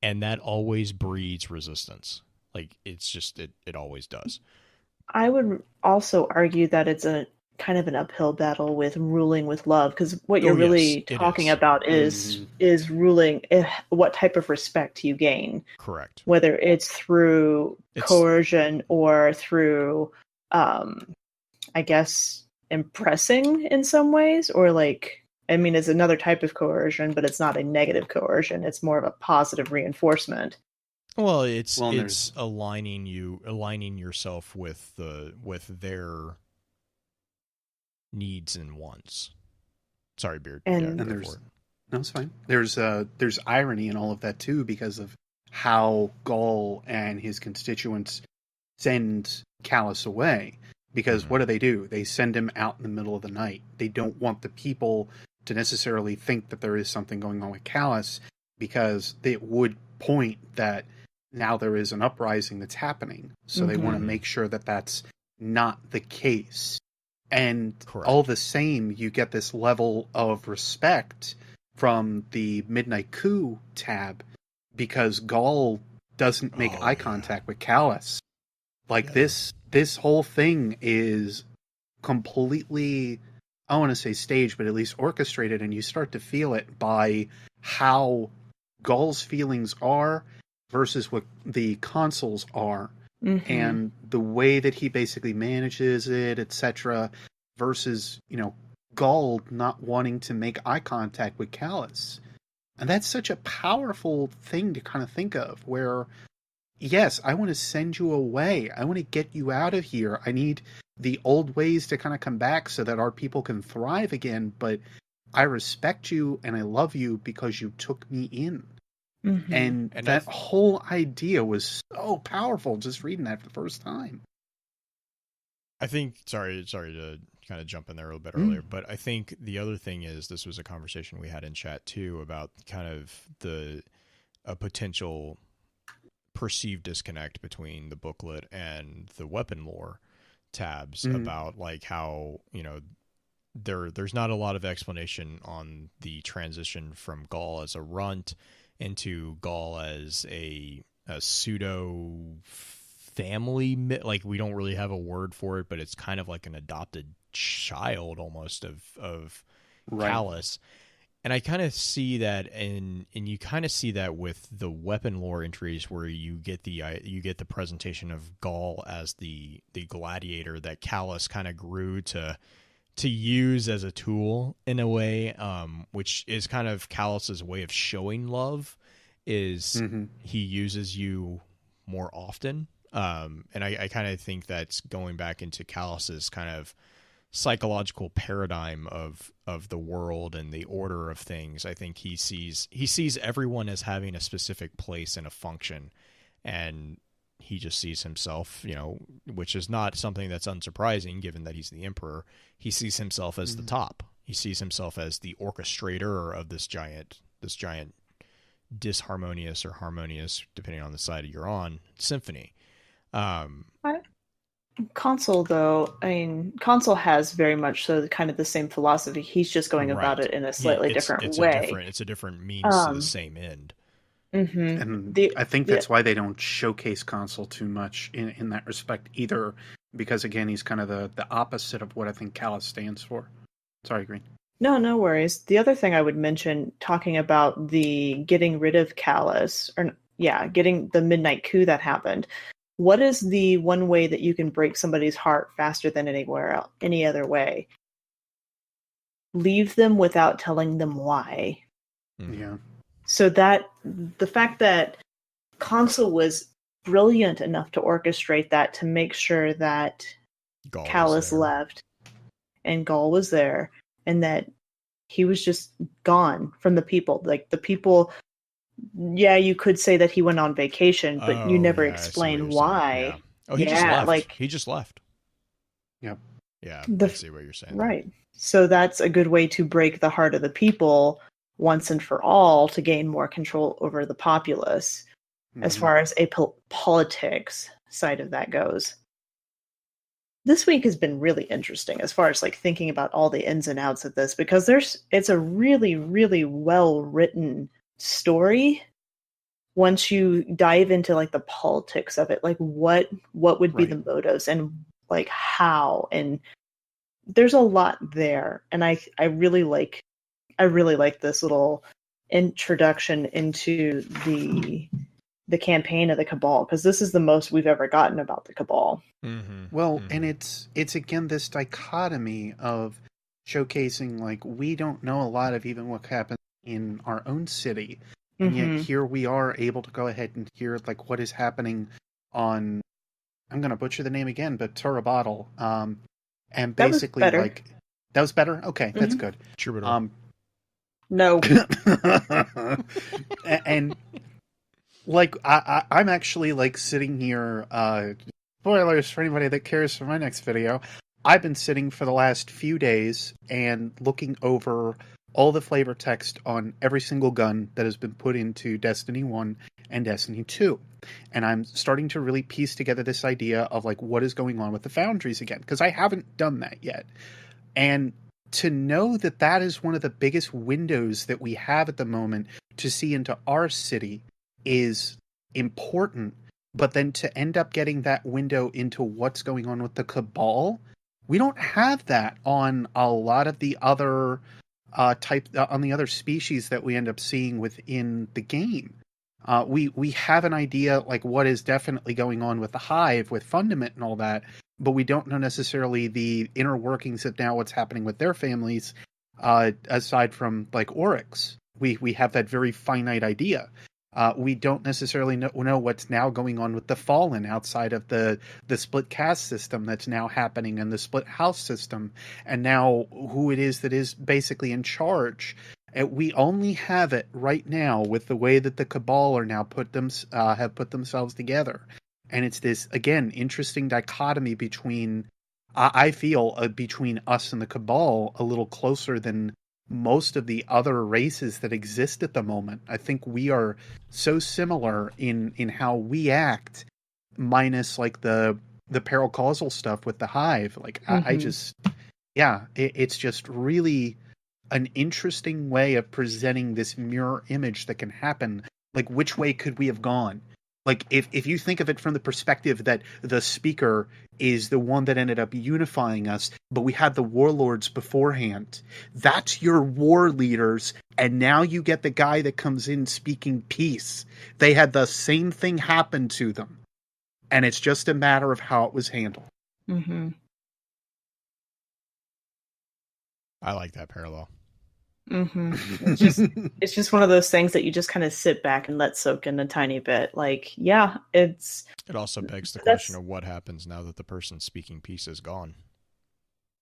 and that always breeds resistance. Like it's just it always does. I would also argue that it's a kind of an uphill battle with ruling with love, because what you're really talking about is ruling what type of respect you gain. Correct. Whether it's through coercion or through, I guess, impressing in some ways, or it's another type of coercion, but it's not a negative coercion. It's more of a positive reinforcement. Well, it's aligning yourself with their needs and wants. Sorry, Beard. And it's fine. There's irony in all of that too, because of how Gaul and his constituents send Calus away. Because what do? They send him out in the middle of the night. They don't want the people to necessarily think that there is something going on with Calus, because it would point that now there is an uprising that's happening. So they want to make sure that that's not the case. And all the same, you get this level of respect from the Midnight Coup tab, because Gaul doesn't make eye contact with Calus. This whole thing is completely, I want to say staged, but at least orchestrated, and you start to feel it by how Gaul's feelings are versus what the consuls are, and the way that he basically manages it, etc., versus, Gaul not wanting to make eye contact with Calus. And that's such a powerful thing to kind of think of, where yes, I want to send you away. I want to get you out of here. I need the old ways to kind of come back so that our people can thrive again. But I respect you and I love you because you took me in. And that whole idea was so powerful just reading that for the first time. I think, sorry to kind of jump in there a little bit earlier, but I think the other thing is, this was a conversation we had in chat too about kind of a potential perceived disconnect between the booklet and the weapon lore tabs, about like how, there's not a lot of explanation on the transition from Gaul as a runt into Gaul as a pseudo family, like we don't really have a word for it, but it's kind of like an adopted child almost of Calus. And I kind of see that, and you kind of see that with the weapon lore entries, where you get the presentation of Gaul as the gladiator that Calus kind of grew to use as a tool in a way, which is kind of Calus's way of showing love, is he uses you more often. And I kind of think that's going back into Calus's kind of psychological paradigm of the world and the order of things. I think he sees everyone as having a specific place and a function, and he just sees himself, which is not something that's unsurprising given that he's the emperor. He sees himself as the top. He sees himself as the orchestrator of this giant disharmonious or harmonious, depending on the side you're on, symphony. Consul, though, Consul has very much so kind of the same philosophy. He's just going about it in a slightly different way. It's a different means to the same end. And I think that's why they don't showcase Consul too much in that respect either, because again, he's kind of the opposite of what I think Calus stands for. Sorry, Green. No worries. The other thing I would mention, talking about the getting rid of Calus, getting the Midnight Coup that happened. What is the one way that you can break somebody's heart faster than any other way? Leave them without telling them why. Yeah. So that the fact that Consul was brilliant enough to orchestrate that, to make sure that Calus left and Gaul was there, and that he was just gone from the people. Like the people, you could say that he went on vacation, but you never explain why. Yeah. Oh, he just left. He just left. Yep. Yeah, The- I see what you're saying. Right. So that's a good way to break the heart of the people once and for all to gain more control over the populace as far as a politics side of that goes. This week has been really interesting as far as like thinking about all the ins and outs of this, because it's a really, really well written story once you dive into like the politics of it, like what would be the motives and like how, and there's a lot there. And I really like this little introduction into the campaign of the Cabal, because this is the most we've ever gotten about the Cabal. Well, and it's again this dichotomy of showcasing like we don't know a lot of even what happens in our own city, and yet here we are able to go ahead and hear like what is happening on, I'm going to butcher the name again, but Turabottle, and basically like that was better. Okay, that's good. No. And like I'm actually like sitting here. Spoilers for anybody that cares for my next video. I've been sitting for the last few days and looking over all the flavor text on every single gun that has been put into Destiny 1 and Destiny 2. And I'm starting to really piece together this idea of like what is going on with the foundries again, because I haven't done that yet. And to know that that is one of the biggest windows that we have at the moment to see into our city is important. But then to end up getting that window into what's going on with the Cabal, we don't have that on a lot of the other on the other species that we end up seeing within the game. We have an idea like what is definitely going on with the Hive, with Fundament and all that, but we don't know necessarily the inner workings of now what's happening with their families, aside from like Oryx. We have that very finite idea. We don't necessarily know what's now going on with the Fallen outside of the split caste system that's now happening, and the split house system, and now who it is that is basically in charge. And we only have it right now with the way that the Cabal are now have put themselves together, and it's this again interesting dichotomy between I feel between us and the Cabal a little closer than most of the other races that exist at the moment. I think we are so similar in how we act, minus like the paracausal stuff with the Hive. Like I just, it's just really an interesting way of presenting this mirror image that can happen. Like, which way could we have gone? Like, if you think of it from the perspective that the speaker is the one that ended up unifying us, but we had the warlords beforehand, that's your war leaders, and now you get the guy that comes in speaking peace. They had the same thing happen to them, and it's just a matter of how it was handled. I like that parallel. It's just one of those things that you just kind of sit back and let soak in a tiny bit. Like, yeah, it also begs the question of what happens now that the person speaking peace is gone.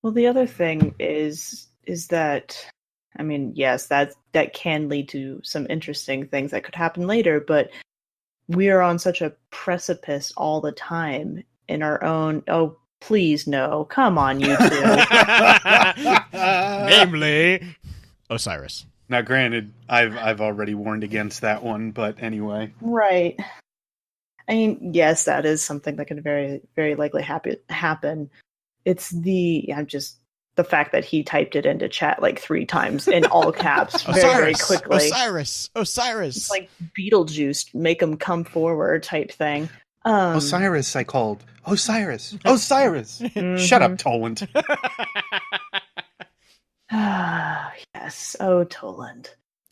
Well, the other thing is that, I mean, yes, that can lead to some interesting things that could happen later, but we are on such a precipice all the time in our own. Oh, please no! Come on, you two. Namely, Osiris. Now, granted, I've already warned against that one, but anyway. Right. I mean, yes, that is something that can very, very likely happen. It's the fact that he typed it into chat like 3 times in all caps very, very quickly. Osiris. It's like Beetlejuice, make him come forward type thing. Osiris, I called. Osiris. Shut up, Toland. Yes, Toland.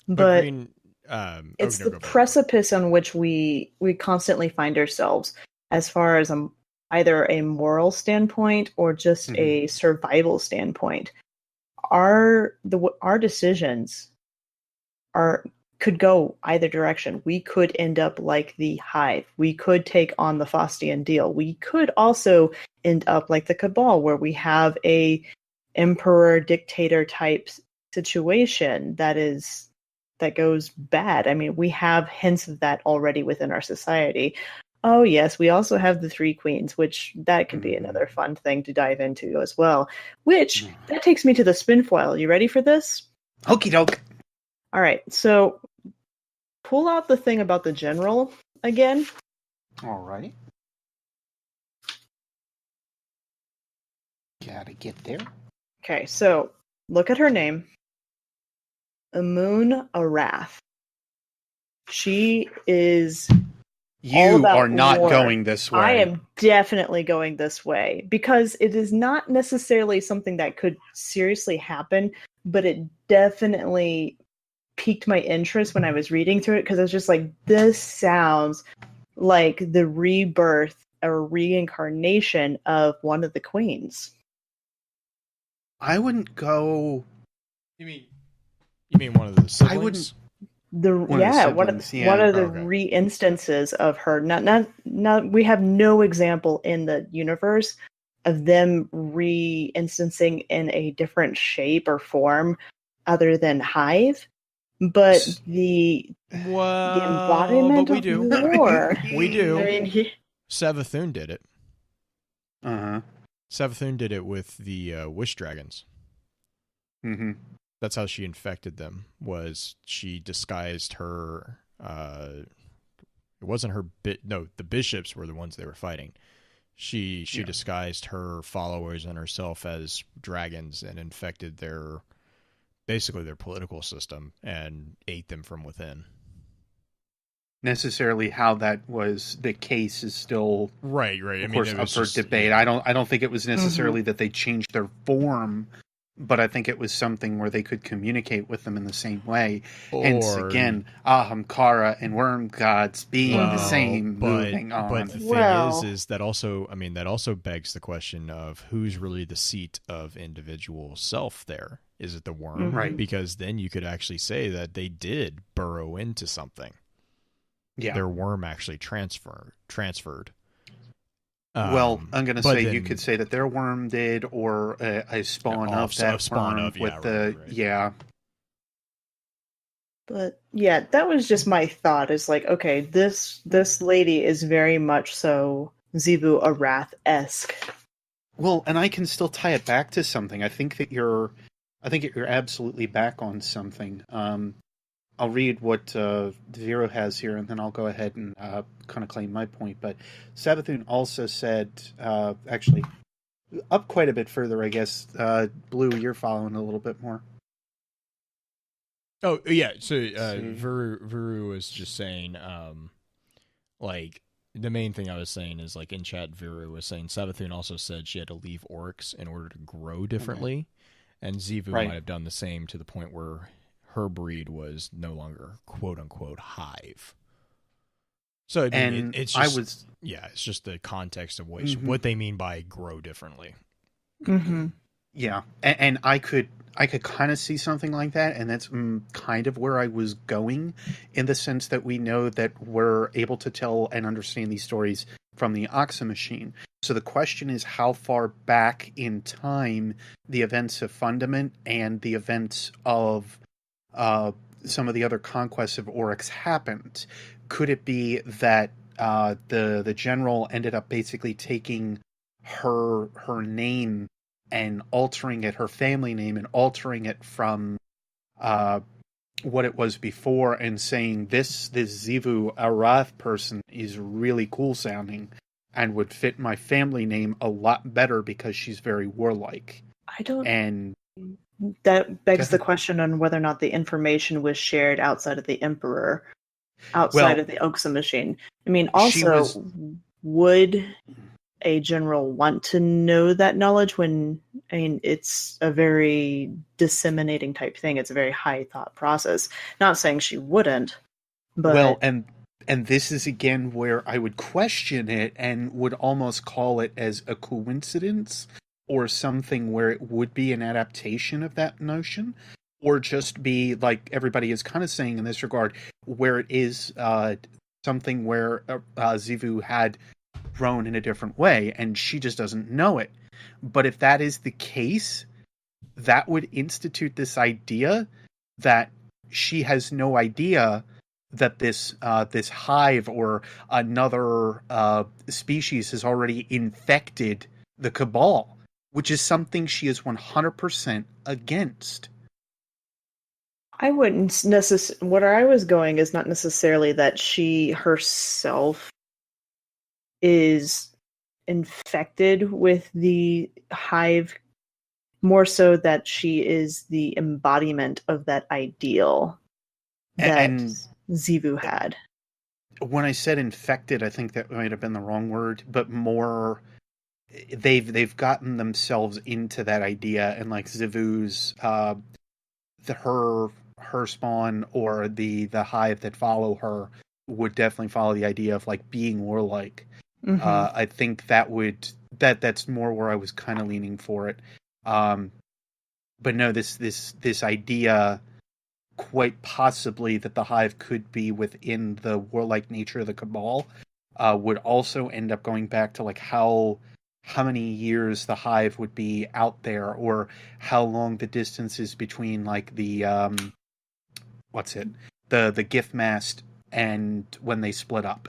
But I mean, it's the precipice on which we constantly find ourselves as far as either a moral standpoint or just a survival standpoint. Our decisions could go either direction. We could end up like the Hive. We could take on the Faustian deal. We could also end up like the Cabal, where we have a emperor dictator type situation that goes bad. I mean, we have hints of that already within our society. Oh, yes. We also have the three queens, which that could be another fun thing to dive into as well. Which, that takes me to the spin foil. You ready for this? Okie doke. All right. So, pull out the thing about the general again. All right. Gotta get there. Okay, so look at her name. Amun Arath. She is... You are not going this way. I am definitely going this way because it is not necessarily something that could seriously happen, but it definitely piqued my interest when I was reading through it because I was just like, this sounds like the rebirth or reincarnation of one of the queens. I wouldn't go. You mean one of the siblings? I wouldn't. One of the re-instances of her. Not. We have no example in the universe of them re-instancing in a different shape or form other than Hive, but the embodiment but we of do. war. We do. I mean, Savathun did it. Uh-huh. Savathun did it with the wish dragons. Mm-hmm. That's how she infected them, was she disguised her... it wasn't her... the bishops were the ones they were fighting. She disguised her followers and herself as dragons and infected their political system and ate them from within. Necessarily how that was the case is still right. Of course, up for debate. I don't think it was necessarily that they changed their form, but I think it was something where they could communicate with them in the same way. Hence, again, Ahamkara and Worm Gods being the same, moving on. But the thing is that also, that also begs the question of who's really the seat of individual self there. Is it the worm? Mm-hmm. Right. Because then you could actually say that they did burrow into something. Yeah. Their worm actually transferred. Well, I'm going to say you could say that their worm did, or a spawn of that worm with the... Right. Yeah. But yeah, that was just my thought. Is like, okay, this lady is very much so Xivu Arath-esque. Well, and I can still tie it back to something. I think that you're absolutely back on something. I'll read what Vero has here, and then I'll go ahead and kind of claim my point. But Savathun also said, actually, up quite a bit further, I guess. Blue, you're following a little bit more. Oh, yeah. So Vuru was just saying, like, the main thing I was saying is, like, in chat, Vuru was saying Savathun also said she had to leave Oryx in order to grow differently. Okay. And Xivu might have done the same to the point where her breed was no longer quote-unquote Hive. So it's just, it's just the context of what they mean by grow differently. Mm-hmm. Yeah, and I could kind of see something like that, and that's kind of where I was going, in the sense that we know that we're able to tell and understand these stories from the Oxa machine. So the question is how far back in time the events of Fundament and the events of some of the other conquests of Oryx happened. Could it be that the general ended up basically taking her name and altering it, her family name, and altering it from what it was before, and saying this Xivu Arath person is really cool sounding and would fit my family name a lot better because she's very warlike. That begs the question on whether or not the information was shared outside of the Emperor, outside of the Oxa machine. I mean, also, would a general want to know that knowledge when, it's a very disseminating type thing. It's a very high thought process. Not saying she wouldn't, but... Well, and this is again where I would question it and would almost call it as a coincidence, or something where it would be an adaptation of that notion, or just be, like everybody is kind of saying in this regard, where it is something where Xivu had grown in a different way, and she just doesn't know it. But if that is the case, that would institute this idea that she has no idea this hive or another species has already infected the Cabal, which is something she is 100% against. I wouldn't necessarily. Where I was going is not necessarily that she herself is infected with the hive, more so that she is the embodiment of that ideal that Xivu had. When I said infected, I think that might have been the wrong word, but more they've gotten themselves into that idea, and like Xivu's her spawn or the hive that follow her would definitely follow the idea of like being warlike. Mm-hmm. I think that's more where I was kind of leaning for it. But no, this idea, quite possibly that the hive could be within the warlike nature of the Cabal, would also end up going back to like how many years the hive would be out there, or how long the distance is between like the the gift mast and when they split up.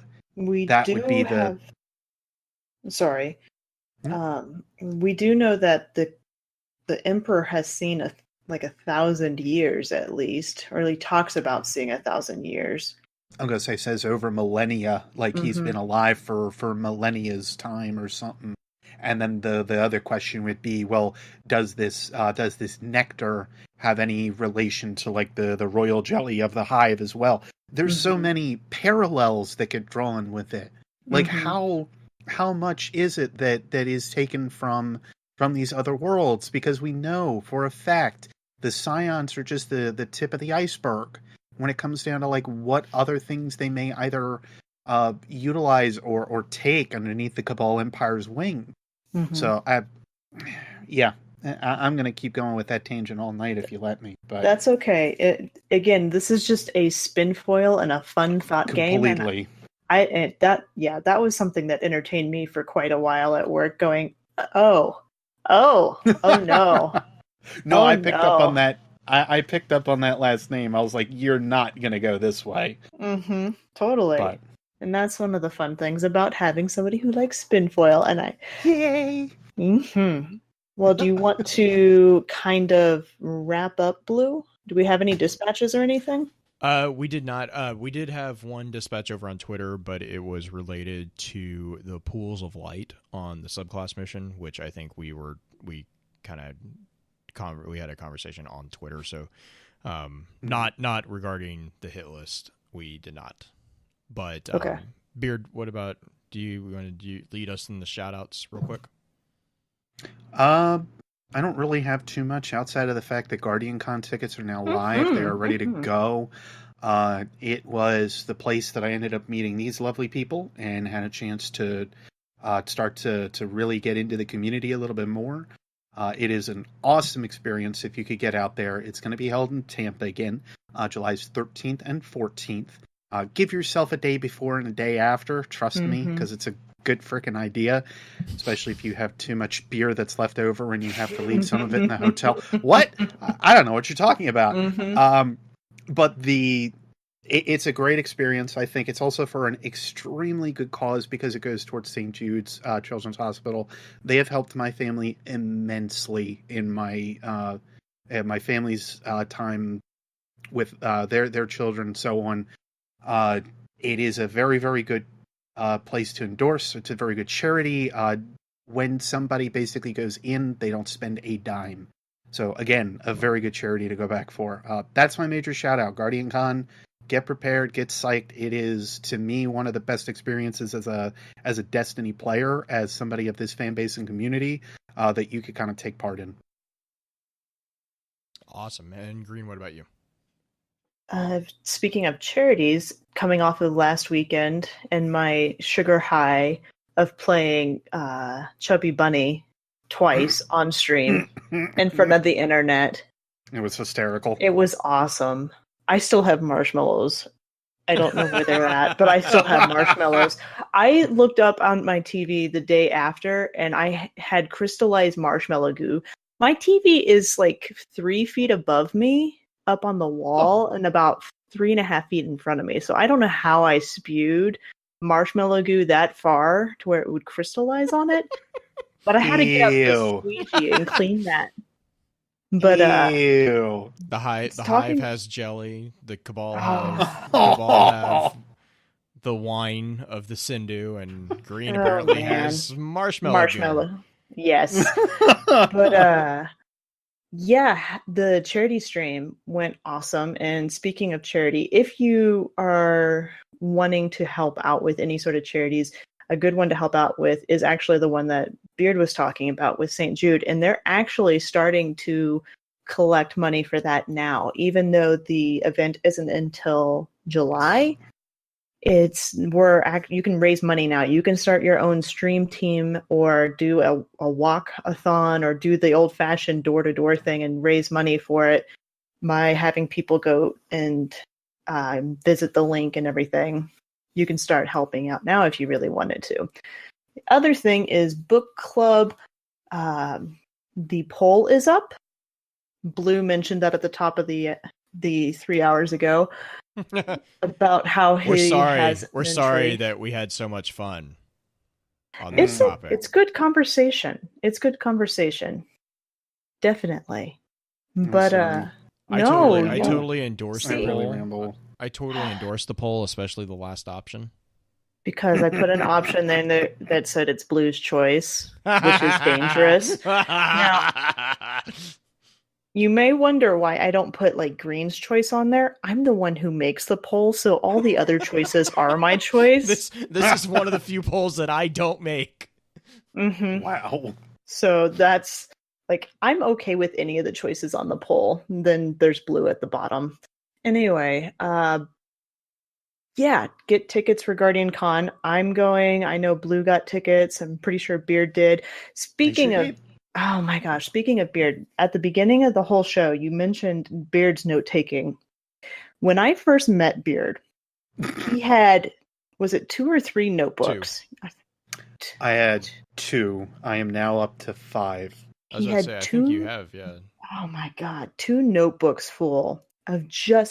Sorry. Yeah. We do know that the Emperor has seen 1,000 years at least, or he talks about seeing 1,000 years. I'm gonna say says over millennia, like Mm-hmm. he's been alive for millennia's time or something. And then the other question would be, well, does this nectar have any relation to like the royal jelly of the hive as well? There's so many parallels that get drawn with it. Like how much is it that is taken from these other worlds? Because we know for a fact the Scions are just the tip of the iceberg when it comes down to like what other things they may either utilize or take underneath the Cabal Empire's wing. Mm-hmm. So I'm going to keep going with that tangent all night if you let me. But that's okay. Again, this is just a spin foil and a fun thought game. Completely. That was something that entertained me for quite a while at work. Going, oh no. No, I picked up on that. I picked up on that last name. I was like, you're not going to go this way. Mm-hmm. Totally. But And that's one of the fun things about having somebody who likes spin foil. And yay! Mm-hmm. Well, do you want to kind of wrap up, Blue? Do we have any dispatches or anything? We did not. We did have one dispatch over on Twitter, but it was related to the pools of light on the subclass mission, which I think we had a conversation on Twitter. So, not regarding the hit list. We did not. But okay. Beard, what about? Do you want to lead us in the shout outs real quick? I don't really have too much outside of the fact that GuardianCon tickets are now live. They are ready to go. It was the place that I ended up meeting these lovely people and had a chance to start to really get into the community a little bit more. It is an awesome experience if you could get out there. It's going to be held in Tampa again, July 13th and 14th. Give yourself a day before and a day after, trust me, because it's a good freaking idea, especially if you have too much beer that's left over and you have to leave some of it in the hotel. What? I don't know what you're talking about. But it's a great experience. I think it's also for an extremely good cause because it goes towards St. Jude's Children's Hospital. They have helped my family immensely in my family's time with their children and so on. It is a very, very good place to endorse. It's a very good charity. When somebody basically goes in, they don't spend a dime. So again, a very good charity to go back for. That's my major shout out. GuardianCon, get prepared, get psyched. It is, to me, one of the best experiences as a Destiny player, as somebody of this fan base and community, that you could kind of take part in. Awesome. And Green, what about you? Speaking of charities, coming off of last weekend and my sugar high of playing Chubby Bunny twice on stream in front of the internet. It was hysterical. It was awesome. I still have marshmallows. I don't know where they're at, but I still have marshmallows. I looked up on my TV the day after and I had crystallized marshmallow goo. My TV is like 3 feet above me. up on the wall and about 3.5 feet in front of me. So I don't know how I spewed marshmallow goo that far to where it would crystallize on it. But I had to get out the squeegee and clean that. But Ew. The hive has jelly. The Cabal have the wine of the Sindhu, and Green apparently has marshmallow. Goo. Yes. But yeah, the charity stream went awesome. And speaking of charity, if you are wanting to help out with any sort of charities, a good one to help out with is actually the one that Beard was talking about with St. Jude. And they're actually starting to collect money for that now, even though the event isn't until July. You can raise money now. You can start your own stream team or do a walk-a-thon or do the old-fashioned door-to-door thing and raise money for it by having people go and visit the link and everything. You can start helping out now if you really wanted to. The other thing is book club. The poll is up. Blue mentioned that at the top of the 3 hours ago about how we're sorry that we had so much fun on this topic. It's good conversation. Definitely. But I totally endorse the poll. I totally endorse the poll, especially the last option. Because I put an option there that said it's Blue's choice, which is dangerous. Now, you may wonder why I don't put like Green's choice on there. I'm the one who makes the poll, so all the other choices are my choice. This is one of the few polls that I don't make. Mm-hmm. Wow. So that's like, I'm okay with any of the choices on the poll. Then there's Blue at the bottom. Anyway, yeah, get tickets for Guardian Con. I'm going. I know Blue got tickets. I'm pretty sure Beard did. Speaking of Beard, at the beginning of the whole show, you mentioned Beard's note-taking. When I first met Beard, he had, was it 2 or 3 notebooks? 2. I had 2. I am now up to 5. I think you have, yeah. Oh my God, 2 notebooks full of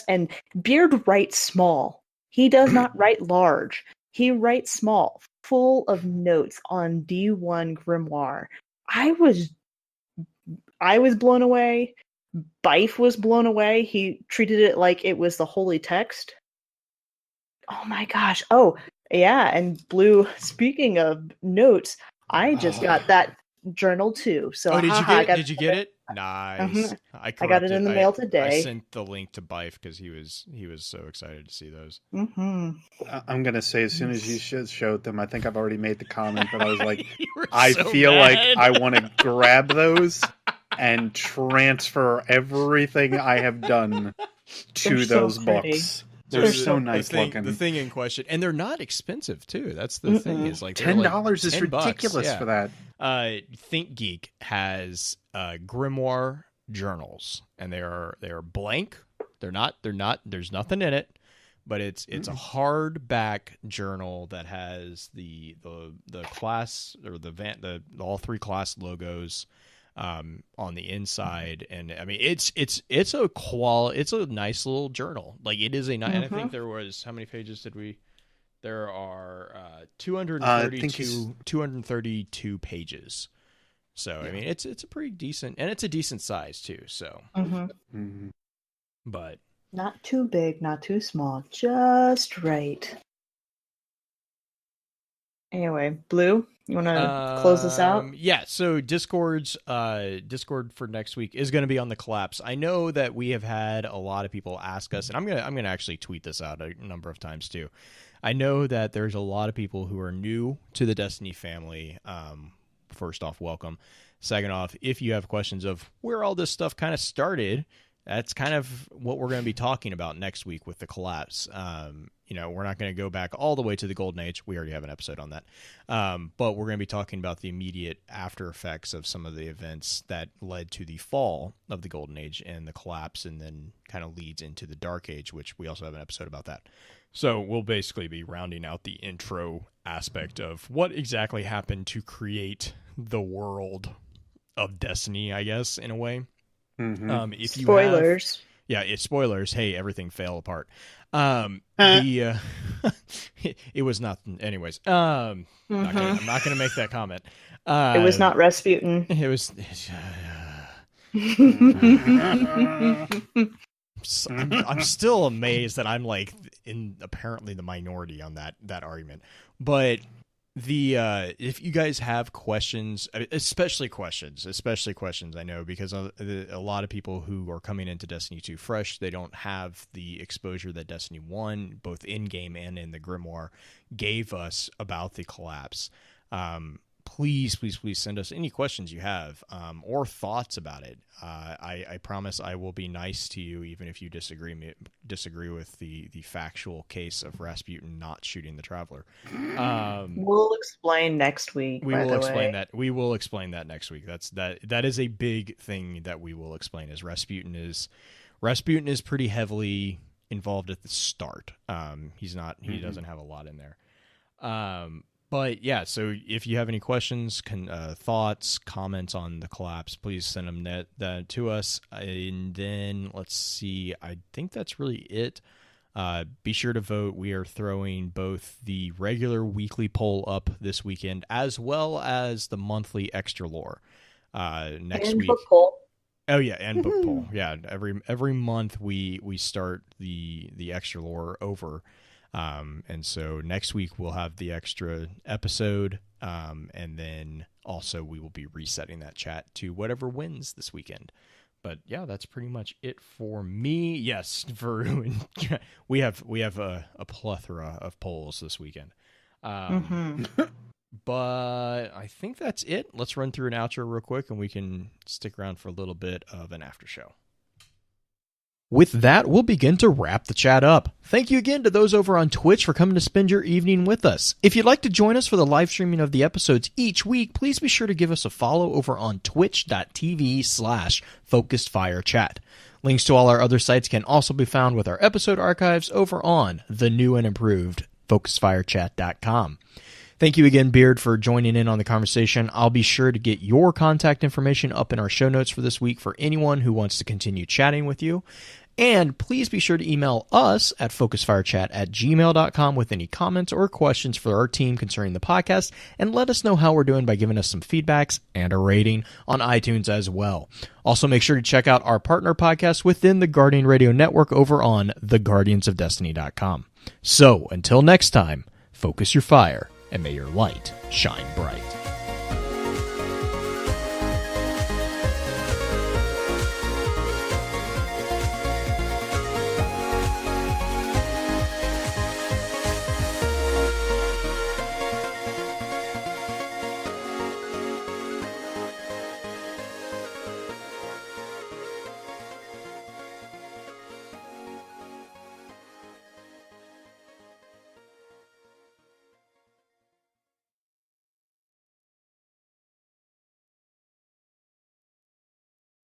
and Beard writes small. He does not write large. He writes small, full of notes on D1 Grimoire. I was blown away. Bife was blown away. He treated it like it was the holy text. Oh my gosh. Oh, yeah. And Blue, speaking of notes, I just got that journal too. So did you get it? Nice. Mm-hmm. I got it in the mail today. I sent the link to Bife because he was so excited to see those. Mm-hmm. I'm gonna say as soon as you showed them, I think I've already made the comment, but I was like, feel like I want to grab those and transfer everything I have done to those books. They're so nice looking. The thing in question, and they're not expensive too. That's the thing. Is like $10 is ridiculous for that. ThinkGeek has grimoire journals, and they are blank. They're not. There's nothing in it, but it's a hardback journal that has the class or the all 3 class logos on the inside, and I mean it's a nice little journal. Like it is a nice, and I think there was, how many pages did we? There are 232 pages. So I mean it's a pretty decent, and it's a decent size too. So, but not too big, not too small, just right. Anyway, Blue, you want to close this out? Yeah. So Discord for next week is going to be on the collapse. I know that we have had a lot of people ask us, and I'm gonna actually tweet this out a number of times too. I know that there's a lot of people who are new to the Destiny family. First off, welcome. Second off, if you have questions of where all this stuff kind of started, that's kind of what we're going to be talking about next week with the collapse. We're not going to go back all the way to the Golden Age. We already have an episode on that. But we're going to be talking about the immediate after effects of some of the events that led to the fall of the Golden Age and the collapse, and then kind of leads into the Dark Age, which we also have an episode about that. So we'll basically be rounding out the intro aspect of what exactly happened to create the world of Destiny, I guess, in a way. Spoilers. Yeah, it's spoilers. Hey, everything fell apart. It was nothing. Anyways, I'm not gonna make that comment. It was not Rasputin. It was. I'm still amazed that I'm like in apparently the minority on that argument. But if you guys have questions, especially questions, I know because a lot of people who are coming into Destiny 2 fresh, they don't have the exposure that Destiny 1, both in game and in the Grimoire, gave us about the collapse. Please send us any questions you have or thoughts about it. I promise I will be nice to you, even if you disagree with the factual case of Rasputin not shooting the Traveler. We'll explain next week. We will explain that. We will explain that next week. That is a big thing that we will explain. Is Rasputin is pretty heavily involved at the start. He's not. He doesn't have a lot in there. But yeah, so if you have any questions, thoughts, comments on the collapse, please send them to us. And then let's see, I think that's really it. Be sure to vote. We are throwing both the regular weekly poll up this weekend as well as the monthly extra lore next week. Book poll. Oh yeah, and book poll. Yeah, every month we start the extra lore over. And so next week we'll have the extra episode, and then also we will be resetting that chat to whatever wins this weekend. But yeah, that's pretty much it for me. Yes, we have a plethora of polls this weekend. But I think that's it. Let's run through an outro real quick, and we can stick around for a little bit of an after show. With that, we'll begin to wrap the chat up. Thank you again to those over on Twitch for coming to spend your evening with us. If you'd like to join us for the live streaming of the episodes each week, please be sure to give us a follow over on twitch.tv/FocusedFireChat. Links to all our other sites can also be found with our episode archives over on the new and improved FocusedFireChat.com. Thank you again, Beard, for joining in on the conversation. I'll be sure to get your contact information up in our show notes for this week for anyone who wants to continue chatting with you. And please be sure to email us at FocusedFireChat@gmail.com with any comments or questions for our team concerning the podcast, and let us know how we're doing by giving us some feedbacks and a rating on iTunes as well. Also, make sure to check out our partner podcasts within the Guardian Radio Network over on theguardiansofdestiny.com. So, until next time, focus your fire, and may your light shine bright.